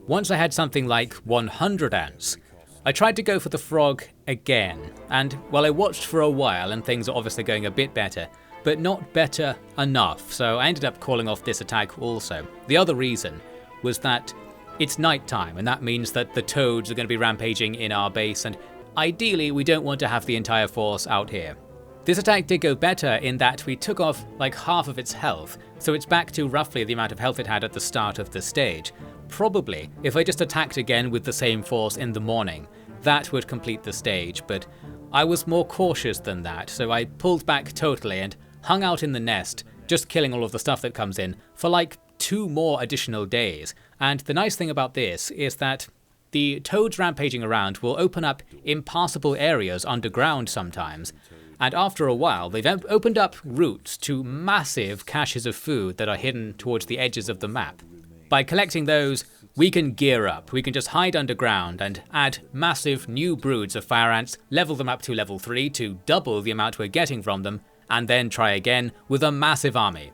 Once I had something like 100 ants, I tried to go for the frog again, and well, I watched for a while and things are obviously going a bit better, but not better enough, so I ended up calling off this attack also. The other reason was that it's nighttime, and that means that the toads are going to be rampaging in our base, and ideally we don't want to have the entire force out here. This attack did go better in that we took off like half of its health, so it's back to roughly the amount of health it had at the start of the stage. Probably, if I just attacked again with the same force in the morning, that would complete the stage, but I was more cautious than that, so I pulled back totally and hung out in the nest, just killing all of the stuff that comes in, for like 2 more additional days. And the nice thing about this is that the toads rampaging around will open up impassable areas underground sometimes, and after a while they've opened up routes to massive caches of food that are hidden towards the edges of the map. By collecting those, we can gear up, we can just hide underground and add massive new broods of fire ants, level them up to level 3 to double the amount we're getting from them, and then try again with a massive army.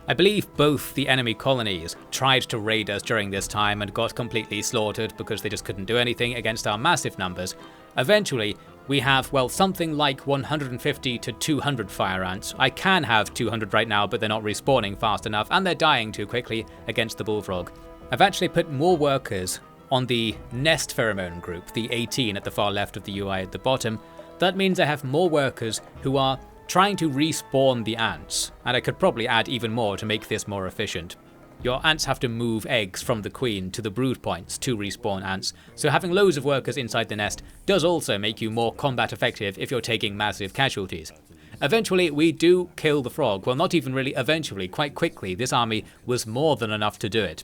I believe both the enemy colonies tried to raid us during this time and got completely slaughtered because they just couldn't do anything against our massive numbers. Eventually, we have, well, something like 150 to 200 fire ants. I can have 200 right now, but they're not respawning fast enough and they're dying too quickly against the bullfrog. I've actually put more workers on the nest pheromone group, the 18 at the far left of the UI at the bottom. That means I have more workers who are trying to respawn the ants, and I could probably add even more to make this more efficient. Your ants have to move eggs from the queen to the brood points to respawn ants, so having loads of workers inside the nest does also make you more combat effective if you're taking massive casualties. Eventually we do kill the frog, well not even really eventually, quite quickly. This army was more than enough to do it.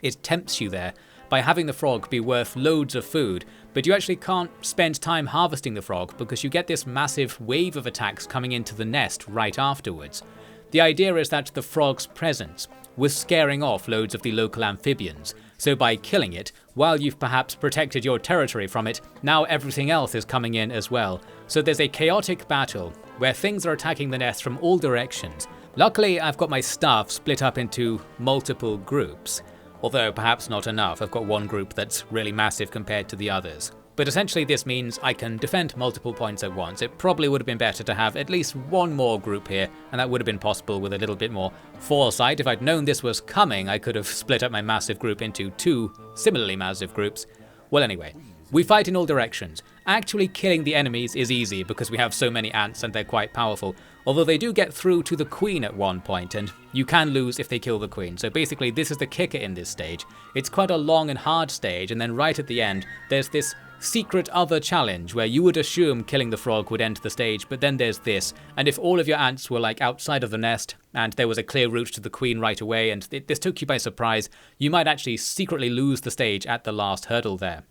It tempts you there by having the frog be worth loads of food, but you actually can't spend time harvesting the frog because you get this massive wave of attacks coming into the nest right afterwards. The idea is that the frog's presence was scaring off loads of the local amphibians, so by killing it, while you've perhaps protected your territory from it, now everything else is coming in as well. So there's a chaotic battle where things are attacking the nest from all directions. Luckily, I've got my staff split up into multiple groups. Although perhaps not enough, I've got one group that's really massive compared to the others. But essentially this means I can defend multiple points at once. It probably would have been better to have at least one more group here, and that would have been possible with a little bit more foresight. If I'd known this was coming, I could have split up my massive group into 2 similarly massive groups. Well anyway, we fight in all directions. Actually killing the enemies is easy because we have so many ants and they're quite powerful. Although they do get through to the queen at one point, and you can lose if they kill the queen. So basically this is the kicker in this stage. It's quite a long and hard stage, and then right at the end there's this secret other challenge where you would assume killing the frog would end the stage, but then there's this, and if all of your ants were like outside of the nest and there was a clear route to the queen right away and this took you by surprise, you might actually secretly lose the stage at the last hurdle there.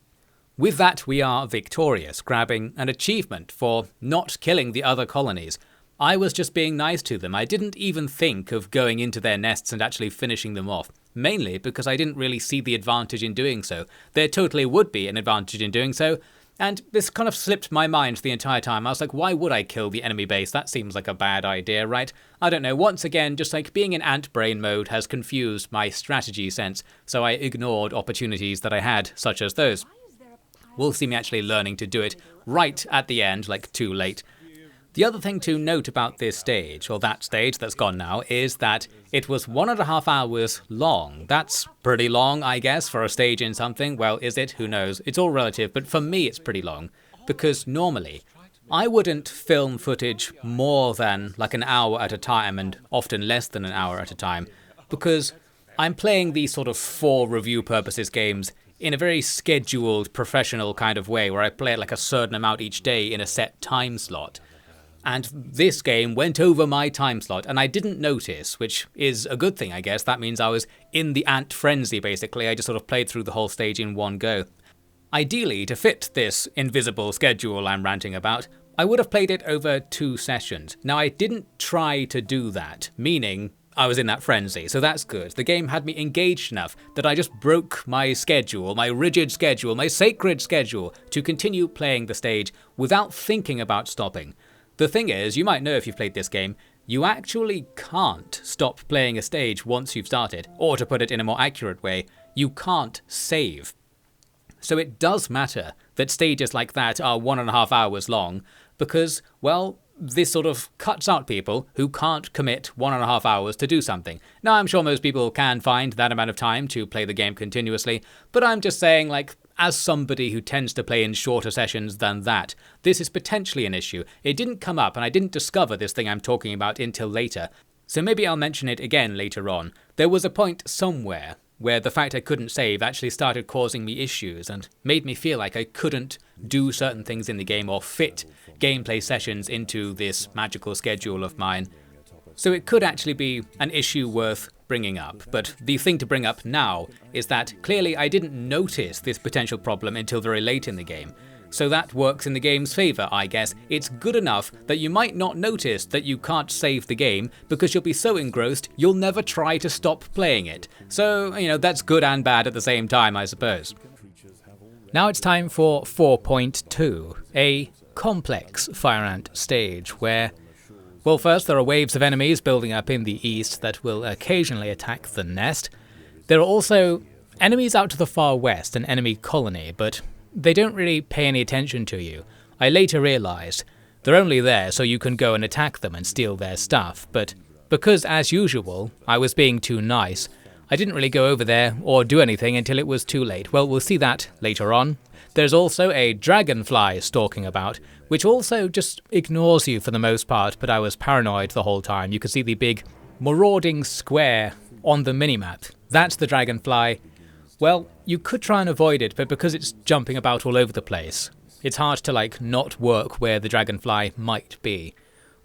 With that we are victorious, grabbing an achievement for not killing the other colonies. I was just being nice to them. I didn't even think of going into their nests and actually finishing them off, mainly because I didn't really see the advantage in doing so. There totally would be an advantage in doing so, and this kind of slipped my mind the entire time. I was like, why would I kill the enemy base? That seems like a bad idea, right? I don't know, once again, just like being in ant brain mode has confused my strategy sense, so I ignored opportunities that I had, such as those. We'll see me actually learning to do it right at the end, like too late. The other thing to note about this stage, or that stage that's gone now, is that it was 1.5 hours long. That's pretty long, I guess, for a stage in something. Well, is it? Who knows? It's all relative, but for me it's pretty long, because normally I wouldn't film footage more than like an hour at a time, and often less than an hour at a time, because I'm playing these sort of for review purposes games in a very scheduled, professional kind of way, where I play it like a certain amount each day in a set time slot. And this game went over my time slot, and I didn't notice, which is a good thing, I guess. That means I was in the ant frenzy, basically. I just sort of played through the whole stage in one go. Ideally, to fit this invisible schedule I'm ranting about, I would have played it over 2 sessions. Now, I didn't try to do that, meaning I was in that frenzy, so that's good. The game had me engaged enough that I just broke my schedule, my rigid schedule, my sacred schedule, to continue playing the stage without thinking about stopping. The thing is, you might know if you've played this game, you actually can't stop playing a stage once you've started, or to put it in a more accurate way, you can't save. So it does matter that stages like that are 1.5 hours long, because, well, this sort of cuts out people who can't commit 1.5 hours to do something. Now, I'm sure most people can find that amount of time to play the game continuously, but I'm just saying, like, as somebody who tends to play in shorter sessions than that, this is potentially an issue. It didn't come up, and I didn't discover this thing I'm talking about until later, so maybe I'll mention it again later on. There was a point somewhere where the fact I couldn't save actually started causing me issues and made me feel like I couldn't do certain things in the game or fit gameplay sessions into this magical schedule of mine. So it could actually be an issue worth bringing up, but the thing to bring up now is that clearly I didn't notice this potential problem until very late in the game. So that works in the game's favour, I guess. It's good enough that you might not notice that you can't save the game because you'll be so engrossed you'll never try to stop playing it. So, that's good and bad at the same time, I suppose. Now it's time for 4.2, a complex fire ant stage where, well, first there are waves of enemies building up in the east that will occasionally attack the nest. There are also enemies out to the far west, an enemy colony, but they don't really pay any attention to you. I later realised they're only there so you can go and attack them and steal their stuff, but because, as usual, I was being too nice, I didn't really go over there or do anything until it was too late. Well, we'll see that later on. There's also a dragonfly stalking about, which also just ignores you for the most part, but I was paranoid the whole time. You could see the big marauding square on the minimap. That's the dragonfly. Well, you could try and avoid it, but because it's jumping about all over the place, it's hard to, not work where the dragonfly might be.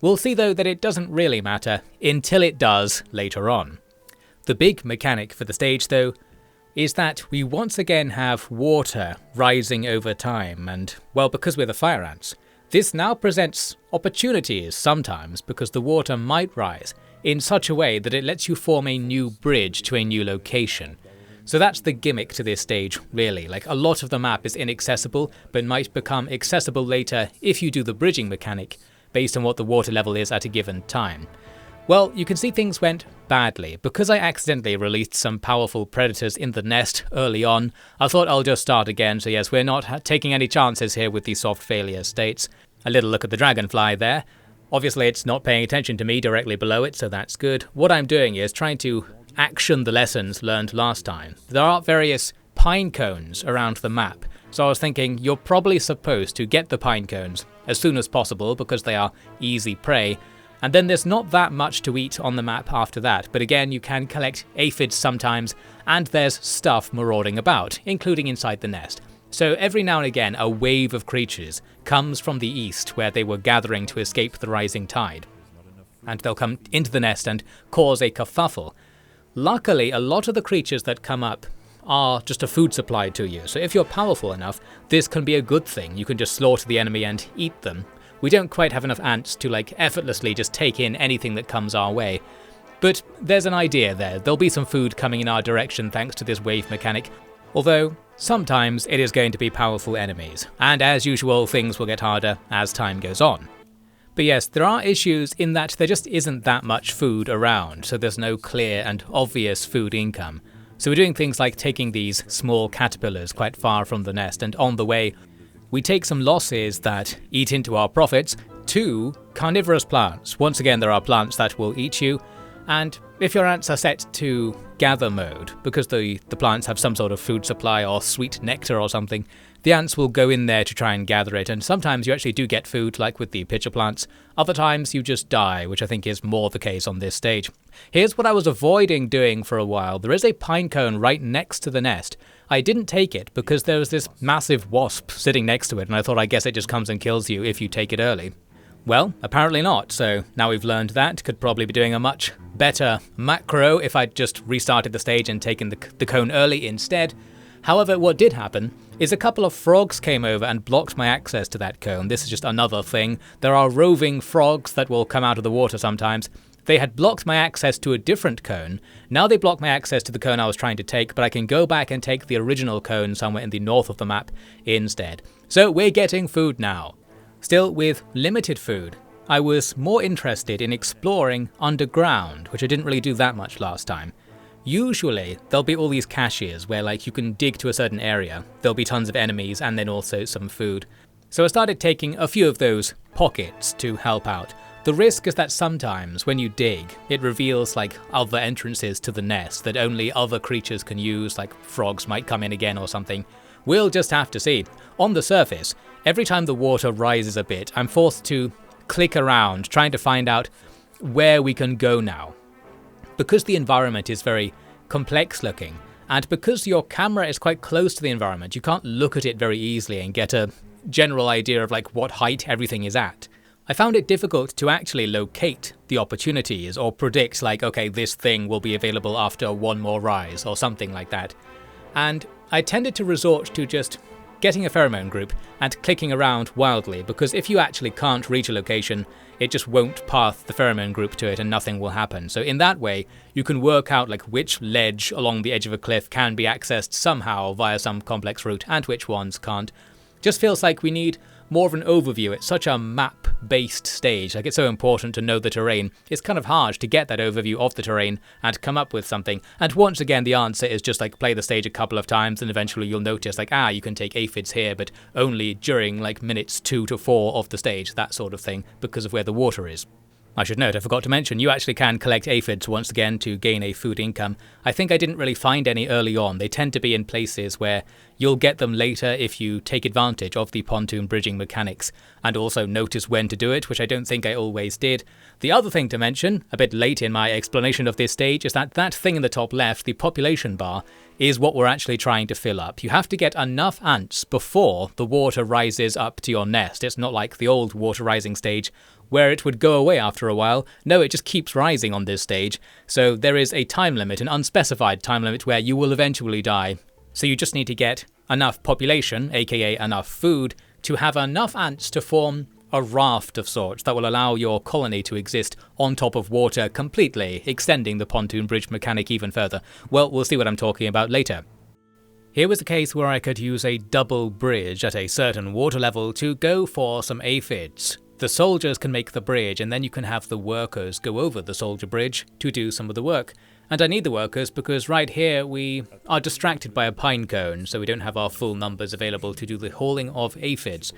We'll see, though, that it doesn't really matter until it does later on. The big mechanic for the stage, though, is that we once again have water rising over time, and, well, because we're the fire ants, this now presents opportunities sometimes because the water might rise in such a way that it lets you form a new bridge to a new location. So that's the gimmick to this stage, really. A lot of the map is inaccessible, but might become accessible later if you do the bridging mechanic, based on what the water level is at a given time. Well, you can see things went badly. Because I accidentally released some powerful predators in the nest early on, I thought I'll just start again, so yes, we're not taking any chances here with the soft failure states. A little look at the dragonfly there. Obviously it's not paying attention to me directly below it, so that's good. What I'm doing is trying to action the lessons learned last time. There are various pine cones around the map, so I was thinking you're probably supposed to get the pine cones as soon as possible because they are easy prey, and then there's not that much to eat on the map after that, but again you can collect aphids sometimes, and there's stuff marauding about, including inside the nest. So every now and again a wave of creatures comes from the east where they were gathering to escape the rising tide, and they'll come into the nest and cause a kerfuffle. Luckily, a lot of the creatures that come up are just a food supply to you, so if you're powerful enough, this can be a good thing. You can just slaughter the enemy and eat them. We don't quite have enough ants to effortlessly just take in anything that comes our way. But there's an idea there. There'll be some food coming in our direction thanks to this wave mechanic, although sometimes it is going to be powerful enemies, and as usual things will get harder as time goes on. But yes, there are issues in that there just isn't that much food around, so there's no clear and obvious food income. So we're doing things like taking these small caterpillars quite far from the nest, and on the way, we take some losses that eat into our profits to carnivorous plants. Once again, there are plants that will eat you, and if your ants are set to gather mode, because the plants have some sort of food supply or sweet nectar or something, the ants will go in there to try and gather it, and sometimes you actually do get food, like with the pitcher plants. Other times you just die, which I think is more the case on this stage. Here's what I was avoiding doing for a while. There is a pine cone right next to the nest. I didn't take it because there was this massive wasp sitting next to it, and I thought I guess it just comes and kills you if you take it early. Well, apparently not, so now we've learned that. Could probably be doing a much better macro if I'd just restarted the stage and taken the cone early instead. However, what did happen is a couple of frogs came over and blocked my access to that cone. This is just another thing. There are roving frogs that will come out of the water sometimes, They had blocked my access to a different cone. Now they block my access to the cone I was trying to take, but I can go back and take the original cone somewhere in the north of the map instead. So we're getting food now. Still, with limited food, I was more interested in exploring underground, which I didn't really do that much last time. Usually, there'll be all these caches where like you can dig to a certain area, there'll be tons of enemies and then also some food. So I started taking a few of those pockets to help out. The risk is that sometimes when you dig, it reveals like other entrances to the nest that only other creatures can use, like frogs might come in again or something. We'll just have to see. On the surface, every time the water rises a bit, I'm forced to click around trying to find out where we can go now. Because the environment is very complex looking, and because your camera is quite close to the environment, you can't look at it very easily and get a general idea of like what height everything is at. I found it difficult to actually locate the opportunities or predict like, okay, this thing will be available after one more rise or something like that. And I tended to resort to just getting a pheromone group and clicking around wildly, because if you actually can't reach a location, it just won't path the pheromone group to it and nothing will happen. So in that way, you can work out like which ledge along the edge of a cliff can be accessed somehow via some complex route and which ones can't. Just feels like we need more of an overview. It's such a map-based stage, like it's so important to know the terrain. It's kind of hard to get that overview of the terrain and come up with something. And once again, the answer is just like play the stage a couple of times and eventually you'll notice like, you can take aphids here, but only during like minutes 2 to 4 of the stage, that sort of thing, because of where the water is. I should note, I forgot to mention, you actually can collect aphids once again to gain a food income. I think I didn't really find any early on. They tend to be in places where you'll get them later if you take advantage of the pontoon bridging mechanics, and also notice when to do it, which I don't think I always did. The other thing to mention, a bit late in my explanation of this stage, is that that thing in the top left, the population bar, is what we're actually trying to fill up. You have to get enough ants before the water rises up to your nest. It's not like the old water rising stage, where it would go away after a while. No, it just keeps rising on this stage, so there is a time limit, an unspecified time limit, where you will eventually die. So you just need to get enough population, aka enough food, to have enough ants to form a raft of sorts that will allow your colony to exist on top of water completely, extending the pontoon bridge mechanic even further. Well, we'll see what I'm talking about later. Here was a case where I could use a double bridge at a certain water level to go for some aphids. The soldiers can make the bridge, and then you can have the workers go over the soldier bridge to do some of the work. And I need the workers because right here we are distracted by a pine cone, so we don't have our full numbers available to do the hauling of aphids.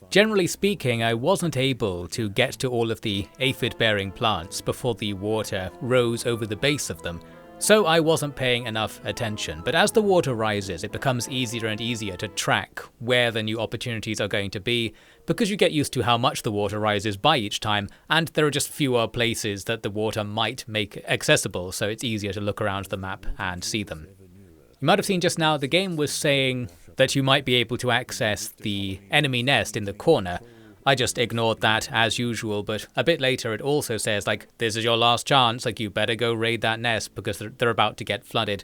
Generally speaking, I wasn't able to get to all of the aphid-bearing plants before the water rose over the base of them, so I wasn't paying enough attention. But as the water rises, it becomes easier and easier to track where the new opportunities are going to be, because you get used to how much the water rises by each time, and there are just fewer places that the water might make accessible, so it's easier to look around the map and see them. You might have seen just now the game was saying that you might be able to access the enemy nest in the corner. I just ignored that as usual, but a bit later it also says like, this is your last chance, like you better go raid that nest because they're about to get flooded.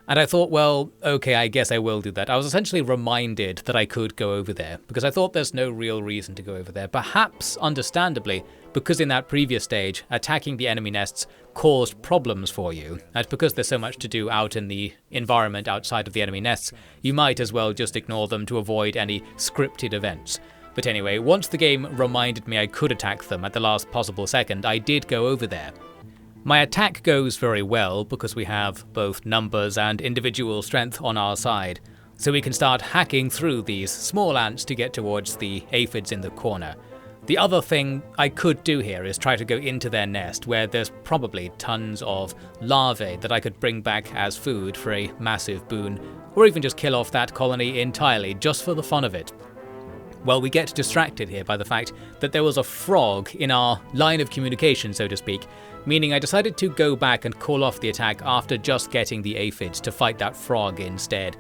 And I thought, well, okay, I guess I will do that. I was essentially reminded that I could go over there, because I thought there's no real reason to go over there. Perhaps, understandably, because in that previous stage, attacking the enemy nests caused problems for you, and because there's so much to do out in the environment outside of the enemy nests, you might as well just ignore them to avoid any scripted events. But anyway, once the game reminded me I could attack them at the last possible second, I did go over there. My attack goes very well because we have both numbers and individual strength on our side, so we can start hacking through these small ants to get towards the aphids in the corner. The other thing I could do here is try to go into their nest, where there's probably tons of larvae that I could bring back as food for a massive boon, or even just kill off that colony entirely just for the fun of it. Well, we get distracted here by the fact that there was a frog in our line of communication, so to speak, meaning I decided to go back and call off the attack after just getting the aphids to fight that frog instead.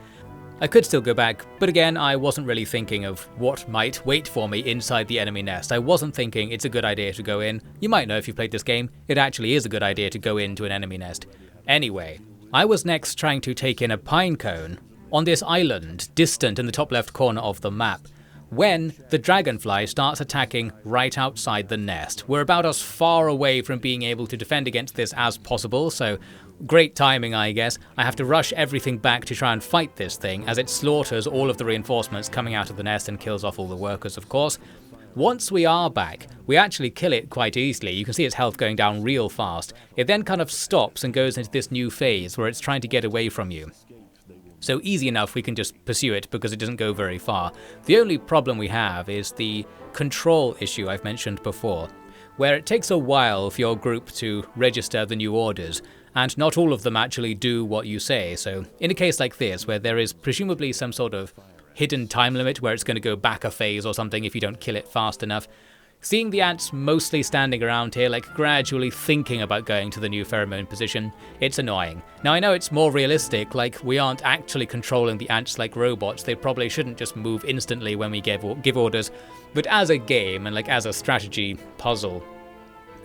I could still go back, but again, I wasn't really thinking of what might wait for me inside the enemy nest. I wasn't thinking it's a good idea to go in. You might know if you've played this game, it actually is a good idea to go into an enemy nest. Anyway, I was next trying to take in a pine cone on this island, distant in the top left corner of the map. when the dragonfly starts attacking right outside the nest. We're about as far away from being able to defend against this as possible, so great timing, I guess. I have to rush everything back to try and fight this thing as it slaughters all of the reinforcements coming out of the nest and kills off all the workers, of course. Once we are back, we actually kill it quite easily. You can see its health going down real fast. It then kind of stops and goes into this new phase where it's trying to get away from you. So easy enough, we can just pursue it because it doesn't go very far. The only problem we have is the control issue I've mentioned before, where it takes a while for your group to register the new orders, and not all of them actually do what you say. So in a case like this, where there is presumably some sort of hidden time limit where it's going to go back a phase or something if you don't kill it fast enough, seeing the ants mostly standing around here, like gradually thinking about going to the new pheromone position, it's annoying. Now I know it's more realistic, like we aren't actually controlling the ants like robots, they probably shouldn't just move instantly when we give orders, but as a game and like as a strategy puzzle,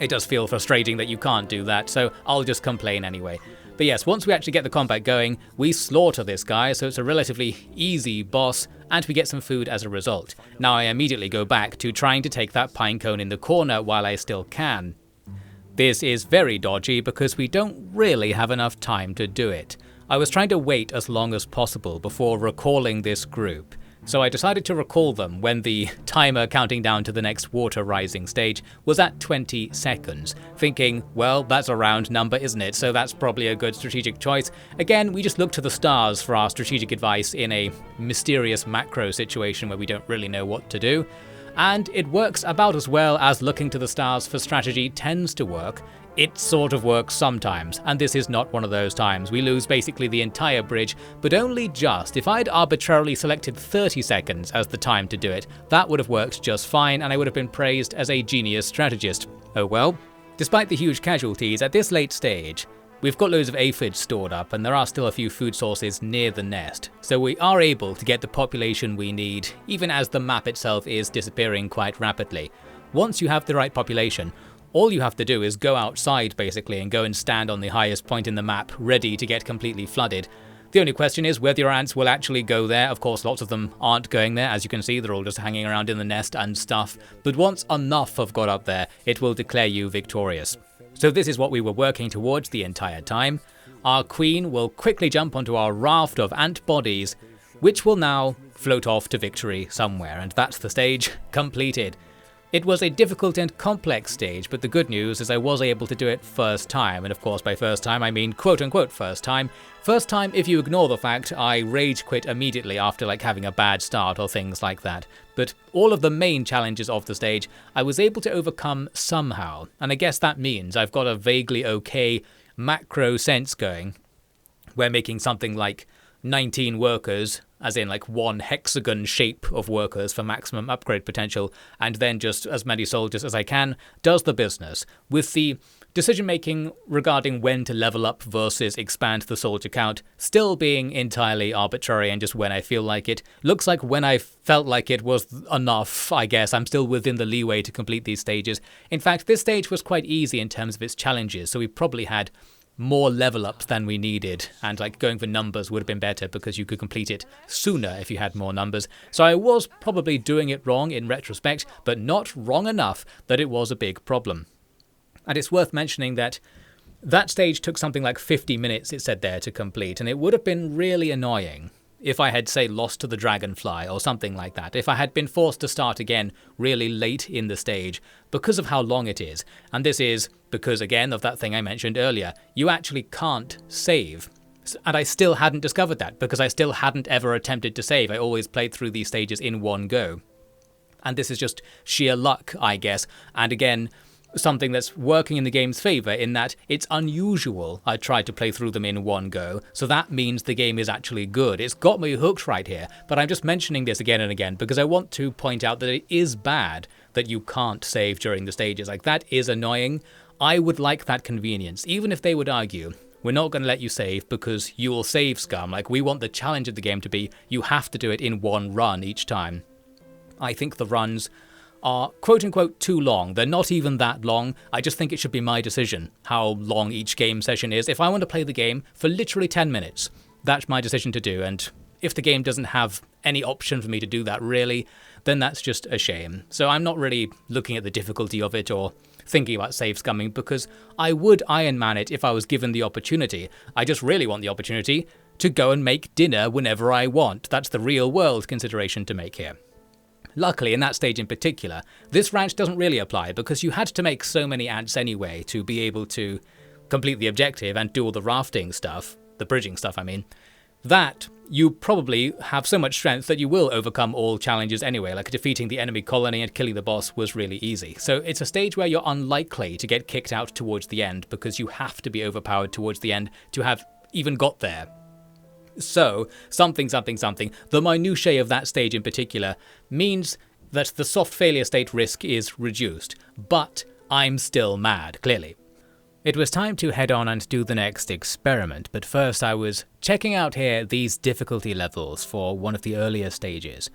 it does feel frustrating that you can't do that, so I'll just complain anyway. But yes, once we actually get the combat going, we slaughter this guy, so it's a relatively easy boss, and we get some food as a result. Now I immediately go back to trying to take that pine cone in the corner while I still can. This is very dodgy because we don't really have enough time to do it. I was trying to wait as long as possible before recalling this group, so I decided to recall them when the timer counting down to the next water rising stage was at 20 seconds, thinking, well, that's a round number, isn't it? So that's probably a good strategic choice. Again, we just look to the stars for our strategic advice in a mysterious macro situation where we don't really know what to do. And it works about as well as looking to the stars for strategy tends to work. It sort of works sometimes, and this is not one of those times. We lose basically the entire bridge, but only just. If I'd arbitrarily selected 30 seconds as the time to do it, that would have worked just fine, and I would have been praised as a genius strategist. Oh well. Despite the huge casualties, at this late stage, we've got loads of aphids stored up, and there are still a few food sources near the nest, so we are able to get the population we need, even as the map itself is disappearing quite rapidly. Once you have the right population, all you have to do is go outside basically and go and stand on the highest point in the map, ready to get completely flooded. The only question is whether your ants will actually go there. Of course, lots of them aren't going there. As you can see, they're all just hanging around in the nest and stuff. But once enough have got up there, it will declare you victorious. So this is what we were working towards the entire time. Our queen will quickly jump onto our raft of ant bodies, which will now float off to victory somewhere. And that's the stage completed. It was a difficult and complex stage, but the good news is I was able to do it first time, and of course by first time I mean quote-unquote first time. First time if you ignore the fact I rage quit immediately after like having a bad start or things like that. But all of the main challenges of the stage I was able to overcome somehow, and I guess that means I've got a vaguely okay macro sense going. We're making something like 19 workers, as in like one hexagon shape of workers for maximum upgrade potential, and then just as many soldiers as I can does the business, with the decision making regarding when to level up versus expand the soldier count still being entirely arbitrary and just when I feel like it. Looks like when I felt like it was enough, I guess. I'm still within the leeway to complete these stages. In fact, this stage was quite easy in terms of its challenges, so we probably had more level ups than we needed, and like going for numbers would have been better because you could complete it sooner if you had more numbers. So I was probably doing it wrong in retrospect, but not wrong enough that it was a big problem. And it's worth mentioning that that stage took something like 50 minutes, it said there, to complete, and it would have been really annoying if I had, say, lost to the dragonfly or something like that, if I had been forced to start again really late in the stage because of how long it is. And this is because, again, of that thing I mentioned earlier, you actually can't save. And I still hadn't discovered that because I still hadn't ever attempted to save. I always played through these stages in one go. And this is just sheer luck, I guess. And again, something that's working in the game's favour in that it's unusual I tried to play through them in one go, so that means the game is actually good. It's got me hooked right here, but I'm just mentioning this again and again because I want to point out that it is bad that you can't save during the stages. Like, that is annoying. I would like that convenience, even if they would argue, we're not going to let you save because you will save scum. Like, we want the challenge of the game to be, you have to do it in one run each time. I think the runs are quote-unquote too long. They're not even that long. I just think it should be my decision how long each game session is. If I want to play the game for literally 10 minutes, that's my decision to do, and if the game doesn't have any option for me to do that really, then that's just a shame. So I'm not really looking at the difficulty of it or thinking about save scumming, because I would Iron Man it if I was given the opportunity. I just really want the opportunity to go and make dinner whenever I want. That's the real world consideration to make here. Luckily, in that stage in particular, this ranch doesn't really apply, because you had to make so many ants anyway to be able to complete the objective and do all the rafting stuff, the bridging stuff I mean, that you probably have so much strength that you will overcome all challenges anyway, like defeating the enemy colony and killing the boss was really easy. So it's a stage where you're unlikely to get kicked out towards the end, because you have to be overpowered towards the end to have even got there. So, something, the minutiae of that stage in particular means that the soft failure state risk is reduced, but I'm still mad, clearly. It was time to head on and do the next experiment, but first I was checking out here these difficulty levels for one of the earlier stages.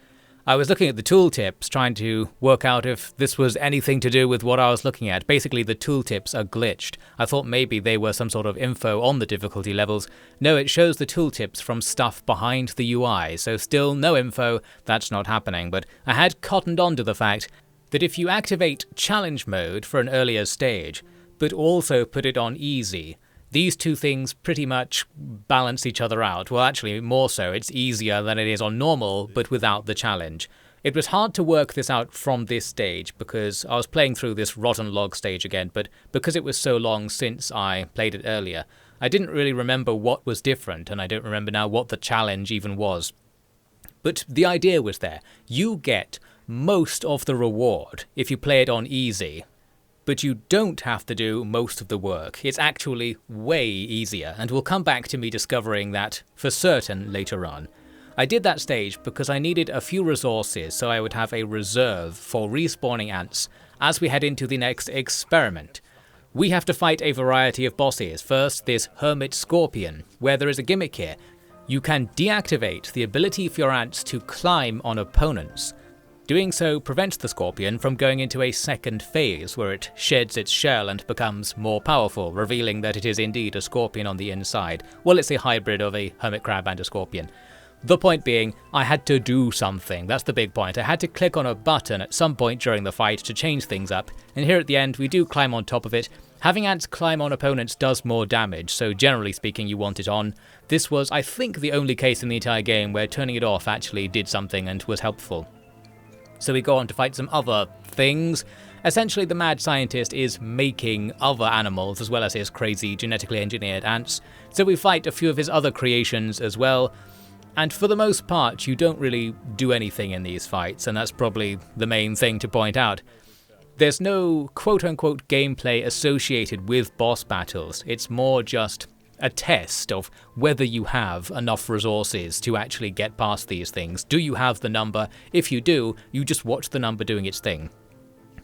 I was looking at the tooltips, trying to work out if this was anything to do with what I was looking at. Basically, the tooltips are glitched. I thought maybe they were some sort of info on the difficulty levels. No, it shows the tooltips from stuff behind the UI, so still no info, that's not happening. But I had cottoned on to the fact that if you activate challenge mode for an earlier stage, but also put it on easy, these two things pretty much balance each other out. Well, actually, more so. It's easier than it is on normal, but without the challenge. It was hard to work this out from this stage, because I was playing through this rotten log stage again, but because it was so long since I played it earlier, I didn't really remember what was different, and I don't remember now what the challenge even was. But the idea was there. You get most of the reward if you play it on easy, but you don't have to do most of the work. It's actually way easier, and we'll come back to me discovering that for certain later on. I did that stage because I needed a few resources so I would have a reserve for respawning ants as we head into the next experiment. We have to fight a variety of bosses. First, this Hermit Scorpion, where there is a gimmick here. You can deactivate the ability for your ants to climb on opponents. Doing so prevents the scorpion from going into a second phase where it sheds its shell and becomes more powerful, revealing that it is indeed a scorpion on the inside. Well, it's a hybrid of a hermit crab and a scorpion. The point being, I had to do something. That's the big point. I had to click on a button at some point during the fight to change things up, and here at the end we do climb on top of it. Having ants climb on opponents does more damage, so generally speaking you want it on. This was, I think, the only case in the entire game where turning it off actually did something and was helpful. So we go on to fight some other things. Essentially, the mad scientist is making other animals as well as his crazy genetically engineered ants. So we fight a few of his other creations as well. And for the most part, you don't really do anything in these fights, and that's probably the main thing to point out. There's no quote-unquote gameplay associated with boss battles. It's more just a test of whether you have enough resources to actually get past these things. Do you have the number? If you do, you just watch the number doing its thing.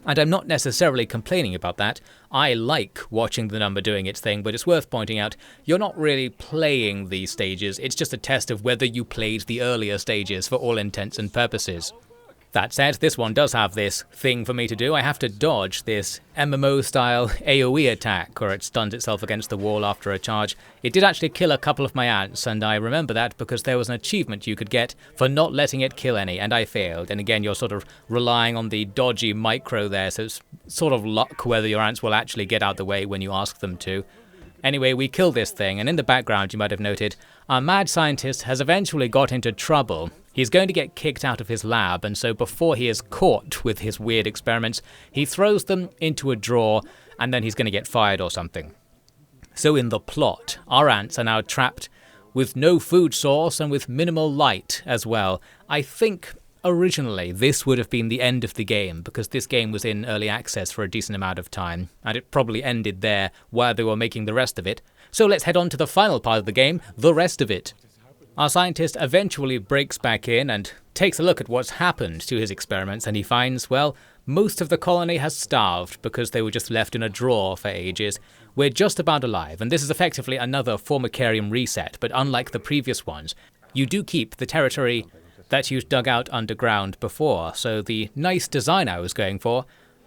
And I'm not necessarily complaining about that. I like watching the number doing its thing, but it's worth pointing out, you're not really playing these stages, it's just a test of whether you played the earlier stages for all intents and purposes. That said, this one does have this thing for me to do. I have to dodge this MMO-style AoE attack, where it stuns itself against the wall after a charge. It did actually kill a couple of my ants, and I remember that because there was an achievement you could get for not letting it kill any, and I failed. And again, you're sort of relying on the dodgy micro there, so it's sort of luck whether your ants will actually get out the way when you ask them to. Anyway, we kill this thing, and in the background you might have noted, our mad scientist has eventually got into trouble. He's going to get kicked out of his lab, and so before he is caught with his weird experiments, he throws them into a drawer, and then he's going to get fired or something. So in the plot, our ants are now trapped with no food source and with minimal light as well. I think originally this would have been the end of the game, because this game was in early access for a decent amount of time, and it probably ended there while they were making the rest of it. So let's head on to the final part of the game, the rest of it. Our scientist eventually breaks back in and takes a look at what's happened to his experiments, and he finds, well, most of the colony has starved because they were just left in a drawer for ages. We're just about alive, and this is effectively another Formicarium reset, but unlike the previous ones, you do keep the territory that you dug out underground before, so the nice design I was going for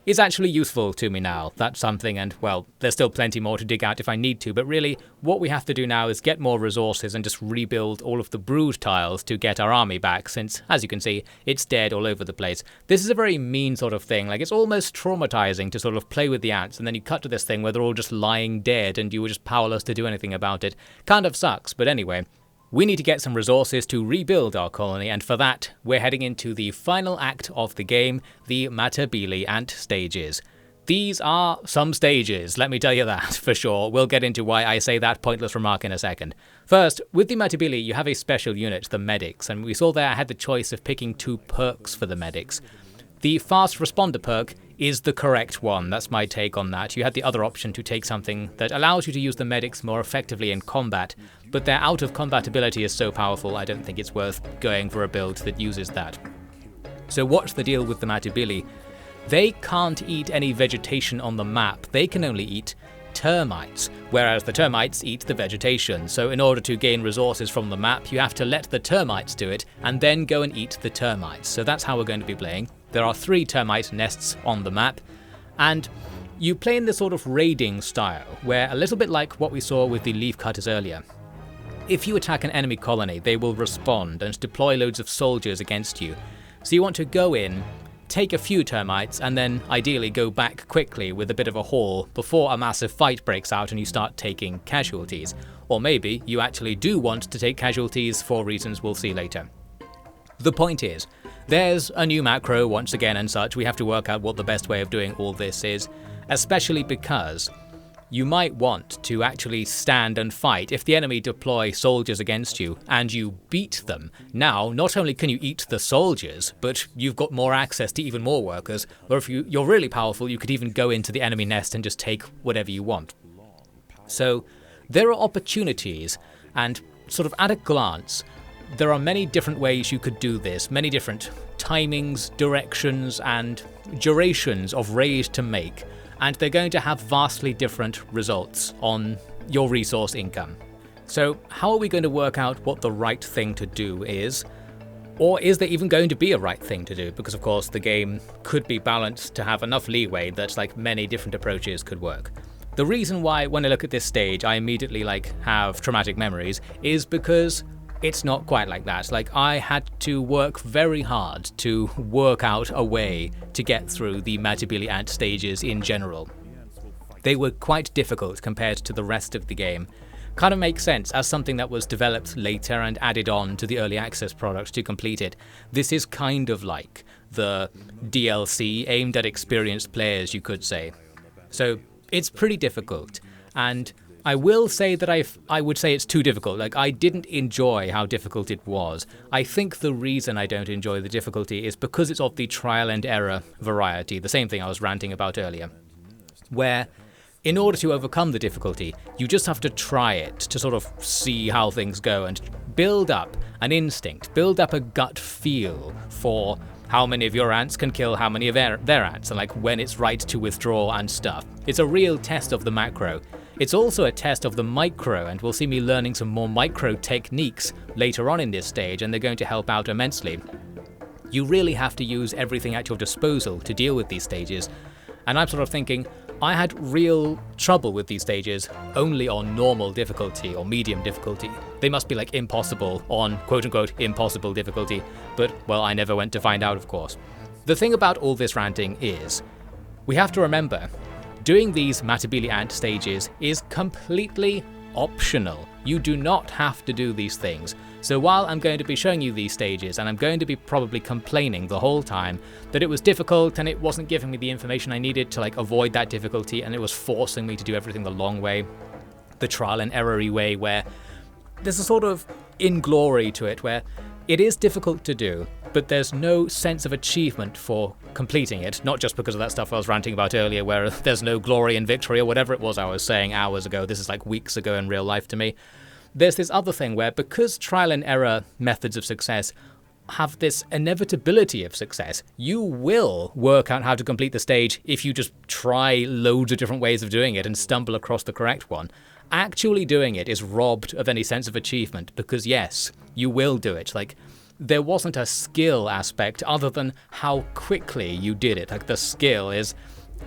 is actually useful to me now. That's something, and well, there's still plenty more to dig out if I need to, but really what we have to do now is get more resources and just rebuild all of the brood tiles to get our army back, since, as you can see, it's dead all over the place. This is a very mean sort of thing. Like, it's almost traumatizing to sort of play with the ants, and then you cut to this thing where they're all just lying dead and you were just powerless to do anything about it. Kind of sucks, but anyway. We need to get some resources to rebuild our colony, and for that, we're heading into the final act of the game, the Matabele ant stages. These are some stages, let me tell you that, for sure. We'll get into why I say that pointless remark in a second. First, with the Matabele, you have a special unit, the medics, and we saw there I had the choice of picking 2 perks for the medics. The fast responder perk is the correct one, that's my take on that. You had the other option to take something that allows you to use the medics more effectively in combat, but their out of combat ability is so powerful I don't think it's worth going for a build that uses that. So what's the deal with the Matabele? They can't eat any vegetation on the map, they can only eat termites, whereas the termites eat the vegetation. So in order to gain resources from the map, you have to let the termites do it, and then go and eat the termites. So that's how we're going to be playing. There are 3 termite nests on the map, and you play in this sort of raiding style, where a little bit like what we saw with the leaf cutters earlier. If you attack an enemy colony, they will respond and deploy loads of soldiers against you. So you want to go in, take a few termites, and then ideally go back quickly with a bit of a haul before a massive fight breaks out and you start taking casualties. Or maybe you actually do want to take casualties for reasons we'll see later. The point is, there's a new macro once again and such. We have to work out what the best way of doing all this is, especially because you might want to actually stand and fight. If the enemy deploy soldiers against you and you beat them, now not only can you eat the soldiers, but you've got more access to even more workers, or if you're really powerful, you could even go into the enemy nest and just take whatever you want. So there are opportunities, and sort of at a glance, there are many different ways you could do this, many different timings, directions, and durations of raid to make, and they're going to have vastly different results on your resource income. So how are we going to work out what the right thing to do is? Or is there even going to be a right thing to do? Because of course the game could be balanced to have enough leeway that like many different approaches could work. The reason why when I look at this stage I immediately have traumatic memories is because it's not quite like that. Like, I had to work very hard to work out a way to get through the Matabele ant stages in general. They were quite difficult compared to the rest of the game. Kind of makes sense as something that was developed later and added on to the early access product to complete it. This is kind of like the DLC aimed at experienced players, you could say. So it's pretty difficult, and I will say that I would say it's too difficult. Like, I didn't enjoy how difficult it was. I think the reason I don't enjoy the difficulty is because it's of the trial and error variety, the same thing I was ranting about earlier, where in order to overcome the difficulty, you just have to try it to sort of see how things go and build up an instinct, build up a gut feel for how many of your ants can kill how many of their ants, and like when it's right to withdraw and stuff. It's a real test of the macro. It's also a test of the micro, and we'll see me learning some more micro techniques later on in this stage, and they're going to help out immensely. You really have to use everything at your disposal to deal with these stages, and I'm sort of thinking, I had real trouble with these stages only on normal difficulty or medium difficulty. They must be like impossible on quote-unquote impossible difficulty, but well, I never went to find out, of course. The thing about all this ranting is, we have to remember, doing these Matabele ant stages is completely optional. You do not have to do these things. So while I'm going to be showing you these stages, and I'm going to be probably complaining the whole time that it was difficult and it wasn't giving me the information I needed to avoid that difficulty, and it was forcing me to do everything the long way, the trial and error-y way, where there's a sort of inglory to it where it is difficult to do, but there's no sense of achievement for completing it, not just because of that stuff I was ranting about earlier where there's no glory in victory or whatever it was I was saying hours ago. This is like weeks ago in real life to me. There's this other thing where, because trial and error methods of success have this inevitability of success, you will work out how to complete the stage if you just try loads of different ways of doing it and stumble across the correct one. Actually doing it is robbed of any sense of achievement, because yes, you will do it. There wasn't a skill aspect other than how quickly you did it. The skill is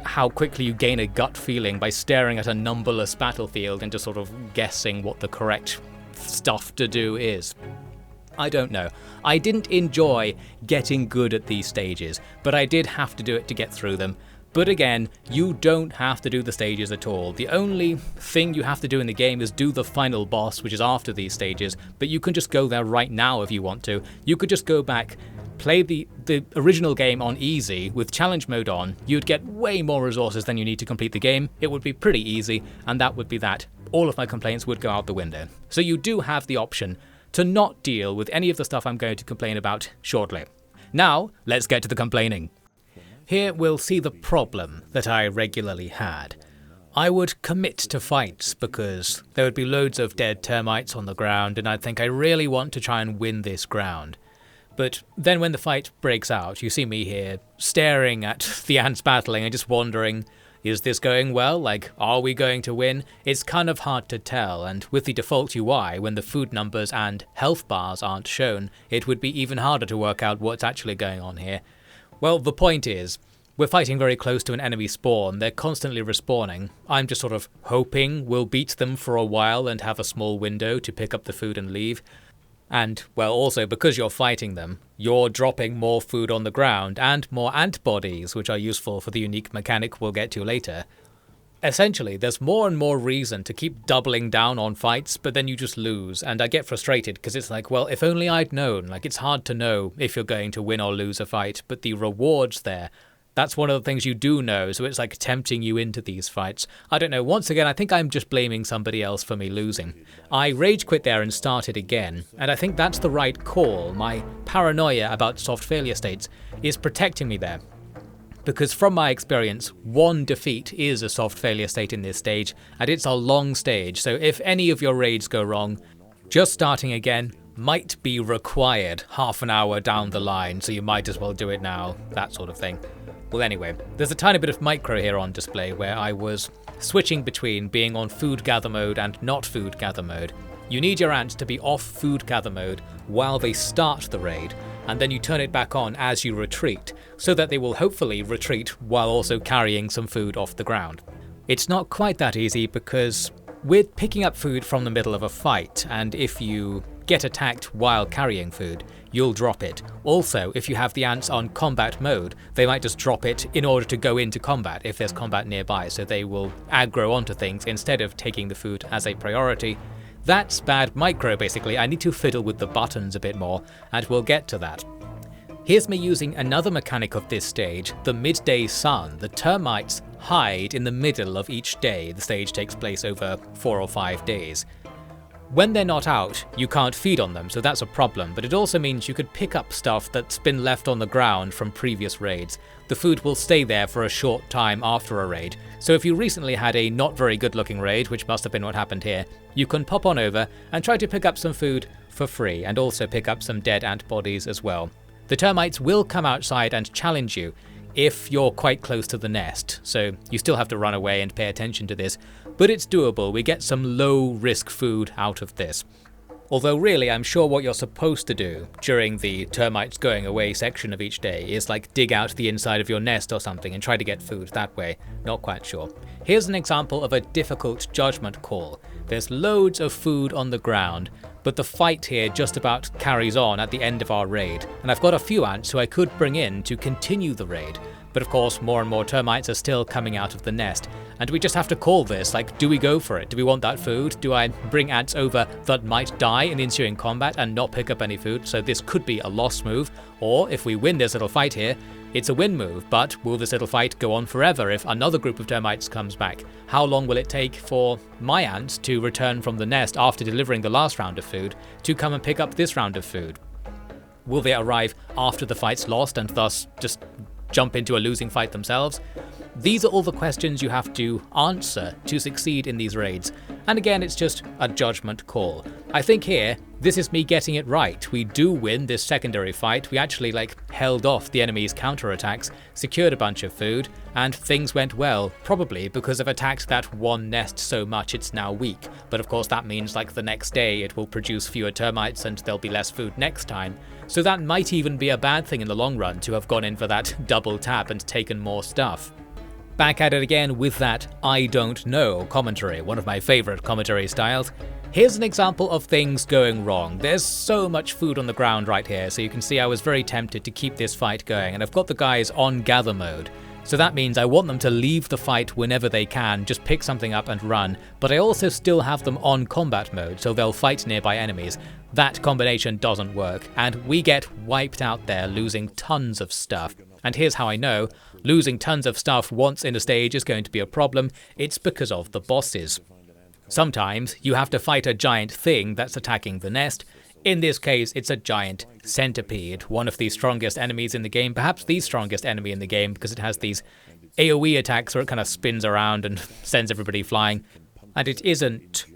how quickly you gain a gut feeling by staring at a numberless battlefield and just sort of guessing what the correct stuff to do is. I don't know. I didn't enjoy getting good at these stages, but I did have to do it to get through them. But again, you don't have to do the stages at all. The only thing you have to do in the game is do the final boss, which is after these stages, but you can just go there right now if you want to. You could just go back, play the original game on easy with challenge mode on. You'd get way more resources than you need to complete the game. It would be pretty easy, and that would be that. All of my complaints would go out the window. So you do have the option to not deal with any of the stuff I'm going to complain about shortly. Now, let's get to the complaining. Here we'll see the problem that I regularly had. I would commit to fights because there would be loads of dead termites on the ground and I'd think I really want to try and win this ground. But then when the fight breaks out, you see me here staring at the ants battling and just wondering, is this going well? Like, are we going to win? It's kind of hard to tell, and with the default UI, when the food numbers and health bars aren't shown, it would be even harder to work out what's actually going on here. Well, the point is, we're fighting very close to an enemy spawn, they're constantly respawning. I'm just sort of hoping we'll beat them for a while and have a small window to pick up the food and leave. And, well, also because you're fighting them, you're dropping more food on the ground and more ant bodies, which are useful for the unique mechanic we'll get to later. Essentially, there's more and more reason to keep doubling down on fights, but then you just lose, and I get frustrated because it's like, well, if only I'd known. Like, it's hard to know if you're going to win or lose a fight, but the rewards there, that's one of the things you do know, so it's like tempting you into these fights. I don't know, once again, I think I'm just blaming somebody else for me losing. I rage quit there and started again, and I think that's the right call. My paranoia about soft failure states is protecting me there. Because from my experience, one defeat is a soft failure state in this stage, and it's a long stage, so if any of your raids go wrong, just starting again might be required half an hour down the line, so you might as well do it now, that sort of thing. Well anyway, there's a tiny bit of micro here on display where I was switching between being on food gather mode and not food gather mode. You need your ants to be off food gather mode while they start the raid, and then you turn it back on as you retreat, so that they will hopefully retreat while also carrying some food off the ground. It's not quite that easy because we're picking up food from the middle of a fight, and if you get attacked while carrying food, you'll drop it. Also, if you have the ants on combat mode, they might just drop it in order to go into combat if there's combat nearby, so they will aggro onto things instead of taking the food as a priority. That's bad micro basically. I need to fiddle with the buttons a bit more, and we'll get to that. Here's me using another mechanic of this stage, the midday sun. The termites hide in the middle of each day. The stage takes place over 4 or 5 days. When they're not out, you can't feed on them, so that's a problem, but it also means you could pick up stuff that's been left on the ground from previous raids. The food will stay there for a short time after a raid, so if you recently had a not very good looking raid, which must have been what happened here, you can pop on over and try to pick up some food for free, and also pick up some dead ant bodies as well. The termites will come outside and challenge you if you're quite close to the nest, so you still have to run away and pay attention to this, but it's doable. We get some low risk food out of this. Although really, I'm sure what you're supposed to do during the termites going away section of each day is like dig out the inside of your nest or something and try to get food that way. Not quite sure. Here's an example of a difficult judgment call. There's loads of food on the ground, but the fight here just about carries on at the end of our raid, and I've got a few ants who I could bring in to continue the raid. But of course, more and more termites are still coming out of the nest, and we just have to call this, like, do we go for it? Do we want that food? Do I bring ants over that might die in the ensuing combat and not pick up any food, so this could be a loss move? Or, if we win this little fight here, it's a win move, but will this little fight go on forever if another group of termites comes back? How long will it take for my ants to return from the nest after delivering the last round of food to come and pick up this round of food? Will they arrive after the fight's lost and thus just jump into a losing fight themselves? These are all the questions you have to answer to succeed in these raids, and again it's just a judgment call. I think here, this is me getting it right. We do win this secondary fight, we actually held off the enemy's counterattacks, secured a bunch of food, and things went well, probably because I've attacked that one nest so much it's now weak, but of course that means the next day it will produce fewer termites and there'll be less food next time. So that might even be a bad thing in the long run to have gone in for that double tap and taken more stuff. Back at it again with that I don't know commentary, one of my favourite commentary styles. Here's an example of things going wrong. There's so much food on the ground right here, so you can see I was very tempted to keep this fight going, and I've got the guys on gather mode. So that means I want them to leave the fight whenever they can, just pick something up and run, but I also still have them on combat mode, so they'll fight nearby enemies. That combination doesn't work, and we get wiped out there, losing tons of stuff. And here's how I know losing tons of stuff once in a stage is going to be a problem. It's because of the bosses. Sometimes you have to fight a giant thing that's attacking the nest. In this case, it's a giant centipede, one of the strongest enemies in the game, perhaps the strongest enemy in the game, because it has these AoE attacks where it kind of spins around and sends everybody flying. And it isn't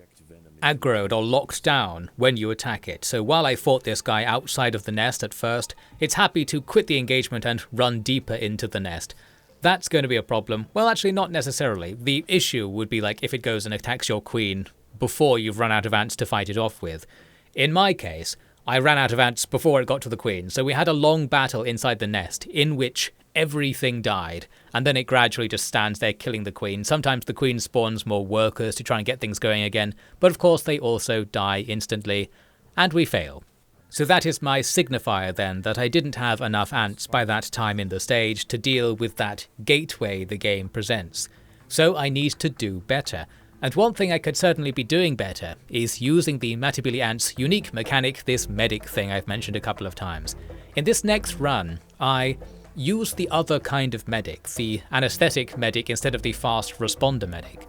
aggroed or locked down when you attack it. So while I fought this guy outside of the nest at first, it's happy to quit the engagement and run deeper into the nest. That's going to be a problem. Well, actually not necessarily. The issue would be like if it goes and attacks your queen before you've run out of ants to fight it off with. In my case, I ran out of ants before it got to the queen, so we had a long battle inside the nest in which everything died, and then it gradually just stands there killing the queen. Sometimes the queen spawns more workers to try and get things going again, but of course they also die instantly, and we fail. So that is my signifier then, that I didn't have enough ants by that time in the stage to deal with that gateway the game presents. So I need to do better. And one thing I could certainly be doing better is using the Matabele ants' unique mechanic, this medic thing I've mentioned a couple of times. In this next run, I use the other kind of medic, the anesthetic medic instead of the fast responder medic.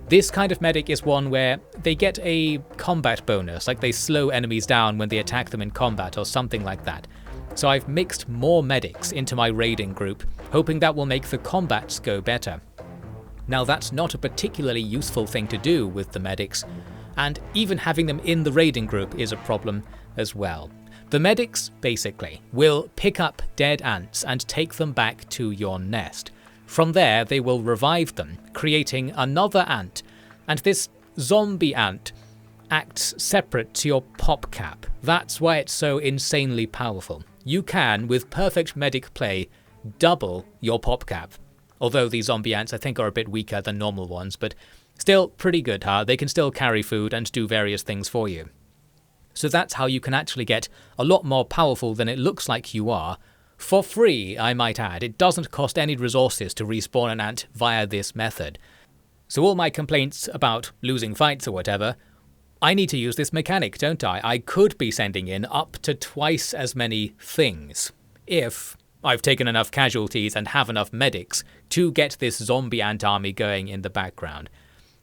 This kind of medic is one where they get a combat bonus, like they slow enemies down when they attack them in combat or something like that. So I've mixed more medics into my raiding group, hoping that will make the combats go better. Now that's not a particularly useful thing to do with the medics, and even having them in the raiding group is a problem as well. The medics, basically, will pick up dead ants and take them back to your nest. From there, they will revive them, creating another ant, and this zombie ant acts separate to your pop cap. That's why it's so insanely powerful. You can, with perfect medic play, double your pop cap. Although these zombie ants I think are a bit weaker than normal ones, but still pretty good, huh? They can still carry food and do various things for you. So that's how you can actually get a lot more powerful than it looks like you are. For free, I might add. It doesn't cost any resources to respawn an ant via this method. So all my complaints about losing fights or whatever, I need to use this mechanic, don't I? I could be sending in up to twice as many things if I've taken enough casualties and have enough medics to get this zombie ant army going in the background.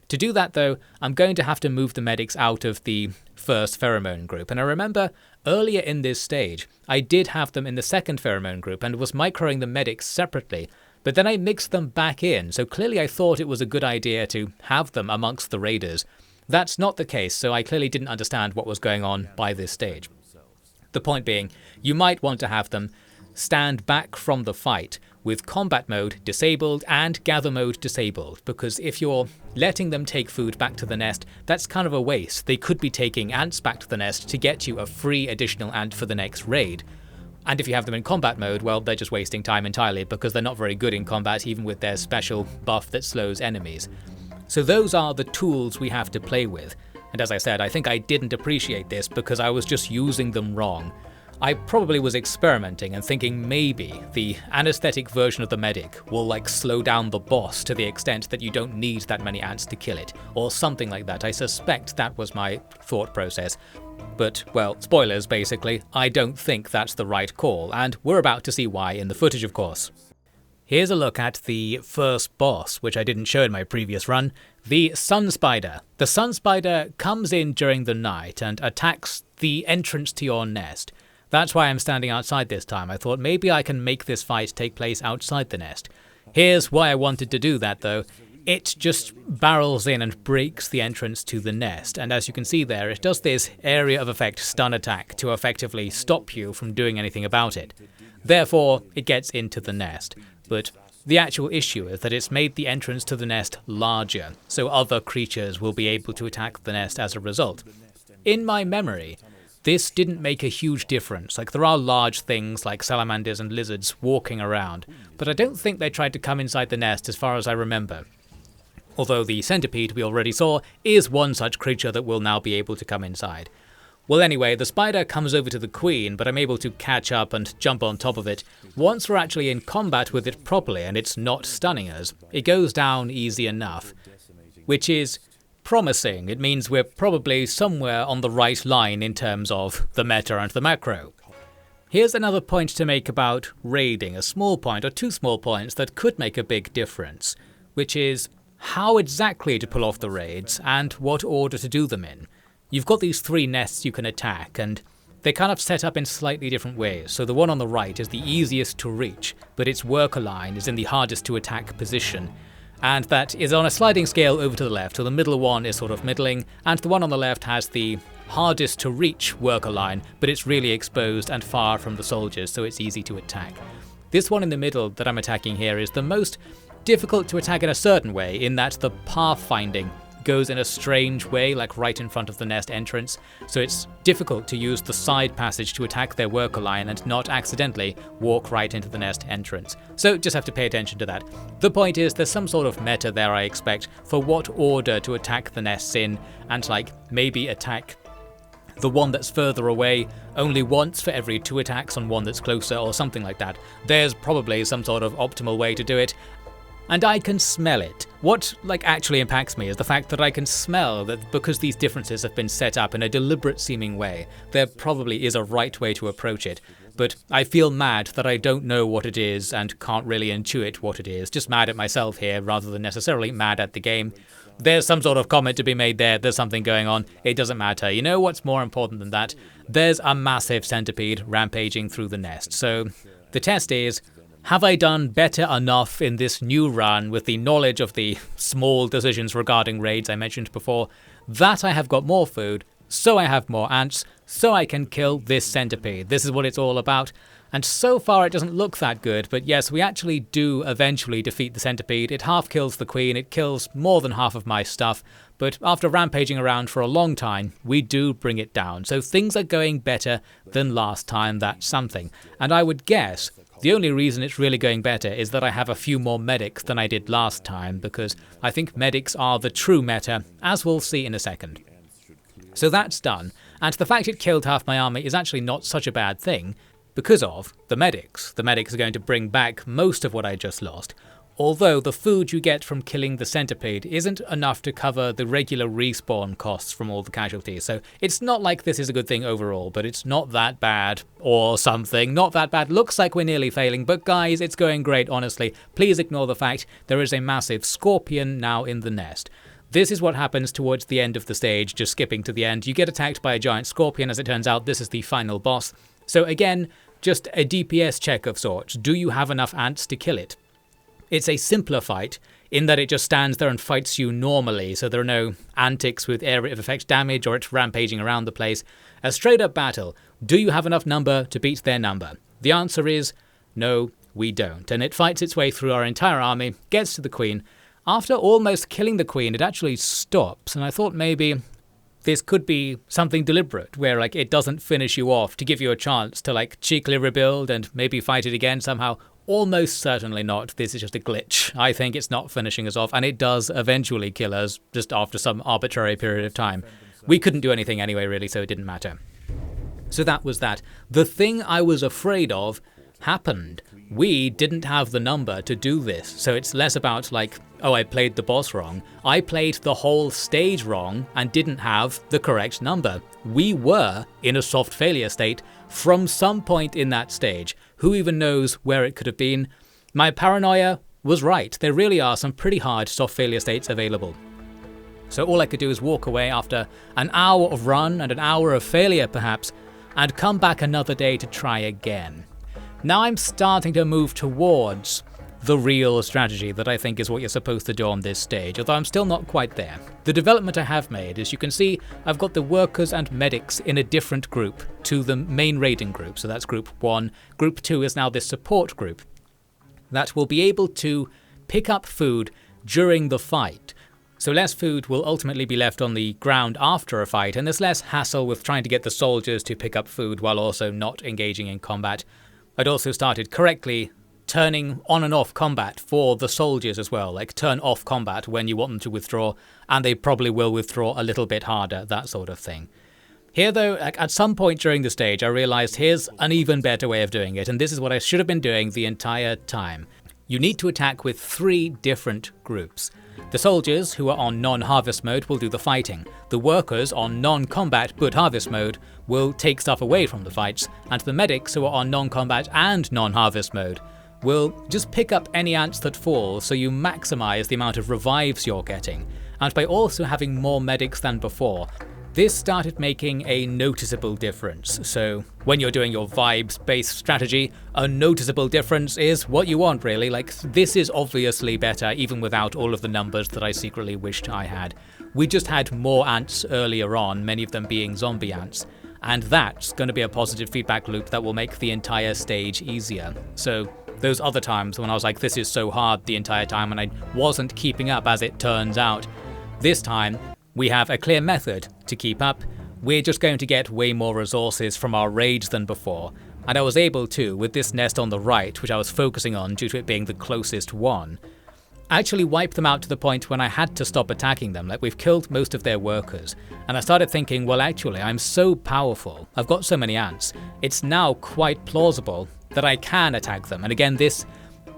To do that though, I'm going to have to move the medics out of the first pheromone group, and I remember earlier in this stage I did have them in the second pheromone group and was microing the medics separately, but then I mixed them back in, so clearly I thought it was a good idea to have them amongst the raiders. That's not the case, so I clearly didn't understand what was going on by this stage. The point being, you might want to have them stand back from the fight with combat mode disabled and gather mode disabled, because if you're letting them take food back to the nest, that's kind of a waste. They could be taking ants back to the nest to get you a free additional ant for the next raid. And if you have them in combat mode, well, they're just wasting time entirely because they're not very good in combat even with their special buff that slows enemies. So those are the tools we have to play with. And as I said, I think I didn't appreciate this because I was just using them wrong. I probably was experimenting and thinking maybe the anesthetic version of the medic will slow down the boss to the extent that you don't need that many ants to kill it, or something like that. I suspect that was my thought process. But, well, spoilers basically, I don't think that's the right call, and we're about to see why in the footage of course. Here's a look at the first boss, which I didn't show in my previous run, the Sun Spider. The Sun Spider comes in during the night and attacks the entrance to your nest. That's why I'm standing outside this time. I thought maybe I can make this fight take place outside the nest. Here's why I wanted to do that though. It just barrels in and breaks the entrance to the nest, and as you can see there, it does this area of effect stun attack to effectively stop you from doing anything about it. Therefore, it gets into the nest. But the actual issue is that it's made the entrance to the nest larger, so other creatures will be able to attack the nest as a result. In my memory, this didn't make a huge difference. Like, there are large things like salamanders and lizards walking around, but I don't think they tried to come inside the nest as far as I remember. Although the centipede we already saw is one such creature that will now be able to come inside. Well, anyway, the spider comes over to the queen, but I'm able to catch up and jump on top of it. Once we're actually in combat with it properly and it's not stunning us, it goes down easy enough, which is promising. It means we're probably somewhere on the right line in terms of the meta and the macro. Here's another point to make about raiding, a small point or two small points that could make a big difference, which is how exactly to pull off the raids and what order to do them in. You've got these 3 nests you can attack, and they're kind of set up in slightly different ways. So the one on the right is the easiest to reach, but its worker line is in the hardest to attack position. And that is on a sliding scale over to the left, so the middle one is sort of middling, and the one on the left has the hardest to reach worker line, but it's really exposed and far from the soldiers, so it's easy to attack. This one in the middle that I'm attacking here is the most difficult to attack in a certain way, in that the pathfinding goes in a strange way, like right in front of the nest entrance, so it's difficult to use the side passage to attack their worker line and not accidentally walk right into the nest entrance. So just have to pay attention to that. The point is, there's some sort of meta there, I expect, for what order to attack the nests in, and like maybe attack the one that's further away only once for every 2 attacks on one that's closer, or something like that. There's probably some sort of optimal way to do it, and I can smell it. What actually impacts me is the fact that I can smell that because these differences have been set up in a deliberate seeming way, there probably is a right way to approach it. But I feel mad that I don't know what it is and can't really intuit what it is. Just mad at myself here rather than necessarily mad at the game. There's some sort of comment to be made there, there's something going on, it doesn't matter. You know what's more important than that? There's a massive centipede rampaging through the nest. So the test is, have I done better enough in this new run with the knowledge of the small decisions regarding raids I mentioned before, that I have got more food, so I have more ants, so I can kill this centipede. This is what it's all about. And so far it doesn't look that good, but yes, we actually do eventually defeat the centipede. It half kills the queen, it kills more than half of my stuff, but after rampaging around for a long time, we do bring it down. So things are going better than last time, that's something. And I would guess the only reason it's really going better is that I have a few more medics than I did last time, because I think medics are the true meta, as we'll see in a second. So that's done, and the fact it killed half my army is actually not such a bad thing, because of the medics. The medics are going to bring back most of what I just lost, although the food you get from killing the centipede isn't enough to cover the regular respawn costs from all the casualties, so it's not like this is a good thing overall, but it's not that bad, or something. Not that bad. Looks like we're nearly failing, but guys, it's going great, honestly. Please ignore the fact there is a massive scorpion now in the nest. This is what happens towards the end of the stage, just skipping to the end. You get attacked by a giant scorpion. As it turns out, this is the final boss. So again, just a DPS check of sorts. Do you have enough ants to kill it? It's a simpler fight, in that it just stands there and fights you normally, so there are no antics with area of effect damage or it's rampaging around the place. A straight up battle. Do you have enough number to beat their number? The answer is, no, we don't. And it fights its way through our entire army, gets to the queen. After almost killing the queen, it actually stops, and I thought maybe this could be something deliberate, where it doesn't finish you off to give you a chance to cheekily rebuild and maybe fight it again somehow. Almost certainly not. This is just a glitch. I think it's not finishing us off, and it does eventually kill us just after some arbitrary period of time. We couldn't do anything anyway, really, so it didn't matter. So that was that. The thing I was afraid of happened. We didn't have the number to do this, so it's less about oh, I played the boss wrong. I played the whole stage wrong and didn't have the correct number. We were in a soft failure state from some point in that stage. Who even knows where it could have been? My paranoia was right. There really are some pretty hard soft failure states available. So all I could do is walk away after an hour of run and an hour of failure perhaps, and come back another day to try again. Now I'm starting to move towards the real strategy that I think is what you're supposed to do on this stage, although I'm still not quite there. The development I have made, as you can see, I've got the workers and medics in a different group to the main raiding group, so that's group 1. Group 2 is now this support group that will be able to pick up food during the fight. So less food will ultimately be left on the ground after a fight, and there's less hassle with trying to get the soldiers to pick up food while also not engaging in combat. I'd also started correctly turning on and off combat for the soldiers as well, like turn off combat when you want them to withdraw, and they probably will withdraw a little bit harder, that sort of thing. Here though, at some point during the stage, I realised here's an even better way of doing it, and this is what I should have been doing the entire time. You need to attack with 3 different groups. The soldiers, who are on non-harvest mode, will do the fighting. The workers on non-combat but harvest mode will take stuff away from the fights, and the medics, who are on non-combat and non-harvest mode, will just pick up any ants that fall so you maximise the amount of revives you're getting. And by also having more medics than before, this started making a noticeable difference. So when you're doing your vibes-based strategy, a noticeable difference is what you want really. Like, this is obviously better even without all of the numbers that I secretly wished I had. We just had more ants earlier on, many of them being zombie ants, and that's going to be a positive feedback loop that will make the entire stage easier. So those other times when I was like, this is so hard the entire time, and I wasn't keeping up as it turns out, this time we have a clear method to keep up. We're just going to get way more resources from our raids than before, and I was able to, with this nest on the right, which I was focusing on due to it being the closest one, actually wipe them out to the point when I had to stop attacking them. Like, we've killed most of their workers, and I started thinking, well actually I'm so powerful, I've got so many ants, it's now quite plausible that I can attack them. And again, this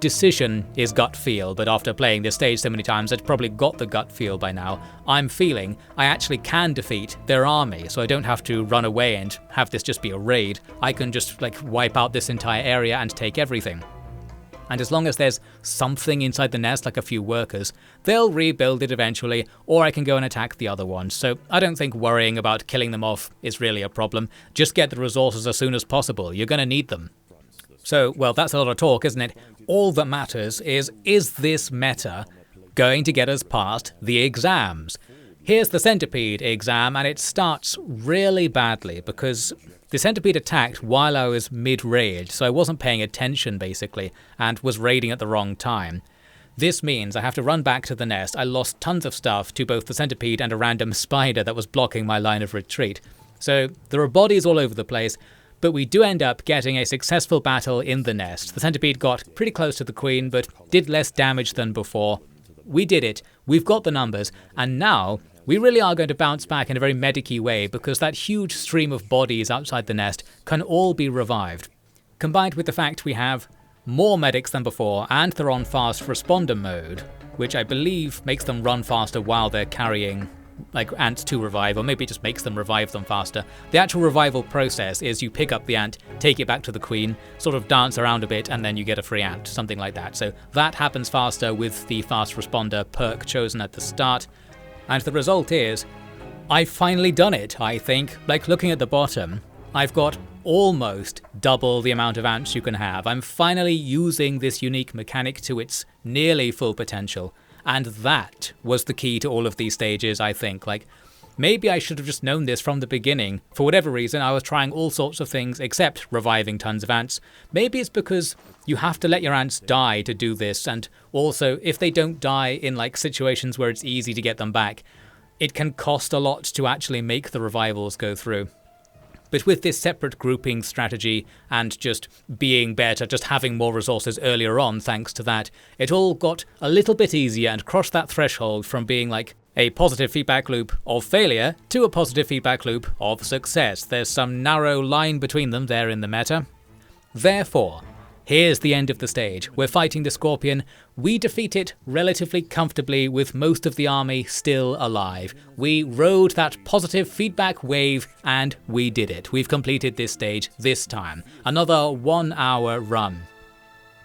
decision is gut feel, but after playing this stage so many times, I'd probably got the gut feel by now. I'm feeling I actually can defeat their army, so I don't have to run away and have this just be a raid. I can just like wipe out this entire area and take everything. And as long as there's something inside the nest, like a few workers, they'll rebuild it eventually, or I can go and attack the other ones. So I don't think worrying about killing them off is really a problem. Just get the resources as soon as possible. You're going to need them. So, well, that's a lot of talk, isn't it? All that matters is this meta going to get us past the exams? Here's the Centipede exam, and it starts really badly because the Centipede attacked while I was mid-raid, so I wasn't paying attention basically, and was raiding at the wrong time. This means I have to run back to the nest. I lost tons of stuff to both the Centipede and a random spider that was blocking my line of retreat. So there are bodies all over the place, but we do end up getting a successful battle in the nest. The Centipede got pretty close to the Queen, but did less damage than before. We did it, we've got the numbers, and now we really are going to bounce back in a very medic-y way because that huge stream of bodies outside the nest can all be revived. Combined with the fact we have more medics than before, and they're on fast responder mode, which I believe makes them run faster while they're carrying like ants to revive, or maybe it just makes them revive them faster. The actual revival process is you pick up the ant, take it back to the Queen, sort of dance around a bit, and then you get a free ant, something like that. So that happens faster with the fast responder perk chosen at the start, and the result is I've finally done it, I think. Like, looking at the bottom, I've got almost double the amount of ants you can have. I'm finally using this unique mechanic to its nearly full potential. And that was the key to all of these stages, I think. Like, maybe I should have just known this from the beginning. For whatever reason, I was trying all sorts of things except reviving tons of ants. Maybe it's because you have to let your ants die to do this, and also, if they don't die in like situations where it's easy to get them back, it can cost a lot to actually make the revivals go through. But with this separate grouping strategy and just being better, just having more resources earlier on thanks to that, it all got a little bit easier and crossed that threshold from being like a positive feedback loop of failure to a positive feedback loop of success. There's some narrow line between them there in the meta. Therefore, here's the end of the stage. We're fighting the Scorpion. We defeat it relatively comfortably with most of the army still alive. We rode that positive feedback wave and we did it. We've completed this stage this time. Another 1 hour run.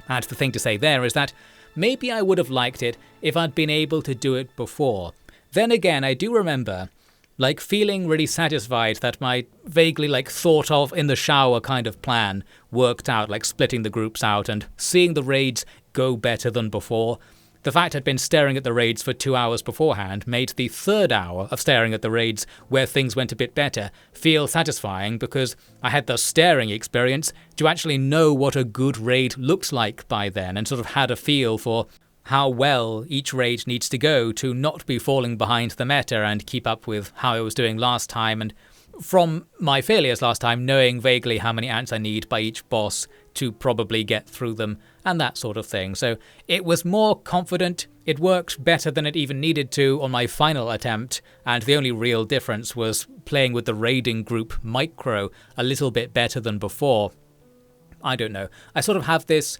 And the thing to say there is that maybe I would have liked it if I'd been able to do it before. Then again, I do remember like feeling really satisfied that my vaguely like thought of in the shower kind of plan worked out, like splitting the groups out and seeing the raids go better than before. The fact I'd been staring at the raids for 2 hours beforehand made the third hour of staring at the raids where things went a bit better feel satisfying because I had the staring experience to actually know what a good raid looked like by then and sort of had a feel for how well each raid needs to go to not be falling behind the meta and keep up with how I was doing last time, and from my failures last time, knowing vaguely how many ants I need by each boss to probably get through them, and that sort of thing. So it was more confident, it worked better than it even needed to on my final attempt, and the only real difference was playing with the raiding group micro a little bit better than before. I don't know, I sort of have this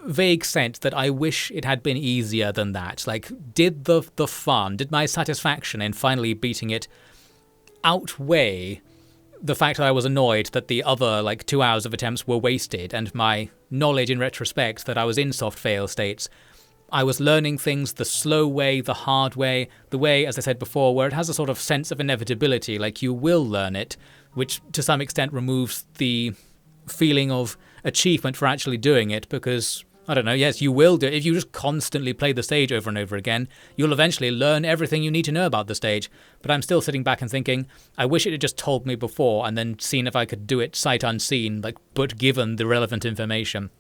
vague sense that I wish it had been easier than that. Like, did the fun, did my satisfaction in finally beating it outweigh the fact that I was annoyed that the other 2 hours of attempts were wasted, and my knowledge in retrospect that I was in soft fail states? I was learning things the slow way, the hard way, the way, as I said before, where it has a sort of sense of inevitability, like you will learn it, which to some extent removes the feeling of achievement for actually doing it, because I don't know, yes, you will do it. If you just constantly play the stage over and over again, you'll eventually learn everything you need to know about the stage. But I'm still sitting back and thinking, I wish it had just told me before and then seen if I could do it sight unseen, but given the relevant information.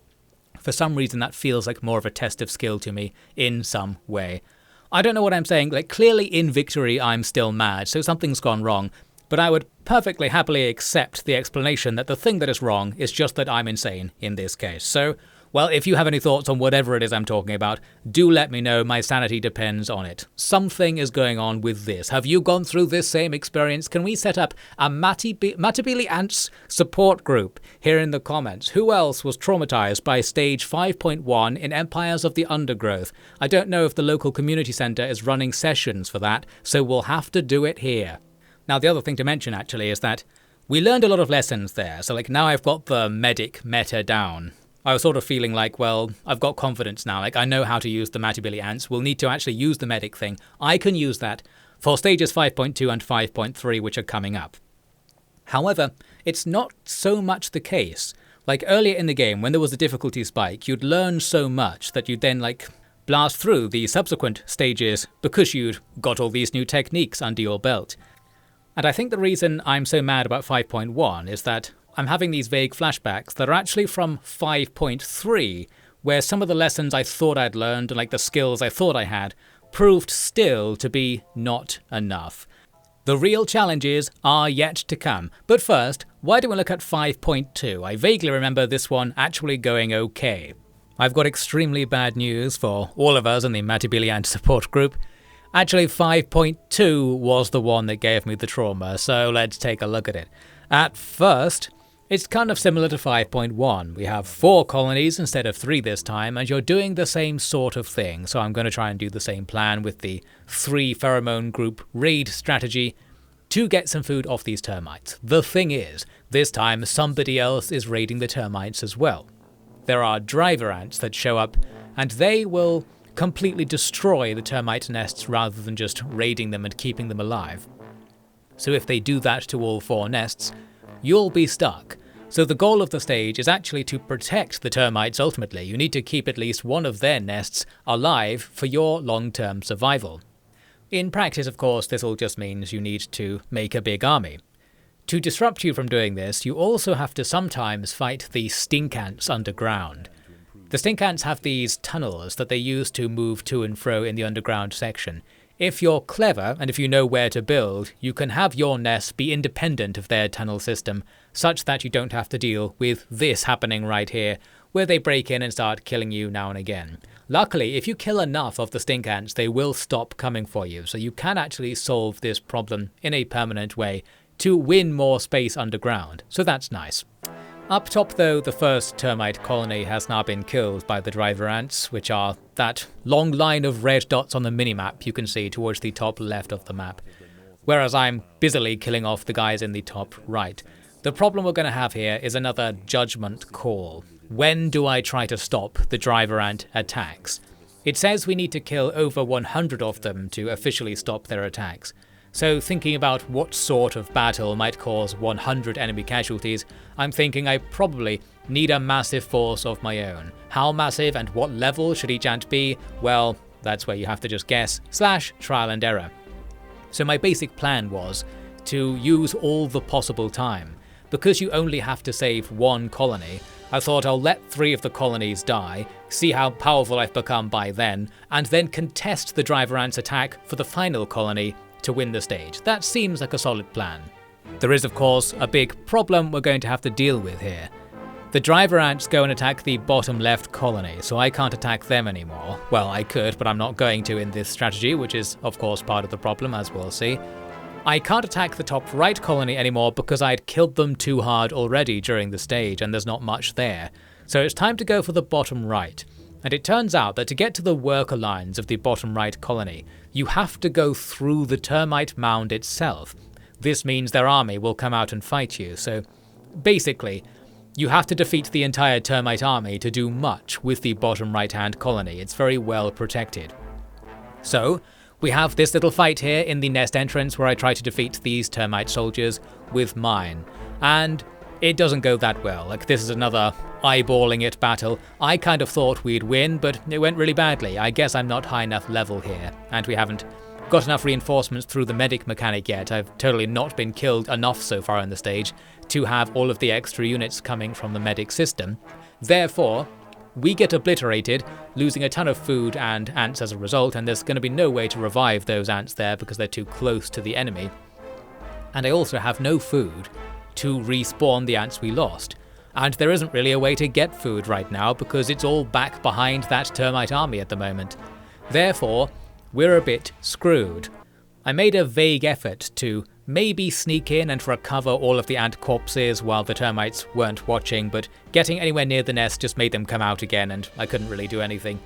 For some reason, that feels like more of a test of skill to me in some way. I don't know what I'm saying. Clearly in victory, I'm still mad, so something's gone wrong. But I would perfectly happily accept the explanation that the thing that is wrong is just that I'm insane in this case. So, well, if you have any thoughts on whatever it is I'm talking about, do let me know. My sanity depends on it. Something is going on with this. Have you gone through this same experience? Can we set up a Matabele Ants support group here in the comments? Who else was traumatized by stage 5.1 in Empires of the Undergrowth? I don't know if the local community center is running sessions for that, so we'll have to do it here. Now, the other thing to mention actually is that we learned a lot of lessons there. So now I've got the medic meta down. I was sort of feeling like, well, I've got confidence now. I know how to use the Matabele ants. We'll need to actually use the medic thing. I can use that for stages 5.2 and 5.3, which are coming up. However, it's not so much the case. Earlier in the game, when there was a difficulty spike, you'd learn so much that you'd then, blast through the subsequent stages because you'd got all these new techniques under your belt. And I think the reason I'm so mad about 5.1 is that I'm having these vague flashbacks that are actually from 5.3, where some of the lessons I thought I'd learned and the skills I thought I had proved still to be not enough. The real challenges are yet to come. But first, why don't we look at 5.2? I vaguely remember this one actually going okay. I've got extremely bad news for all of us in the Matabele Ant support group. Actually, 5.2 was the one that gave me the trauma, so let's take a look at it. At first, it's kind of similar to 5.1. We have 4 colonies instead of 3 this time, and you're doing the same sort of thing. So I'm going to try and do the same plan with the 3 pheromone group raid strategy to get some food off these termites. The thing is, this time somebody else is raiding the termites as well. There are driver ants that show up, and they will completely destroy the termite nests rather than just raiding them and keeping them alive. So if they do that to all 4 nests, you'll be stuck. So the goal of the stage is actually to protect the termites ultimately. You need to keep at least one of their nests alive for your long-term survival. In practice, of course, this all just means you need to make a big army. To disrupt you from doing this, you also have to sometimes fight the stink ants underground. The stink ants have these tunnels that they use to move to and fro in the underground section. If you're clever, and if you know where to build, you can have your nest be independent of their tunnel system, such that you don't have to deal with this happening right here, where they break in and start killing you now and again. Luckily, if you kill enough of the stink ants, they will stop coming for you, so you can actually solve this problem in a permanent way to win more space underground, so that's nice. Up top though, the first termite colony has now been killed by the driver ants, which are that long line of red dots on the minimap you can see towards the top left of the map, whereas I'm busily killing off the guys in the top right. The problem we're going to have here is another judgment call. When do I try to stop the driver ant attacks? It says we need to kill over 100 of them to officially stop their attacks. So thinking about what sort of battle might cause 100 enemy casualties, I'm thinking I probably need a massive force of my own. How massive and what level should each ant be? Well, that's where you have to just guess, / trial and error. So my basic plan was to use all the possible time. Because you only have to save 1 colony, I thought I'll let 3 of the colonies die, see how powerful I've become by then, and then contest the driver ants' attack for the final colony to win the stage. That seems like a solid plan. There is of course a big problem we're going to have to deal with here. The driver ants go and attack the bottom left colony, so I can't attack them anymore. Well, I could, but I'm not going to in this strategy, which is of course part of the problem, as we'll see. I can't attack the top right colony anymore because I'd killed them too hard already during the stage and there's not much there. So it's time to go for the bottom right. And it turns out that to get to the worker lines of the bottom right colony, you have to go through the termite mound itself. This means their army will come out and fight you, so basically, you have to defeat the entire termite army to do much with the bottom right hand colony. It's very well protected. So, we have this little fight here in the nest entrance where I try to defeat these termite soldiers with mine. And it doesn't go that well. Like, this is another eyeballing it battle. I kind of thought we'd win, but it went really badly. I guess I'm not high enough level here, and we haven't got enough reinforcements through the medic mechanic yet. I've totally not been killed enough so far in the stage to have all of the extra units coming from the medic system. Therefore, we get obliterated, losing a ton of food and ants as a result, and there's going to be no way to revive those ants there because they're too close to the enemy. And I also have no food to respawn the ants we lost. And there isn't really a way to get food right now because it's all back behind that termite army at the moment. Therefore, we're a bit screwed. I made a vague effort to maybe sneak in and recover all of the ant corpses while the termites weren't watching, but getting anywhere near the nest just made them come out again and I couldn't really do anything.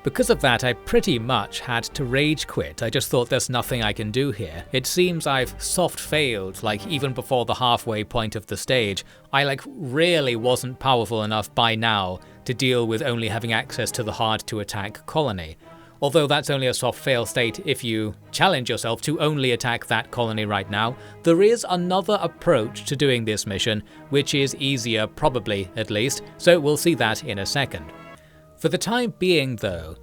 Because of that, I pretty much had to rage quit. I just thought there's nothing I can do here. It seems I've soft failed, like even before the halfway point of the stage. I really wasn't powerful enough by now to deal with only having access to the hard to attack colony. Although that's only a soft fail state if you challenge yourself to only attack that colony right now, there is another approach to doing this mission, which is easier, probably at least, so we'll see that in a second. For the time being though,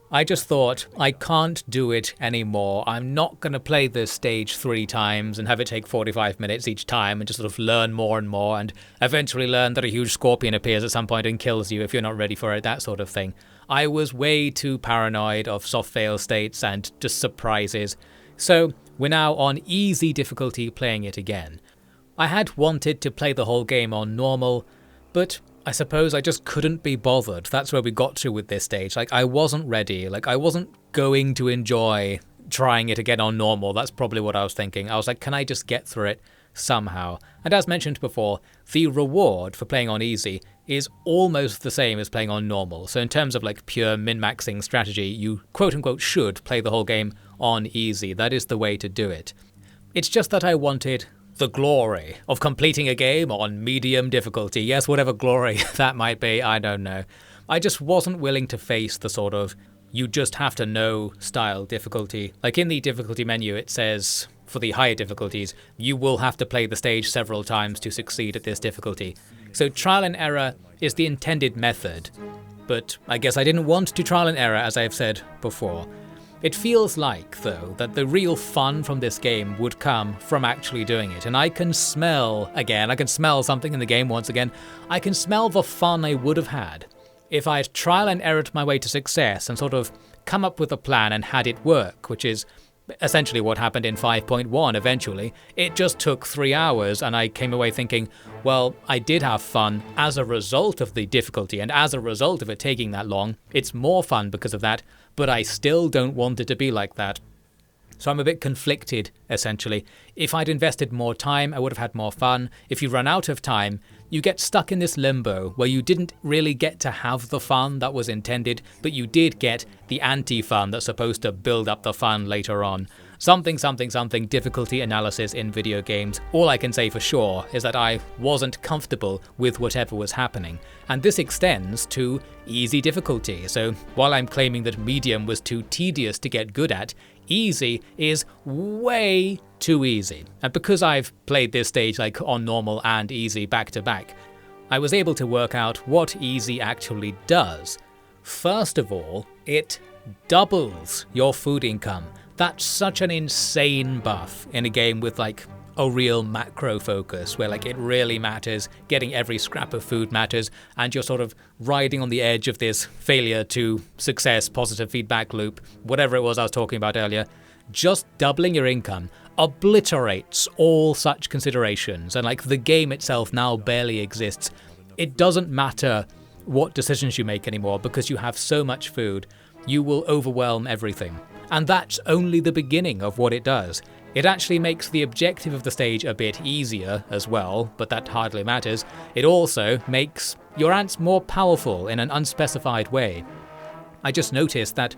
I just thought I can't do it anymore. I'm not going to play this stage 3 times and have it take 45 minutes each time and just sort of learn more and more and eventually learn that a huge scorpion appears at some point and kills you if you're not ready for it, that sort of thing. I was way too paranoid of soft fail states and just surprises, so we're now on easy difficulty playing it again. I had wanted to play the whole game on normal, but I suppose I just couldn't be bothered. That's where we got to with this stage. I wasn't ready. I wasn't going to enjoy trying it again on normal. That's probably what I was thinking. I was like, can I just get through it somehow? And as mentioned before, the reward for playing on easy is almost the same as playing on normal. So in terms of pure min-maxing strategy, you quote-unquote should play the whole game on easy. That is the way to do it. It's just that I wanted the glory of completing a game on medium difficulty. Yes, whatever glory that might be, I don't know. I just wasn't willing to face the sort of you just have to know style difficulty. In the difficulty menu it says, for the higher difficulties, you will have to play the stage several times to succeed at this difficulty. So trial and error is the intended method, but I guess I didn't want to trial and error, as I've said before. It feels like, though, that the real fun from this game would come from actually doing it, and I can smell something in the game once again. I can smell the fun I would have had if I'd trial and errored my way to success and sort of come up with a plan and had it work, which is essentially what happened in 5.1 eventually. It just took 3 hours and I came away thinking, well, I did have fun as a result of the difficulty and as a result of it taking that long. It's more fun because of that, but I still don't want it to be like that. So I'm a bit conflicted, essentially. If I'd invested more time, I would have had more fun. If you run out of time, you get stuck in this limbo where you didn't really get to have the fun that was intended, but you did get the anti-fun that's supposed to build up the fun later on. Something difficulty analysis in video games. All I can say for sure is that I wasn't comfortable with whatever was happening, and this extends to easy difficulty. So while I'm claiming that medium was too tedious to get good at, easy is way too easy. And because I've played this stage on normal and easy back to back, I was able to work out what easy actually does. First of all, it doubles your food income. That's such an insane buff in a game with a real macro focus where like it really matters, getting every scrap of food matters, and you're sort of riding on the edge of this failure to success positive feedback loop, whatever it was I was talking about earlier, just doubling your income obliterates all such considerations, and like the game itself now barely exists. It doesn't matter what decisions you make anymore because you have so much food, you will overwhelm everything. And that's only the beginning of what it does. It actually makes the objective of the stage a bit easier as well, but that hardly matters. It also makes your ants more powerful in an unspecified way. I just noticed that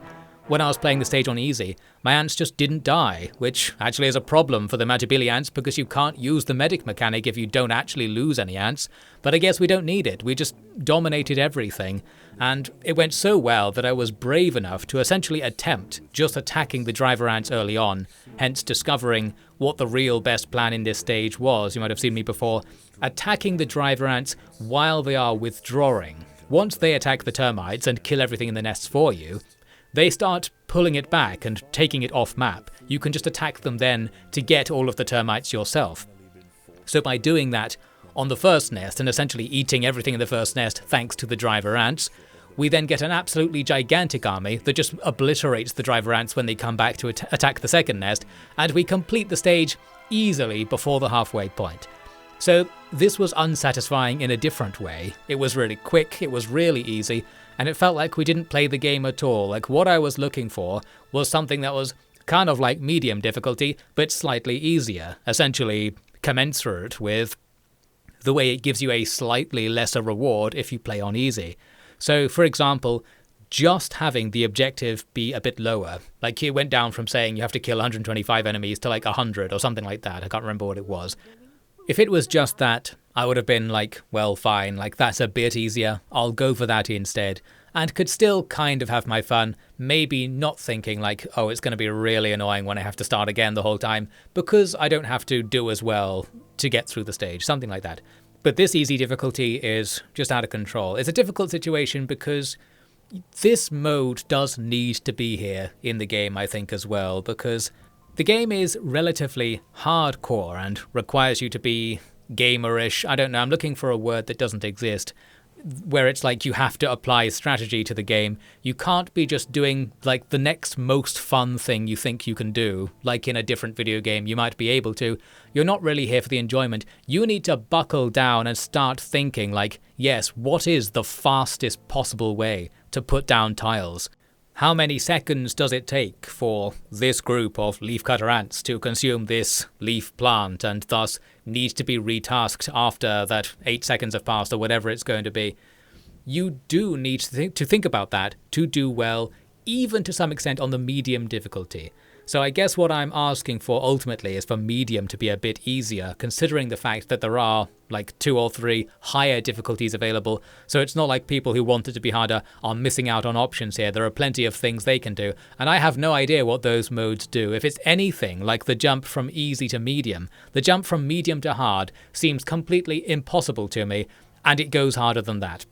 when I was playing the stage on easy, my ants just didn't die, which actually is a problem for the Matabele ants because you can't use the medic mechanic if you don't actually lose any ants. But I guess we don't need it, we just dominated everything. And it went so well that I was brave enough to essentially attempt just attacking the driver ants early on, hence discovering what the real best plan in this stage was. You might have seen me before, attacking the driver ants while they are withdrawing. Once they attack the termites and kill everything in the nests for you, they start pulling it back and taking it off map. You can just attack them then to get all of the termites yourself. So by doing that on the first nest and essentially eating everything in the first nest thanks to the driver ants, we then get an absolutely gigantic army that just obliterates the driver ants when they come back to attack the second nest, and we complete the stage easily before the halfway point. So this was unsatisfying in a different way. It was really quick, it was really easy, and it felt like we didn't play the game at all. Like what I was looking for was something that was kind of like medium difficulty, but slightly easier, essentially commensurate with the way it gives you a slightly lesser reward if you play on easy. So for example, just having the objective be a bit lower, like it went down from saying you have to kill 125 enemies to like 100 or something like that, I can't remember what it was. If it was just that, I would have been like, well, fine, like that's a bit easier, I'll go for that instead, and could still kind of have my fun, maybe not thinking like, oh, it's going to be really annoying when I have to start again the whole time, because I don't have to do as well to get through the stage, something like that. But this easy difficulty is just out of control. It's a difficult situation because this mode does need to be here in the game, I think, as well, because the game is relatively hardcore and requires you to be gamerish. I don't know, I'm looking for a word that doesn't exist, where it's like you have to apply strategy to the game. You can't be just doing like the next most fun thing you think you can do, like in a different video game you might be able to. You're not really here for the enjoyment. You need to buckle down and start thinking like, yes, what is the fastest possible way to put down tiles? How many seconds does it take for this group of leafcutter ants to consume this leaf plant and thus need to be retasked after that 8 seconds have passed or whatever it's going to be? You do need to think about that to do well, even to some extent on the medium difficulty. So I guess what I'm asking for ultimately is for medium to be a bit easier, considering the fact that there are like 2 or 3 higher difficulties available. So it's not like people who want it to be harder are missing out on options here. There are plenty of things they can do, and I have no idea what those modes do. If it's anything like the jump from easy to medium, the jump from medium to hard seems completely impossible to me, and it goes harder than that.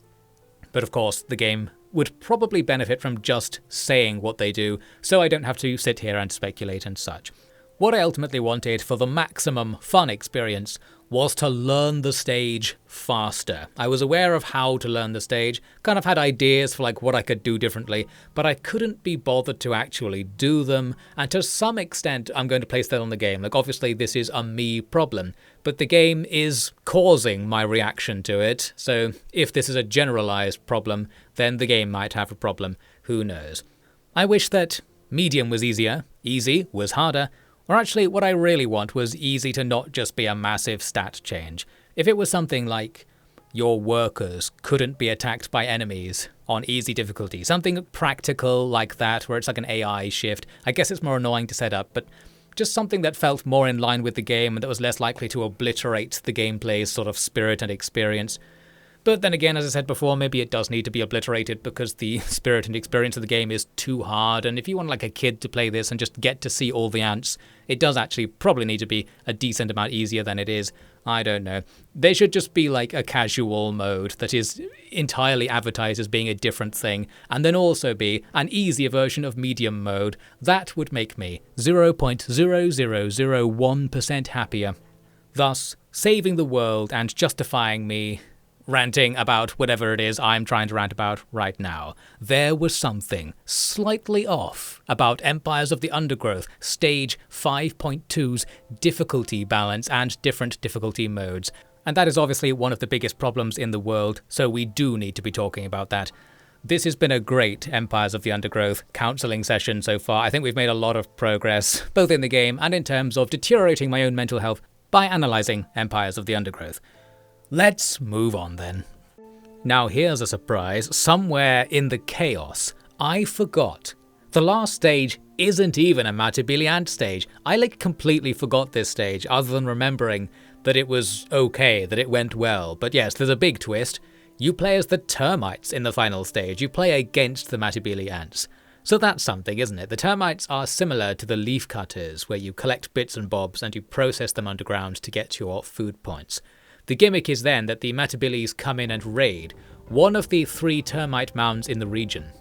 But of course, the game would probably benefit from just saying what they do, so I don't have to sit here and speculate and such. What I ultimately wanted for the maximum fun experience was to learn the stage faster. I was aware of how to learn the stage, kind of had ideas for like what I could do differently, but I couldn't be bothered to actually do them, and to some extent I'm going to place that on the game. Like obviously this is a me problem, but the game is causing my reaction to it, so if this is a generalized problem, then the game might have a problem, who knows. I wish that medium was easier, easy was harder, or actually what I really want was easy to not just be a massive stat change. If it was something like your workers couldn't be attacked by enemies on easy difficulty, something practical like that where it's like an AI shift, I guess it's more annoying to set up, but just something that felt more in line with the game and that was less likely to obliterate the gameplay's sort of spirit and experience. But then again, as I said before, maybe it does need to be obliterated because the spirit and experience of the game is too hard, and if you want like a kid to play this and just get to see all the ants, it does actually probably need to be a decent amount easier than it is. I don't know. There should just be like a casual mode that is entirely advertised as being a different thing, and then also be an easier version of medium mode. That would make me 0.0001% happier. thus saving the world and justifying me ranting about whatever it is I'm trying to rant about right now. There was something slightly off about Empires of the Undergrowth Stage 5.2's difficulty balance and different difficulty modes. And that is obviously one of the biggest problems in the world, so we do need to be talking about that. This has been a great Empires of the Undergrowth counselling session so far. I think we've made a lot of progress, both in the game and in terms of deteriorating my own mental health by analysing Empires of the Undergrowth. Let's move on then. Now here's a surprise. Somewhere in the chaos, I forgot. The last stage isn't even a Matabele ant stage. I completely forgot this stage, other than remembering that it was okay, that it went well. But yes, there's a big twist. You play as the termites in the final stage. You play against the Matabele ants. So that's something, isn't it? The termites are similar to the leaf cutters, where you collect bits and bobs and you process them underground to get your food points. The gimmick is then that the Matabeles come in and raid one of the 3 termite mounds in the region.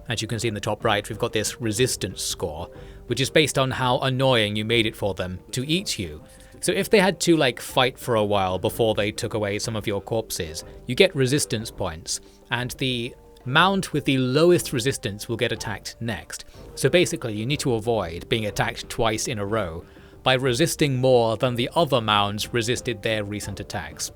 As you can see in the top right, we've got this resistance score, which is based on how annoying you made it for them to eat you. So if they had to fight for a while before they took away some of your corpses, you get resistance points, and the mound with the lowest resistance will get attacked next. So basically you need to avoid being attacked twice in a row by resisting more than the other mounds resisted their recent attacks.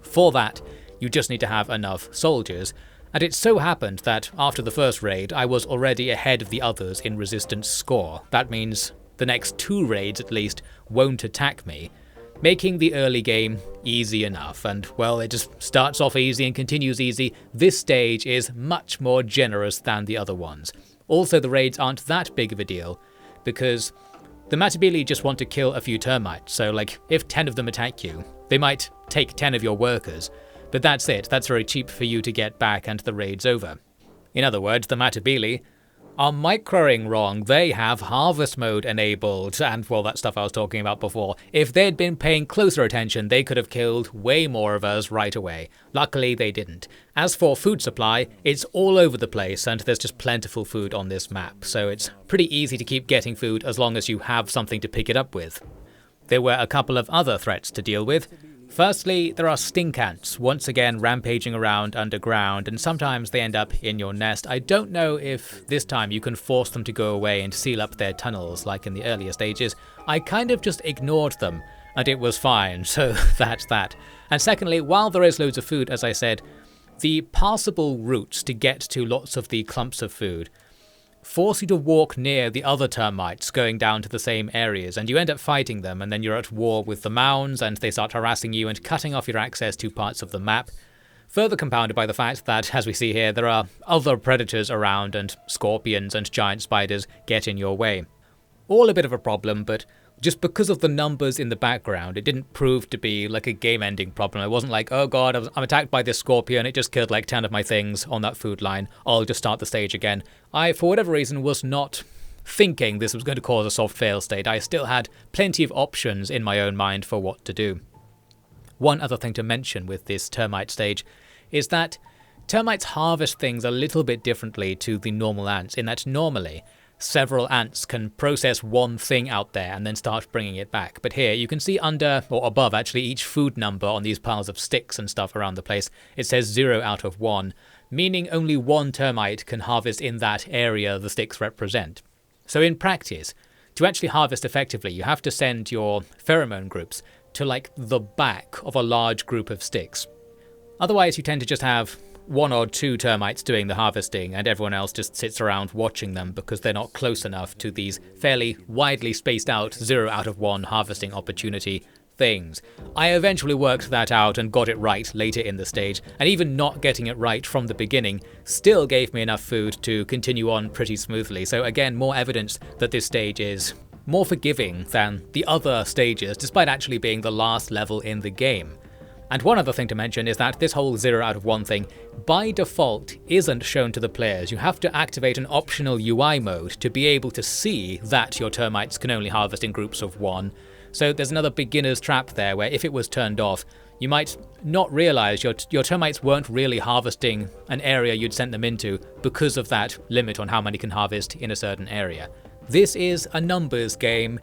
For that, you just need to have enough soldiers, and it so happened that after the first raid I was already ahead of the others in resistance score. That means the next 2 raids at least won't attack me, making the early game easy enough, and well, it just starts off easy and continues easy. This stage is much more generous than the other ones. Also, the raids aren't that big of a deal, because the Matabele just want to kill a few termites, so if 10 of them attack you, they might take 10 of your workers, but that's it. That's very cheap for you to get back and the raid's over. In other words, the Matabele are microing wrong. They have harvest mode enabled, and well, that stuff I was talking about before. If they'd been paying closer attention, they could have killed way more of us right away. Luckily, they didn't. As for food supply, it's all over the place, and there's just plentiful food on this map, so it's pretty easy to keep getting food as long as you have something to pick it up with. There were a couple of other threats to deal with. Firstly, there are stink ants, once again rampaging around underground, and sometimes they end up in your nest. I don't know if this time you can force them to go away and seal up their tunnels like in the earlier stages. I kind of just ignored them, and it was fine, so that's that. And secondly, while there is loads of food, as I said, the passable routes to get to lots of the clumps of food force you to walk near the other termites going down to the same areas, and you end up fighting them, and then you're at war with the mounds and they start harassing you and cutting off your access to parts of the map. Further compounded by the fact that, as we see here, there are other predators around and scorpions and giant spiders get in your way. All a bit of a problem, but just because of the numbers in the background, it didn't prove to be a game-ending problem. It wasn't oh god, I'm attacked by this scorpion, it just killed 10 of my things on that food line, I'll just start the stage again. I, for whatever reason, was not thinking this was going to cause a soft fail state. I still had plenty of options in my own mind for what to do. One other thing to mention with this termite stage is that termites harvest things a little bit differently to the normal ants, in that normally several ants can process one thing out there and then start bringing it back. But here you can see under, or above actually, each food number on these piles of sticks and stuff around the place. It says 0 out of 1, meaning only 1 termite can harvest in that area the sticks represent. So in practice, to actually harvest effectively, you have to send your pheromone groups to the back of a large group of sticks. Otherwise you tend to just have 1 or 2 termites doing the harvesting, and everyone else just sits around watching them because they're not close enough to these fairly widely spaced out 0 out of 1 harvesting opportunity things. I eventually worked that out and got it right later in the stage, and even not getting it right from the beginning still gave me enough food to continue on pretty smoothly. So again, more evidence that this stage is more forgiving than the other stages, despite actually being the last level in the game. And one other thing to mention is that this whole 0 out of 1 thing, by default, isn't shown to the players. You have to activate an optional UI mode to be able to see that your termites can only harvest in groups of 1. So there's another beginner's trap there, where if it was turned off, you might not realise your termites weren't really harvesting an area you'd sent them into because of that limit on how many can harvest in a certain area. This is a numbers game.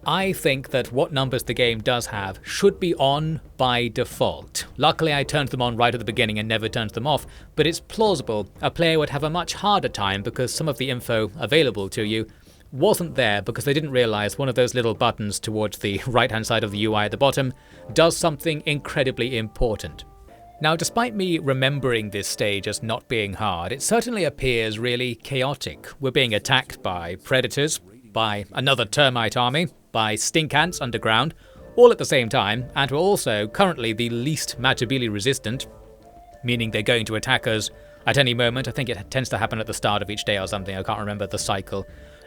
I think that what numbers the game does have should be on by default. Luckily I turned them on right at the beginning and never turned them off, but it's plausible a player would have a much harder time because some of the info available to you wasn't there because they didn't realise one of those little buttons towards the right hand side of the UI at the bottom does something incredibly important. Now, despite me remembering this stage as not being hard, it certainly appears really chaotic. We're being attacked by predators, by another termite army, by stink ants underground, all at the same time, and we're also currently the least Matabele resistant, meaning they're going to attack us at any moment. I think it tends to happen at the start of each day or something, I can't remember the cycle.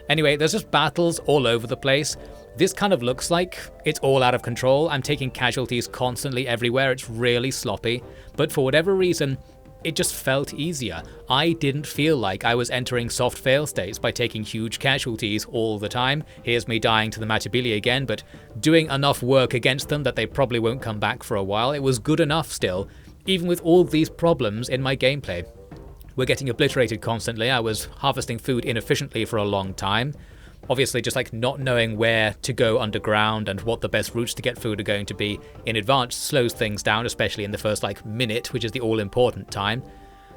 Anyway, there's just battles all over the place. This kind of looks like it's all out of control. I'm taking casualties constantly everywhere, it's really sloppy, but for whatever reason, it just felt easier. I didn't feel like I was entering soft fail states by taking huge casualties all the time. Here's me dying to the Matabele again, but doing enough work against them that they probably won't come back for a while. It was good enough still, even with all these problems in my gameplay. We're getting obliterated constantly. I was harvesting food inefficiently for a long time. Obviously just like not knowing where to go underground and what the best routes to get food are going to be in advance slows things down, especially in the first minute, which is the all-important time.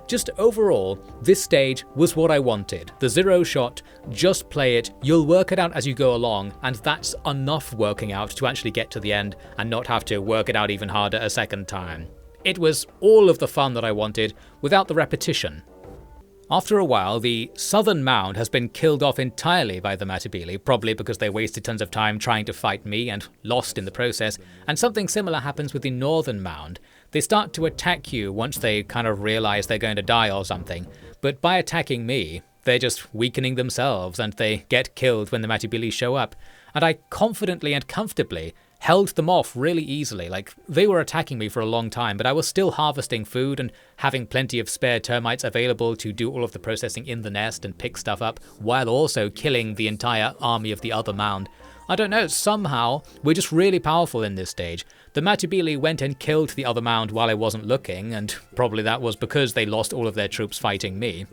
Just overall, this stage was what I wanted. The zero shot, just play it, you'll work it out as you go along, and that's enough working out to actually get to the end and not have to work it out even harder a second time. It was all of the fun that I wanted, without the repetition. After a while, the southern mound has been killed off entirely by the Matabele, probably because they wasted tons of time trying to fight me and lost in the process, and something similar happens with the northern mound. They start to attack you once they kind of realise they're going to die or something, but by attacking me, they're just weakening themselves and they get killed when the Matabele show up, and I confidently and comfortably held them off really easily. They were attacking me for a long time, but I was still harvesting food and having plenty of spare termites available to do all of the processing in the nest and pick stuff up, while also killing the entire army of the other mound. I don't know, somehow we're just really powerful in this stage. The Matabele went and killed the other mound while I wasn't looking, and probably that was because they lost all of their troops fighting me.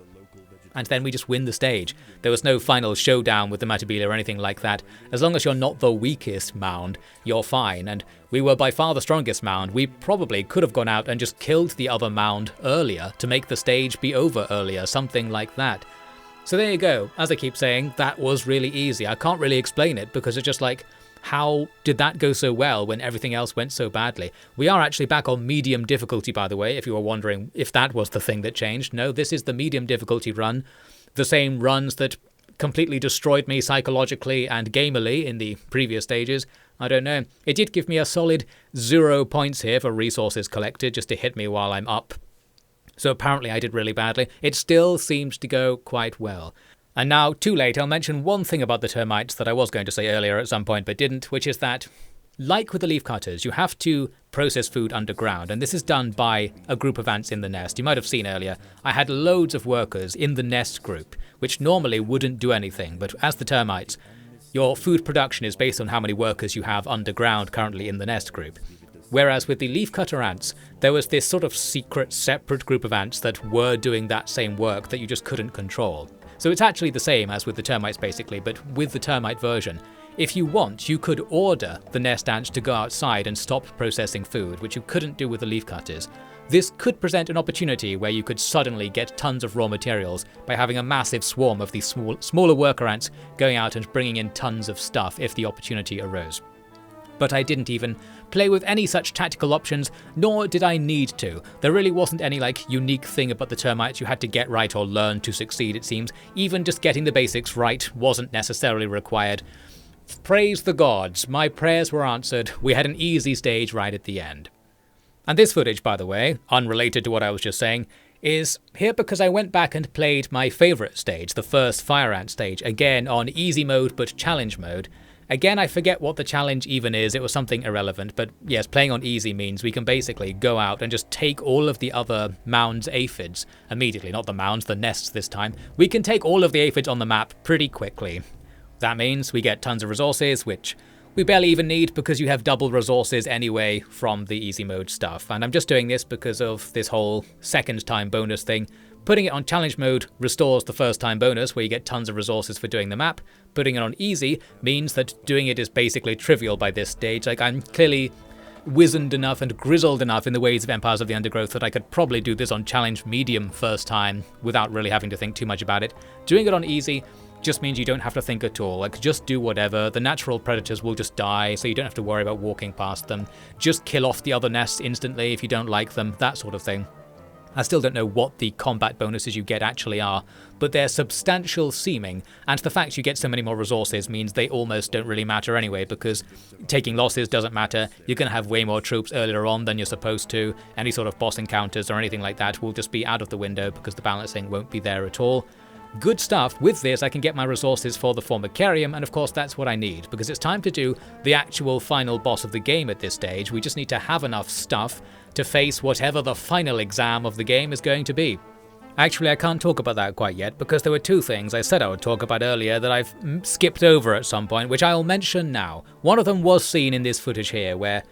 And then we just win the stage. There was no final showdown with the Matabele or anything like that. As long as you're not the weakest mound, you're fine, and we were by far the strongest mound. We probably could have gone out and just killed the other mound earlier to make the stage be over earlier, something like that. So there you go. As I keep saying, that was really easy. I can't really explain it because it's just how did that go so well when everything else went so badly? We are actually back on medium difficulty, by the way, if you were wondering if that was the thing that changed. No, this is the medium difficulty run. The same runs that completely destroyed me psychologically and gamily in the previous stages. I don't know. It did give me a solid 0 points here for resources collected just to hit me while I'm up. So apparently I did really badly. It still seems to go quite well. And now, too late, I'll mention one thing about the termites that I was going to say earlier at some point but didn't, which is that, like with the leafcutters, you have to process food underground, and this is done by a group of ants in the nest. You might have seen earlier, I had loads of workers in the nest group, which normally wouldn't do anything, but as the termites, your food production is based on how many workers you have underground currently in the nest group. Whereas with the leafcutter ants, there was this sort of secret, separate group of ants that were doing that same work that you just couldn't control. So it's actually the same as with the termites basically, but with the termite version. If you want, you could order the nest ants to go outside and stop processing food, which you couldn't do with the leafcutters. This could present an opportunity where you could suddenly get tons of raw materials by having a massive swarm of these smaller worker ants going out and bringing in tons of stuff if the opportunity arose. But I didn't even play with any such tactical options, nor did I need to. There really wasn't any unique thing about the termites you had to get right or learn to succeed, it seems. Even just getting the basics right wasn't necessarily required. Praise the gods, my prayers were answered. We had an easy stage right at the end. And this footage, by the way, unrelated to what I was just saying, is here because I went back and played my favourite stage, the first Fire Ant stage, again on easy mode but challenge mode. Again, I forget what the challenge even is, it was something irrelevant, but yes, playing on easy means we can basically go out and just take all of the other mounds' aphids immediately, not the mounds, the nests this time. We can take all of the aphids on the map pretty quickly. That means we get tons of resources, which we barely even need because you have double resources anyway from the easy mode stuff. And I'm just doing this because of this whole second time bonus thing. Putting it on challenge mode restores the first time bonus where you get tons of resources for doing the map. Putting it on easy means that doing it is basically trivial by this stage. Like, I'm clearly wizened enough and grizzled enough in the ways of Empires of the Undergrowth that I could probably do this on challenge medium first time without really having to think too much about it. Doing it on easy just means you don't have to think at all. Like, just do whatever. The natural predators will just die, so you don't have to worry about walking past them. Just kill off the other nests instantly if you don't like them, that sort of thing. I still don't know what the combat bonuses you get actually are, but they're substantial seeming, and the fact you get so many more resources means they almost don't really matter anyway, because taking losses doesn't matter. You're going to have way more troops earlier on than you're supposed to. Any sort of boss encounters or anything like that will just be out of the window because the balancing won't be there at all. Good stuff. With this, I can get my resources for the Formicarium, and of course that's what I need, because it's time to do the actual final boss of the game at this stage. We just need to have enough stuff to face whatever the final exam of the game is going to be. Actually, I can't talk about that quite yet, because there were two things I said I would talk about earlier that I've skipped over at some point, which I'll mention now. One of them was seen in this footage here, where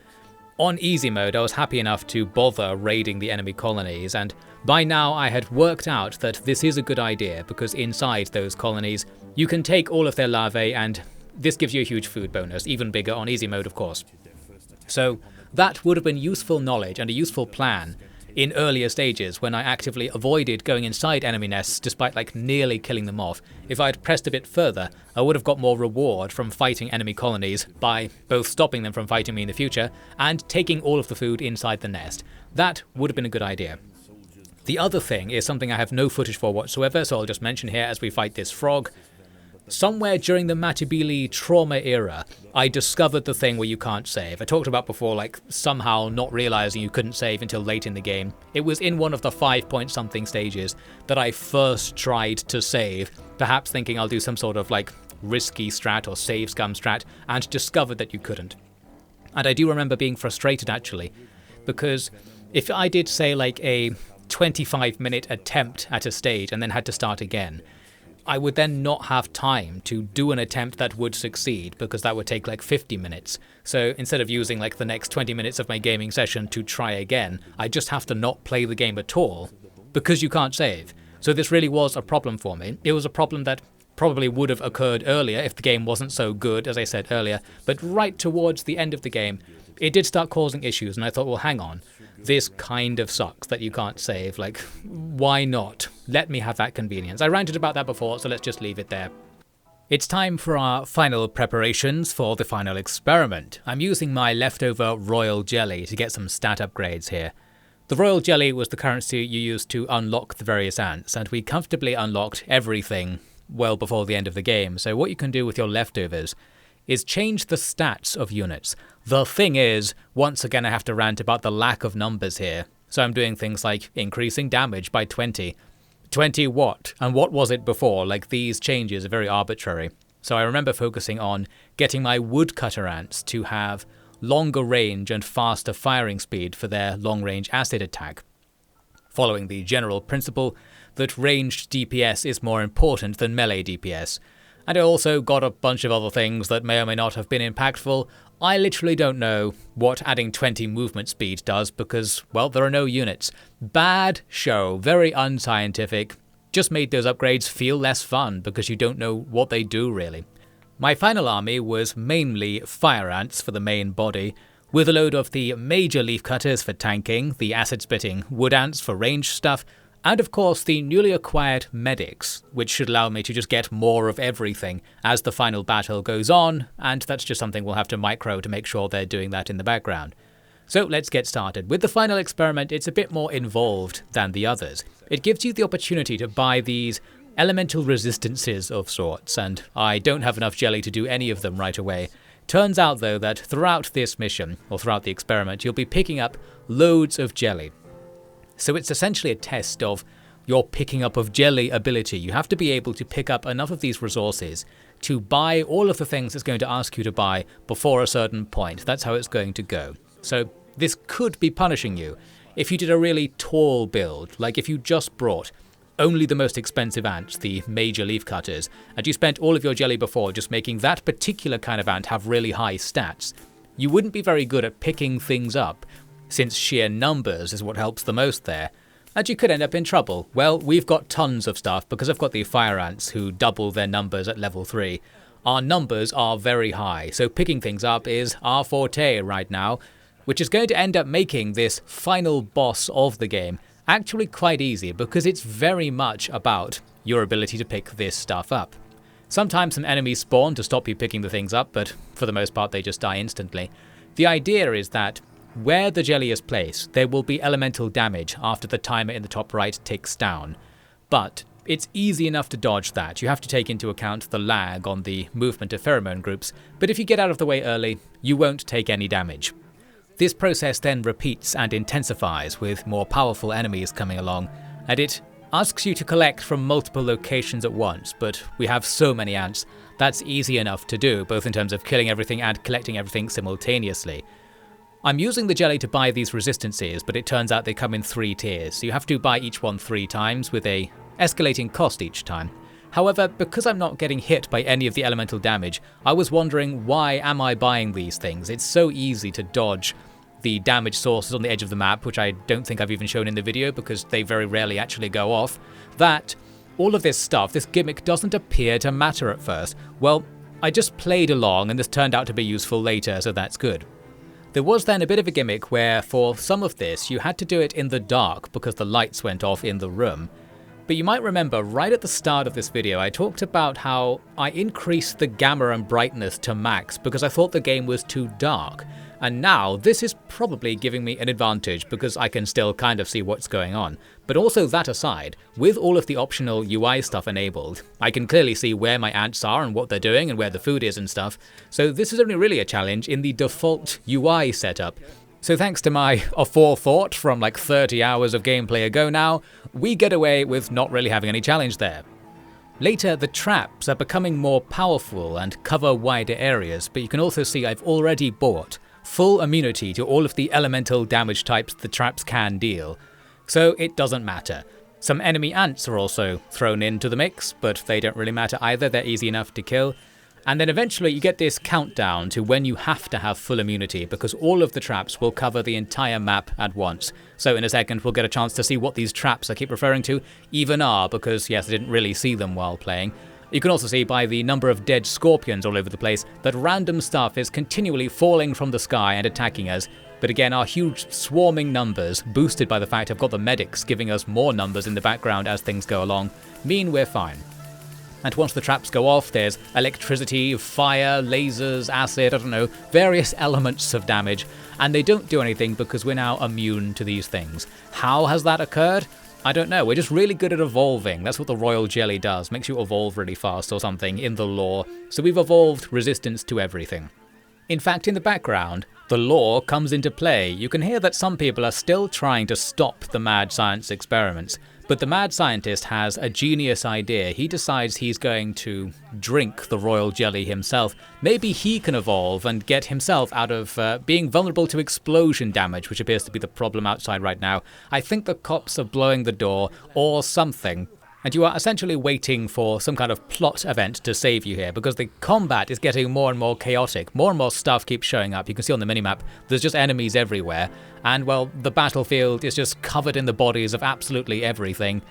on easy mode I was happy enough to bother raiding the enemy colonies, and by now I had worked out that this is a good idea, because inside those colonies you can take all of their larvae, and this gives you a huge food bonus, even bigger on easy mode of course. So that would have been useful knowledge and a useful plan in earlier stages when I actively avoided going inside enemy nests despite like nearly killing them off. If I'd pressed a bit further, I would have got more reward from fighting enemy colonies by both stopping them from fighting me in the future and taking all of the food inside the nest. That would have been a good idea. The other thing is something I have no footage for whatsoever, so I'll just mention here as we fight this frog. Somewhere during the Matabele trauma era, I discovered the thing where you can't save. I talked about before, like, somehow not realizing you couldn't save until late in the game. It was in one of the 5-point-something stages that I first tried to save, perhaps thinking I'll do some sort of, like, risky strat or save scum strat, and discovered that you couldn't. And I do remember being frustrated, actually, because if I did, say, like, a 25-minute attempt at a stage and then had to start again, I would then not have time to do an attempt that would succeed, because that would take like 50 minutes. So instead of using like the next 20 minutes of my gaming session to try again, I just have to not play the game at all, because you can't save. So this really was a problem for me. It was a problem that probably would have occurred earlier if the game wasn't so good, as I said earlier, but right towards the end of the game, it did start causing issues, and I thought, well, hang on. This kind of sucks that you can't save. Like, why not? Let me have that convenience. I ranted about that before, so let's just leave it there. It's time for our final preparations for the final experiment. I'm using my leftover royal jelly to get some stat upgrades here. The royal jelly was the currency you used to unlock the various ants, and we comfortably unlocked everything well before the end of the game. So what you can do with your leftovers is change the stats of units. The thing is, once again I have to rant about the lack of numbers here. So I'm doing things like increasing damage by 20. 20 what? And what was it before? Like, these changes are very arbitrary. So I remember focusing on getting my woodcutter ants to have longer range and faster firing speed for their long-range acid attack, following the general principle that ranged DPS is more important than melee DPS. And I also got a bunch of other things that may or may not have been impactful. I literally don't know what adding 20 movement speed does because, well, there are no units. Bad show, very unscientific. Just made those upgrades feel less fun because you don't know what they do really. My final army was mainly fire ants for the main body, with a load of the major leaf cutters for tanking, the acid spitting wood ants for range stuff, and of course the newly acquired medics, which should allow me to just get more of everything as the final battle goes on, and that's just something we'll have to micro to make sure they're doing that in the background. So let's get started. With the final experiment, it's a bit more involved than the others. It gives you the opportunity to buy these elemental resistances of sorts, and I don't have enough jelly to do any of them right away. Turns out though that throughout this mission, or throughout the experiment, you'll be picking up loads of jelly. So it's essentially a test of your picking up of jelly ability. You have to be able to pick up enough of these resources to buy all of the things it's going to ask you to buy before a certain point. That's how it's going to go. So this could be punishing you if you did a really tall build, like if you just brought only the most expensive ants, the major leaf cutters, and you spent all of your jelly before just making that particular kind of ant have really high stats. You wouldn't be very good at picking things up, since sheer numbers is what helps the most there. and you could end up in trouble. Well, we've got tons of stuff because I've got the fire ants who double their numbers at level 3. Our numbers are very high, so picking things up is our forte right now, which is going to end up making this final boss of the game actually quite easy because it's very much about your ability to pick this stuff up. Sometimes some enemies spawn to stop you picking the things up, but for the most part they just die instantly. The idea is that where the jelly is placed, there will be elemental damage after the timer in the top right ticks down. But it's easy enough to dodge that. You have to take into account the lag on the movement of pheromone groups, but if you get out of the way early, you won't take any damage. This process then repeats and intensifies with more powerful enemies coming along, and it asks you to collect from multiple locations at once, but we have so many ants, that's easy enough to do, both in terms of killing everything and collecting everything simultaneously. I'm using the jelly to buy these resistances, but it turns out they come in 3 tiers, so you have to buy each one 3 times with a escalating cost each time. However, because I'm not getting hit by any of the elemental damage, I was wondering, why am I buying these things? It's so easy to dodge the damage sources on the edge of the map, which I don't think I've even shown in the video because they very rarely actually go off, that all of this stuff, this gimmick doesn't appear to matter at first. Well, I just played along and this turned out to be useful later, so that's good. There was then a bit of a gimmick where for some of this you had to do it in the dark because the lights went off in the room. But you might remember right at the start of this video I talked about how I increased the gamma and brightness to max because I thought the game was too dark. And now this is probably giving me an advantage because I can still kind of see what's going on. But also that aside, with all of the optional UI stuff enabled, I can clearly see where my ants are and what they're doing and where the food is and stuff. So this is only really a challenge in the default UI setup. So thanks to my aforethought from like 30 hours of gameplay ago now, we get away with not really having any challenge there. Later, the traps are becoming more powerful and cover wider areas, but you can also see I've already bought full immunity to all of the elemental damage types the traps can deal. So it doesn't matter. Some enemy ants are also thrown into the mix, but they don't really matter either, they're easy enough to kill. And then eventually you get this countdown to when you have to have full immunity because all of the traps will cover the entire map at once. So in a second we'll get a chance to see what these traps I keep referring to even are because yes, I didn't really see them while playing. You can also see by the number of dead scorpions all over the place that random stuff is continually falling from the sky and attacking us. But again, our huge swarming numbers, boosted by the fact I've got the medics giving us more numbers in the background as things go along, mean we're fine. And once the traps go off, there's electricity, fire, lasers, acid, I don't know, various elements of damage, and they don't do anything because we're now immune to these things. How has that occurred? I don't know, we're just really good at evolving. That's what the royal jelly does, makes you evolve really fast or something in the lore, so we've evolved resistance to everything. In fact, in the background, the lore comes into play. You can hear that some people are still trying to stop the mad science experiments, but the mad scientist has a genius idea. He decides he's going to drink the royal jelly himself. Maybe he can evolve and get himself out of being vulnerable to explosion damage, which appears to be the problem outside right now. I think the cops are blowing the door or something. And you are essentially waiting for some kind of plot event to save you here, because the combat is getting more and more chaotic. More and more stuff keeps showing up. You can see on the minimap, there's just enemies everywhere. And, well, the battlefield is just covered in the bodies of absolutely everything.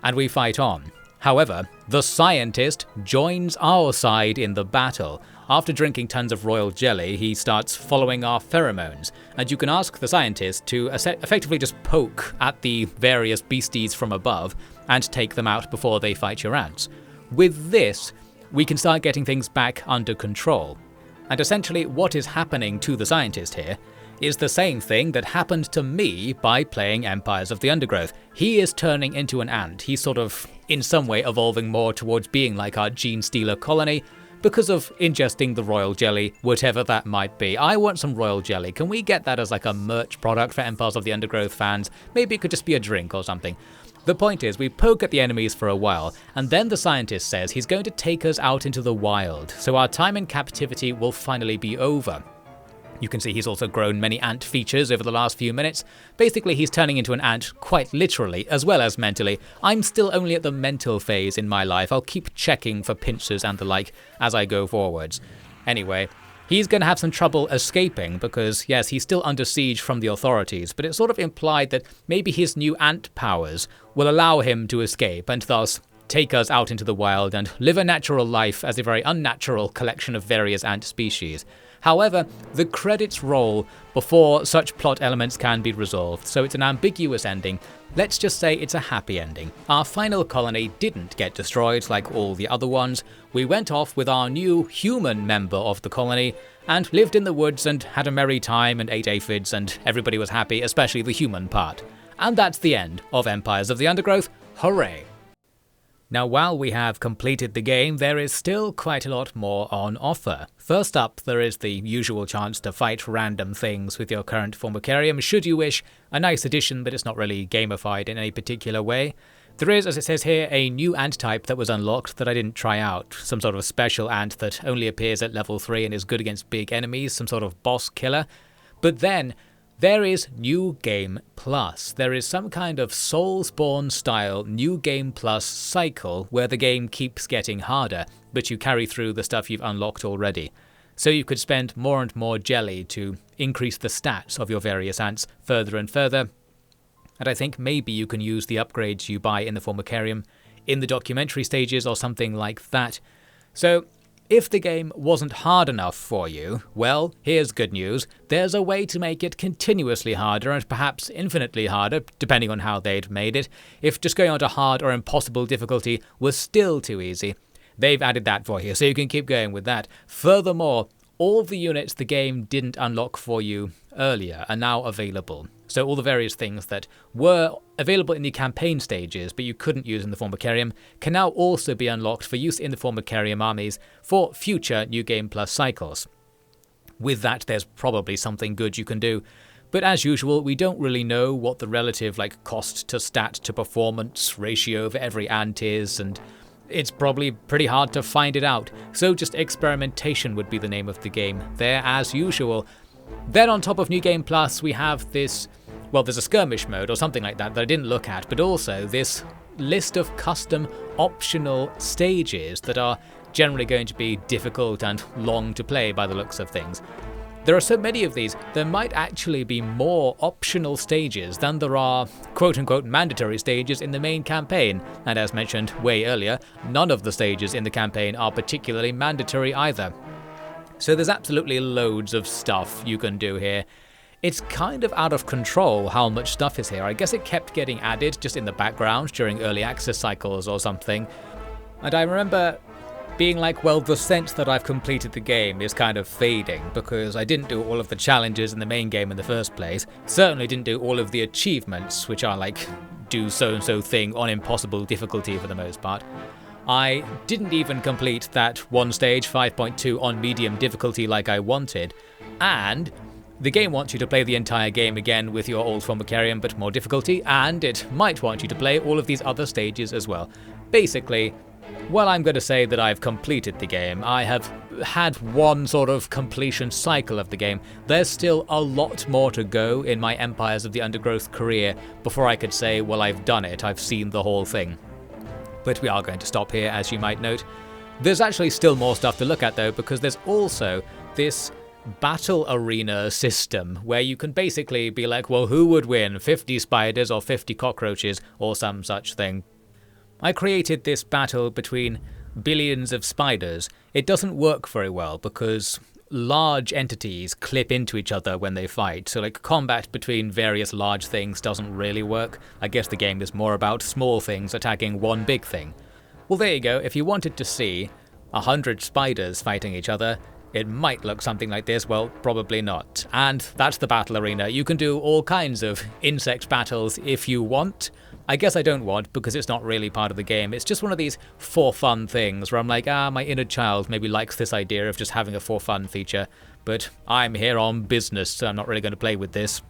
And we fight on. However, the scientist joins our side in the battle. After drinking tons of royal jelly, he starts following our pheromones. And you can ask the scientist to effectively just poke at the various beasties from above and take them out before they fight your ants. With this, we can start getting things back under control. And essentially what is happening to the scientist here is the same thing that happened to me by playing Empires of the Undergrowth. He is turning into an ant. He's sort of, in some way, evolving more towards being like our gene stealer colony because of ingesting the royal jelly, whatever that might be. I want some royal jelly. Can we get that as like a merch product for Empires of the Undergrowth fans? Maybe it could just be a drink or something. The point is, we poke at the enemies for a while, and then the scientist says he's going to take us out into the wild, so our time in captivity will finally be over. You can see he's also grown many ant features over the last few minutes. Basically, he's turning into an ant quite literally, as well as mentally. I'm still only at the mental phase in my life. I'll keep checking for pincers and the like as I go forwards. Anyway, he's going to have some trouble escaping because, yes, he's still under siege from the authorities, but it's sort of implied that maybe his new ant powers will allow him to escape and thus take us out into the wild and live a natural life as a very unnatural collection of various ant species. However, the credits roll before such plot elements can be resolved, so it's an ambiguous ending. Let's just say it's a happy ending. Our final colony didn't get destroyed like all the other ones. We went off with our new human member of the colony and lived in the woods and had a merry time and ate aphids, and everybody was happy, especially the human part. And that's the end of Empires of the Undergrowth. Hooray! Now, while we have completed the game, there is still quite a lot more on offer. First up, there is the usual chance to fight random things with your current Formicarium, should you wish. A nice addition, but it's not really gamified in any particular way. There is, as it says here, a new ant type that was unlocked that I didn't try out. Some sort of special ant that only appears at level 3 and is good against big enemies, some sort of boss killer. But then, there is New Game Plus. There is some kind of Soulsborne style New Game Plus cycle where the game keeps getting harder, but you carry through the stuff you've unlocked already. So you could spend more and more jelly to increase the stats of your various ants further and further. And I think maybe you can use the upgrades you buy in the Formicarium in the documentary stages or something like that. So if the game wasn't hard enough for you, well, here's good news. There's a way to make it continuously harder and perhaps infinitely harder, depending on how they'd made it. If just going on to hard or impossible difficulty was still too easy, they've added that for you, so you can keep going with that. Furthermore, all the units the game didn't unlock for you earlier are now available. So all the various things that were available in the campaign stages but you couldn't use in the Formicarium can now also be unlocked for use in the Formicarium armies for future New Game Plus cycles. With that, there's probably something good you can do. But as usual, we don't really know what the relative cost to stat to performance ratio for every ant is, and it's probably pretty hard to find it out. So just experimentation would be the name of the game there as usual. Then on top of New Game Plus, we have this, well, there's a skirmish mode or something like that I didn't look at, but also this list of custom optional stages that are generally going to be difficult and long to play by the looks of things. There are so many of these, there might actually be more optional stages than there are quote-unquote mandatory stages in the main campaign, and as mentioned way earlier, none of the stages in the campaign are particularly mandatory either. So there's absolutely loads of stuff you can do here. It's kind of out of control how much stuff is here. I guess it kept getting added just in the background during early access cycles or something. And I remember being like, well, the sense that I've completed the game is kind of fading because I didn't do all of the challenges in the main game in the first place. Certainly didn't do all of the achievements, which are do so-and-so thing on impossible difficulty for the most part. I didn't even complete that one stage 5.2 on medium difficulty like I wanted, and the game wants you to play the entire game again with your old Formicarium but more difficulty, and it might want you to play all of these other stages as well. Basically, while I'm going to say that I've completed the game, I have had one sort of completion cycle of the game. There's still a lot more to go in my Empires of the Undergrowth career before I could say, well, I've done it, I've seen the whole thing. But we are going to stop here, as you might note. There's actually still more stuff to look at though, because there's also this battle arena system where you can basically be like, well, who would win, 50 spiders or 50 cockroaches or some such thing. I created this battle between billions of spiders. It doesn't work very well because large entities clip into each other when they fight, so combat between various large things doesn't really work. I guess the game is more about small things attacking one big thing. Well, there you go. If you wanted to see 100 spiders fighting each other, it might look something like this. Well, probably not. And that's the battle arena. You can do all kinds of insect battles if you want. I guess I don't want, because it's not really part of the game. It's just one of these for fun things where I'm like, my inner child maybe likes this idea of just having a for fun feature, but I'm here on business, so I'm not really going to play with this.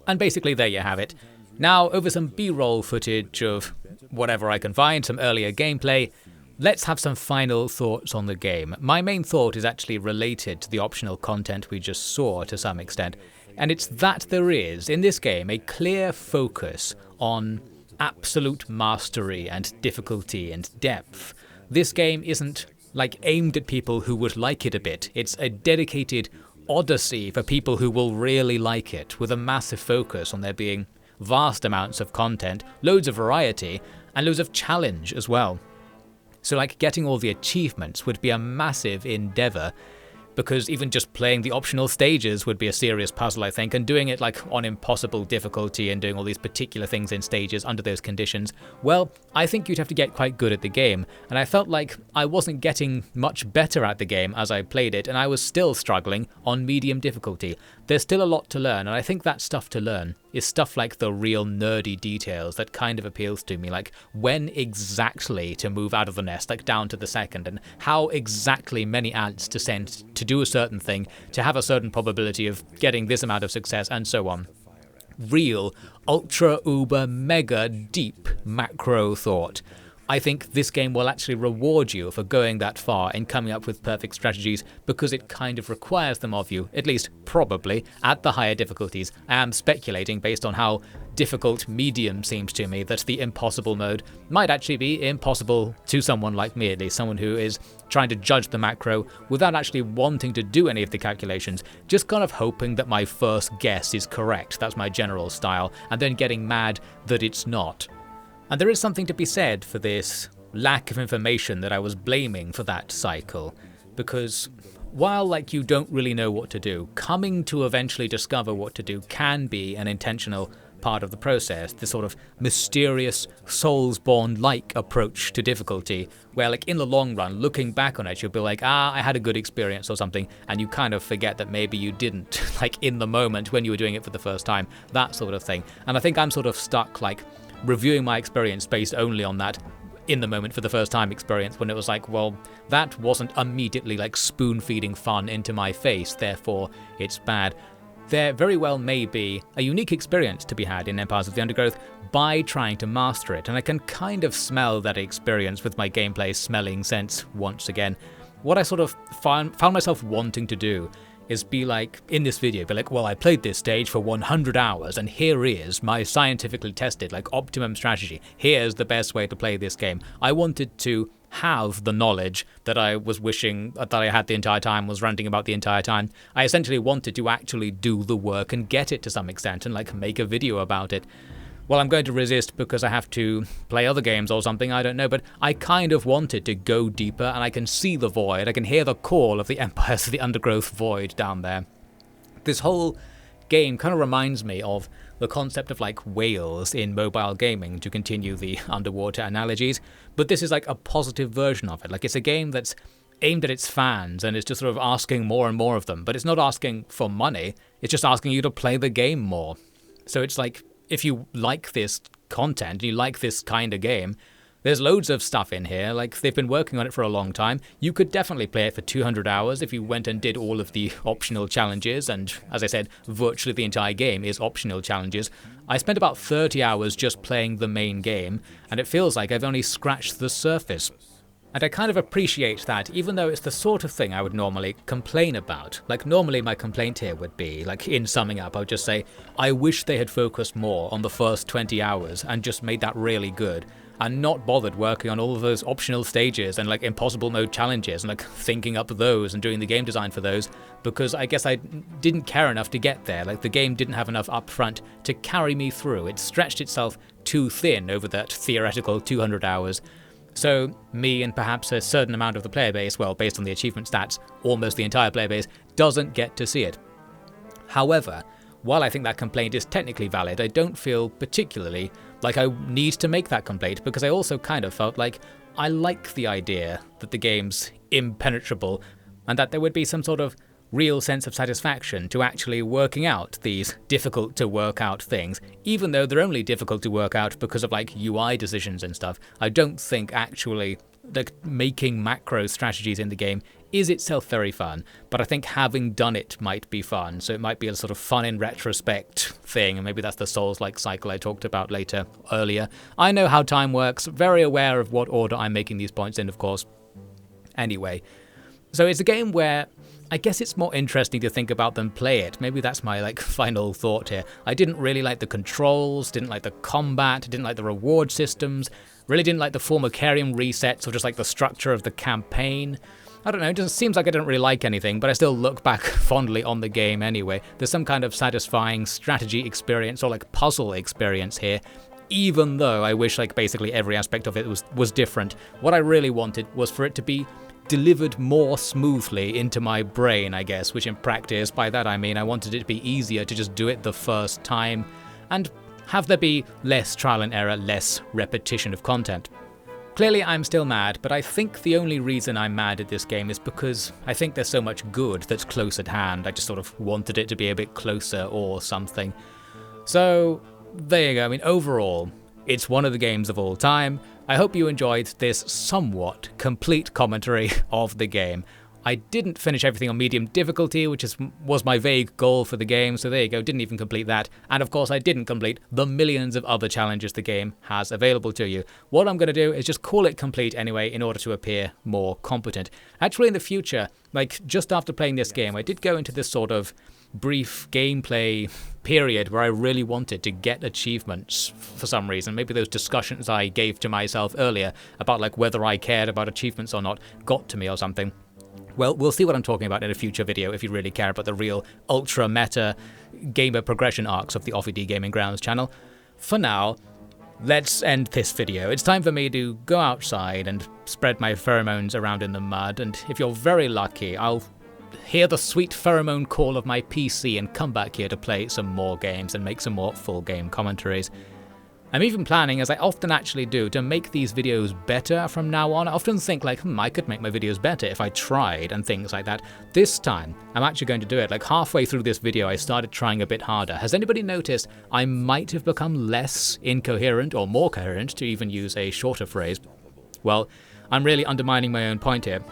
And basically there you have it. Now, over some B-roll footage of whatever I can find, some earlier gameplay, let's have some final thoughts on the game. My main thought is actually related to the optional content we just saw to some extent, and it's that there is, in this game, a clear focus on absolute mastery and difficulty and depth. This game isn't like aimed at people who would like it a bit. It's a dedicated odyssey for people who will really like it, with a massive focus on there being vast amounts of content, loads of variety, and loads of challenge as well. So like getting all the achievements would be a massive endeavour, because even just playing the optional stages would be a serious puzzle, I think, and doing it like on impossible difficulty and doing all these particular things in stages under those conditions, well, I think you'd have to get quite good at the game, and I felt like I wasn't getting much better at the game as I played it, and I was still struggling on medium difficulty. There's still a lot to learn, and I think that stuff to learn is stuff like the real nerdy details that kind of appeals to me, like when exactly to move out of the nest, like down to the second, and how exactly many ants to send to do a certain thing, to have a certain probability of getting this amount of success, and so on. Real, ultra, uber, mega, deep macro thought. I think this game will actually reward you for going that far and coming up with perfect strategies, because it kind of requires them of you, at least probably, at the higher difficulties. I am speculating based on how difficult medium seems to me that the impossible mode might actually be impossible to someone like me, at least someone who is trying to judge the macro without actually wanting to do any of the calculations, just kind of hoping that my first guess is correct. That's my general style, and then getting mad that it's not. And there is something to be said for this lack of information that I was blaming for that cycle, because while like you don't really know what to do, coming to eventually discover what to do can be an intentional part of the process, this sort of mysterious Soulsborne-like approach to difficulty, where like in the long run, looking back on it, you'll be like, I had a good experience or something, and you kind of forget that maybe you didn't, like in the moment when you were doing it for the first time, that sort of thing. And I think I'm sort of stuck like reviewing my experience based only on that in the moment for the first time experience, when it was like, well, that wasn't immediately like spoon feeding fun into my face, therefore it's bad. There very well may be a unique experience to be had in Empires of the Undergrowth by trying to master it, and I can kind of smell that experience with my gameplay smelling sense once again. What I sort of found myself wanting to do is be like, in this video, be like, well, I played this stage for 100 hours, and here is my scientifically tested, like, optimum strategy. Here's the best way to play this game. I wanted to have the knowledge that I was wishing that I had the entire time, was ranting about the entire time. I essentially wanted to actually do the work and get it to some extent, and, like, make a video about it. Well, I'm going to resist because I have to play other games or something, I don't know, but I kind of wanted to go deeper, and I can see the void, I can hear the call of the Empires of the Undergrowth void down there. This whole game kind of reminds me of the concept of like whales in mobile gaming, to continue the underwater analogies, but this is like a positive version of it. Like, it's a game that's aimed at its fans, and it's just sort of asking more and more of them, but it's not asking for money, it's just asking you to play the game more. So it's like, if you like this content, you like this kind of game, there's loads of stuff in here, like they've been working on it for a long time. You could definitely play it for 200 hours if you went and did all of the optional challenges, and as I said, virtually the entire game is optional challenges. I spent about 30 hours just playing the main game, and it feels like I've only scratched the surface. And I kind of appreciate that, even though it's the sort of thing I would normally complain about. Like, normally my complaint here would be, like, in summing up, I would just say, I wish they had focused more on the first 20 hours and just made that really good, and not bothered working on all of those optional stages and, like, impossible mode challenges and, like, thinking up those and doing the game design for those, because I guess I didn't care enough to get there. Like, the game didn't have enough upfront to carry me through. It stretched itself too thin over that theoretical 200 hours. So me and perhaps a certain amount of the player base, well, based on the achievement stats, almost the entire player base, doesn't get to see it. However, while I think that complaint is technically valid, I don't feel particularly like I need to make that complaint, because I also kind of felt like I like the idea that the game's impenetrable, and that there would be some sort of real sense of satisfaction to actually working out these difficult to work out things, even though they're only difficult to work out because of like UI decisions and stuff. I don't think actually like making macro strategies in the game is itself very fun, but I think having done it might be fun, so it might be a sort of fun in retrospect thing, and maybe that's the Souls-like cycle I talked about earlier. I know how time works, very aware of what order I'm making these points in, of course. Anyway, so it's a game where I guess it's more interesting to think about than play it. Maybe that's my final thought here. I didn't really like the controls, didn't like the combat, didn't like the reward systems, really didn't like the Formicarium resets or just like the structure of the campaign. I don't know, it just seems like I didn't really like anything, but I still look back fondly on the game anyway. There's some kind of satisfying strategy experience or like puzzle experience here, even though I wish basically every aspect of it was different. What I really wanted was for it to be delivered more smoothly into my brain, I guess, which in practice, by that I mean I wanted it to be easier to just do it the first time, and have there be less trial and error, less repetition of content. Clearly I'm still mad, but I think the only reason I'm mad at this game is because I think there's so much good that's close at hand. I just sort of wanted it to be a bit closer or something. So there you go. I mean, overall, it's one of the games of all time. I hope you enjoyed this somewhat complete commentary of the game. I didn't finish everything on medium difficulty, which was my vague goal for the game, so there you go, didn't even complete that. And of course I didn't complete the millions of other challenges the game has available to you. What I'm going to do is just call it complete anyway in order to appear more competent. Actually in the future, just after playing this game, I did go into this sort of brief gameplay period where I really wanted to get achievements for some reason. Maybe those discussions I gave to myself earlier about whether I cared about achievements or not got to me or something. Well, we'll see what I'm talking about in a future video if you really care about the real ultra-meta gamer progression arcs of the Offie Gaming Grounds channel. For now, let's end this video. It's time for me to go outside and spread my pheromones around in the mud, and if you're very lucky, I'll hear the sweet pheromone call of my PC and come back here to play some more games and make some more full game commentaries. I'm even planning, as I often actually do, to make these videos better from now on. I often think I could make my videos better if I tried and things like that. This time, I'm actually going to do it. Halfway through this video, I started trying a bit harder. Has anybody noticed I might have become less incoherent, or more coherent, to even use a shorter phrase? Well, I'm really undermining my own point here.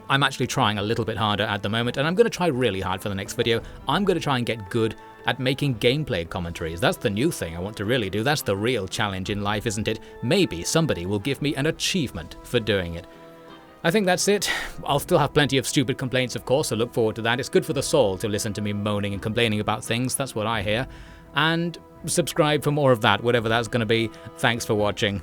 I'm actually trying a little bit harder at the moment, and I'm going to try really hard for the next video. I'm going to try and get good at making gameplay commentaries. That's the new thing I want to really do. That's the real challenge in life, isn't it? Maybe somebody will give me an achievement for doing it. I think that's it. I'll still have plenty of stupid complaints, of course, so look forward to that. It's good for the soul to listen to me moaning and complaining about things. That's what I hear. And subscribe for more of that, whatever that's going to be. Thanks for watching.